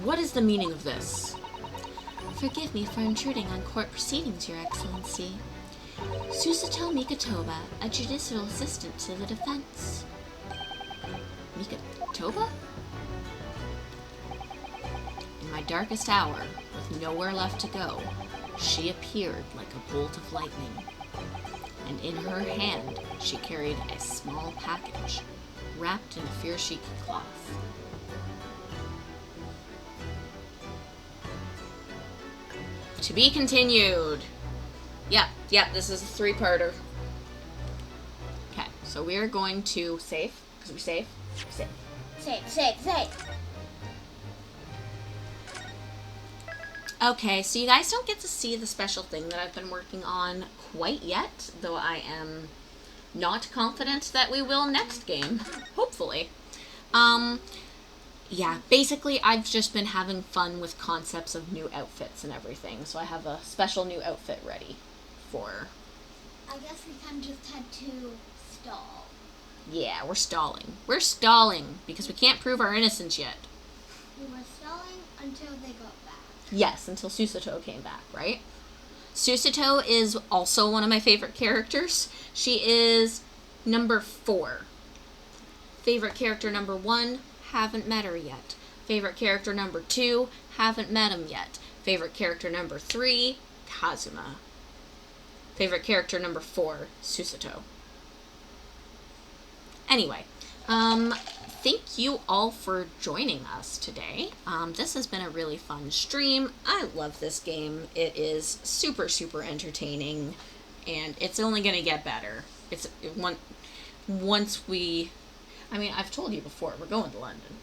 A: What is the meaning of this?
C: Forgive me for intruding on court proceedings, Your Excellency. Susato Mikatoba, a judicial assistant to the defense.
A: Mikatoba? In my darkest hour, with nowhere left to go, she appeared like a bolt of lightning. And in her hand, she carried a small package, wrapped in a furoshiki cloth. To be continued. Yep, this is a 3-parter. Okay, so we are going to save, because we save.
C: Save.
A: Okay, so you guys don't get to see the special thing that I've been working on quite yet, though I am not confident that we will next game, hopefully. Yeah, basically I've just been having fun with concepts of new outfits and everything, so I have a special new outfit ready for...
C: I guess we kind of just had to stall.
A: Yeah, we're stalling. We're stalling, because we can't prove our innocence yet.
C: We were stalling until they got back.
A: Yes, until Susato came back, right? Susato is also one of my favorite characters. She is number 4. Favorite character number 1, haven't met her yet. Favorite character number 2, haven't met him yet. Favorite character number 3, Kazuma. Favorite character number 4, Susato. Anyway, thank you all for joining us today. This has been a really fun stream. I love this game. It is super, super entertaining, and it's only going to get better. Once we... I mean, I've told you before, we're going to London.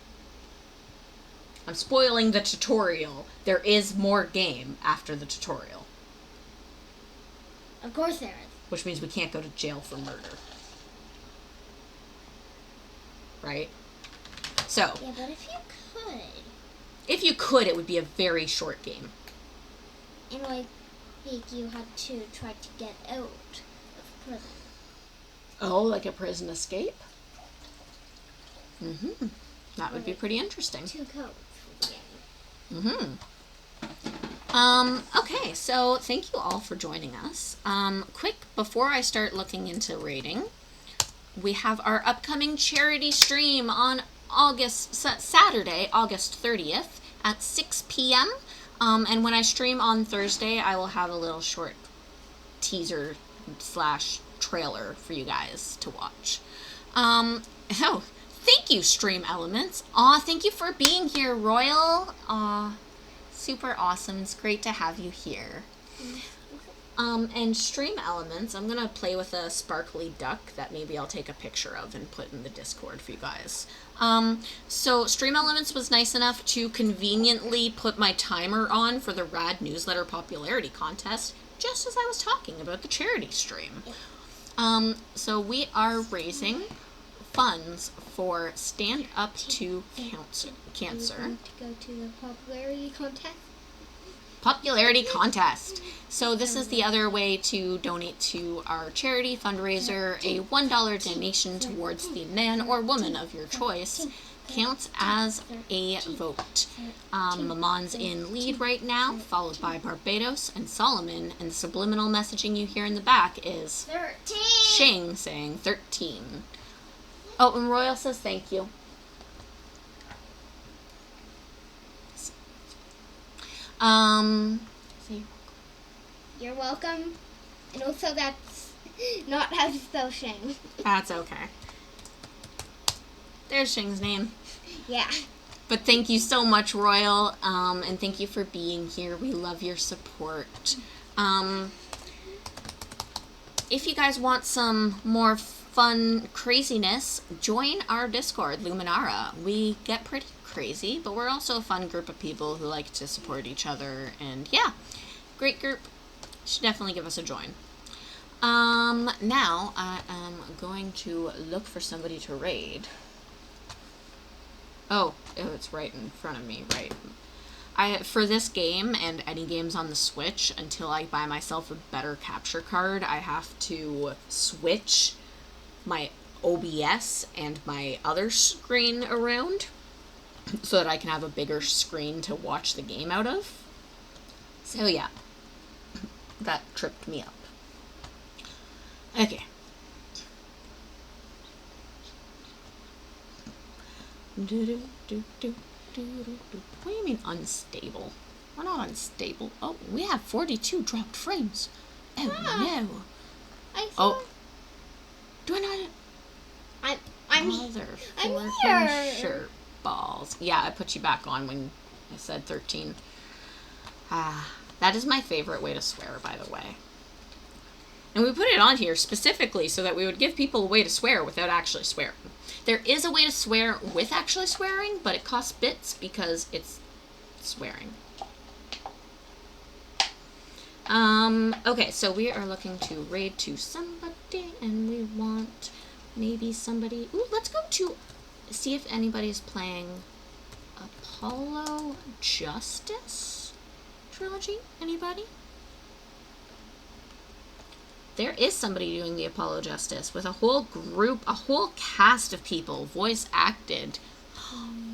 A: I'm spoiling the tutorial. There is more game after the tutorial.
C: Of course there is.
A: Which means we can't go to jail for murder. Right? So,
C: Yeah, but if you could...
A: if you could, it would be a very short game.
C: And like you had to try to get out of prison.
A: Oh, like a prison escape? Mm-hmm. That would be pretty interesting.
C: 2 codes for the game.
A: Okay, so thank you all for joining us. Quick, before I start looking into rating, we have our upcoming charity stream on Saturday, August 30th at 6 p.m. And when I stream on Thursday, I will have a little short teaser / trailer for you guys to watch. Oh, thank you, Stream Elements. Aw, thank you for being here, Royal. Aw, super awesome. It's great to have you here. And Stream Elements, I'm going to play with a sparkly duck that maybe I'll take a picture of and put in the Discord for you guys. So Stream Elements was nice enough to conveniently put my timer on for the Rad Newsletter Popularity Contest, just as I was talking about the charity stream. So we are raising funds for Stand Up to Cancer.
C: You want to go to the popularity contest?
A: Popularity contest. So this is the other way to donate to our charity fundraiser. A $1 donation towards the man or woman of your choice counts as a vote. Mamon's in lead right now, followed by Barbados and Solomon, and the subliminal messaging you hear in the back is
C: 13!
A: Shing saying 13. Oh, and Royal says thank you.
C: You're welcome. And also that's not how to spell Shang.
A: That's okay. There's Shing's name.
C: Yeah.
A: But thank you so much, Royal, and thank you for being here. We love your support. if you guys want some more fun craziness, join our Discord, Luminara. We get pretty crazy, but we're also a fun group of people who like to support each other, and yeah, great group. Should definitely give us a join. Now I am going to look for somebody to raid. Oh, it's right in front of me, right. For this game and any games on the Switch, until I buy myself a better capture card, I have to switch my OBS and my other screen around so that I can have a bigger screen to watch the game out of. So yeah, that tripped me up. Okay. What do you mean unstable? We're not unstable. Oh, we have 42 dropped frames. Oh no. Do I not?
C: I'm here.
A: Shirt balls. Yeah, I put you back on when I said 13. That is my favorite way to swear, by the way. And we put it on here specifically so that we would give people a way to swear without actually swearing. There is a way to swear with actually swearing, but it costs bits because it's swearing. Okay, so we are looking to raid to somebody, and we want maybe somebody... Ooh, let's go to... see if anybody's playing Apollo Justice trilogy. Anybody? There is somebody doing the Apollo Justice with a whole group, a whole cast of people, voice acted.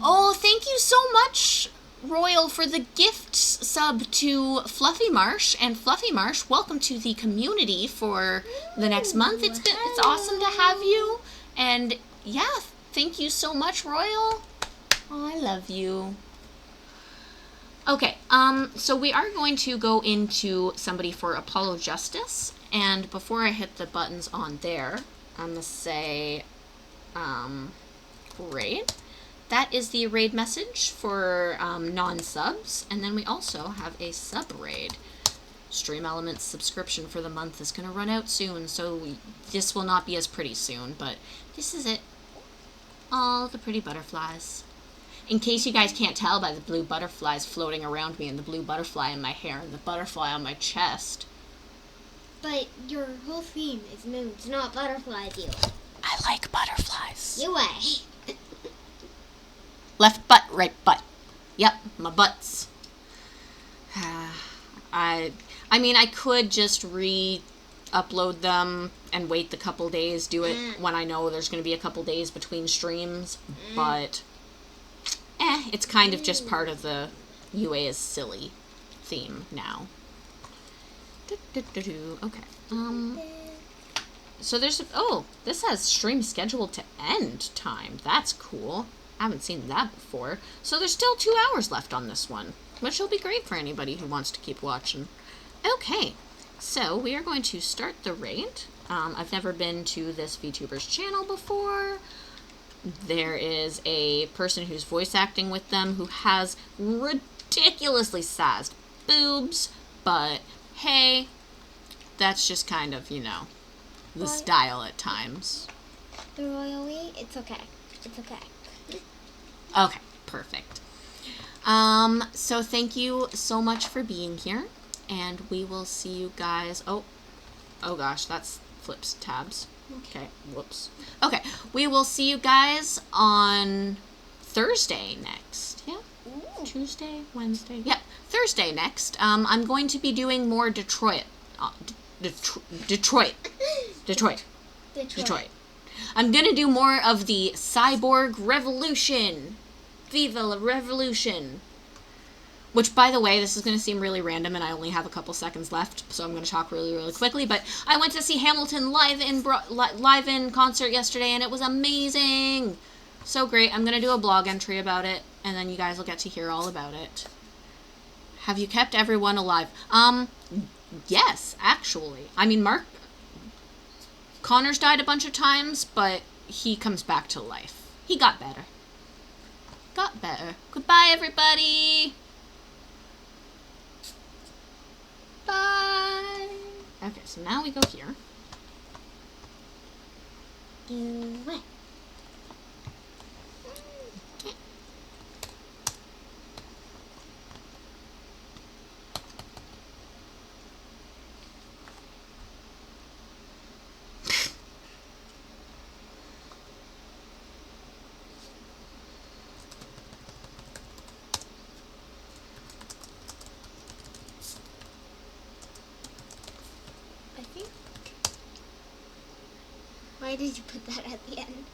A: Oh, thank you so much, Royal, for the gift sub to Fluffy Marsh. And Fluffy Marsh, welcome to the community for the next month. It's awesome to have you. And yeah, thank you so much, Royal. Oh, I love you. Okay, so we are going to go into somebody for Apollo Justice. And before I hit the buttons on there, I'm going to say raid. That is the raid message for non-subs. And then we also have a sub-raid. Stream Elements subscription for the month is going to run out soon, so this will not be as pretty soon, but this is it. All the pretty butterflies. In case you guys can't tell by the blue butterflies floating around me and the blue butterfly in my hair and the butterfly on my chest.
C: But your whole theme is moons, not butterflies, you.
A: I like butterflies.
C: You way.
A: Left butt, right butt. Yep, my butts. I mean, I could just re-upload them and wait the couple days, do it when I know there's going to be a couple days between streams, but it's kind of just part of the UA is silly theme now. Okay. So there's this has stream scheduled to end time. That's cool. I haven't seen that before. So there's still 2 hours left on this one, which will be great for anybody who wants to keep watching. Okay, so we are going to start the raid. I've never been to this VTuber's channel before. There is a person who's voice acting with them who has ridiculously sized boobs, but hey, that's just kind of, the style at times.
C: The royal way, it's okay. It's okay.
A: Okay, perfect. So thank you so much for being here, and we will see you guys. Oh gosh, that's flips tabs. Okay, whoops. Okay, we will see you guys on Thursday next. Yeah? Ooh. Tuesday, Wednesday. Yep, Thursday next. I'm going to be doing more Detroit. Detroit. I'm going to do more of the Cyborg Revolution. Viva la Revolution. Which, by the way, this is going to seem really random, and I only have a couple seconds left, so I'm going to talk really, really quickly. But I went to see Hamilton live in concert yesterday, and it was amazing. So great. I'm going to do a blog entry about it, and then you guys will get to hear all about it. Have you kept everyone alive? Yes, actually. I mean, Connor's died a bunch of times, but he comes back to life. He got better. Goodbye, everybody. Bye. Okay, so now we go here.
C: Do it. I think. Why did you put that at the end?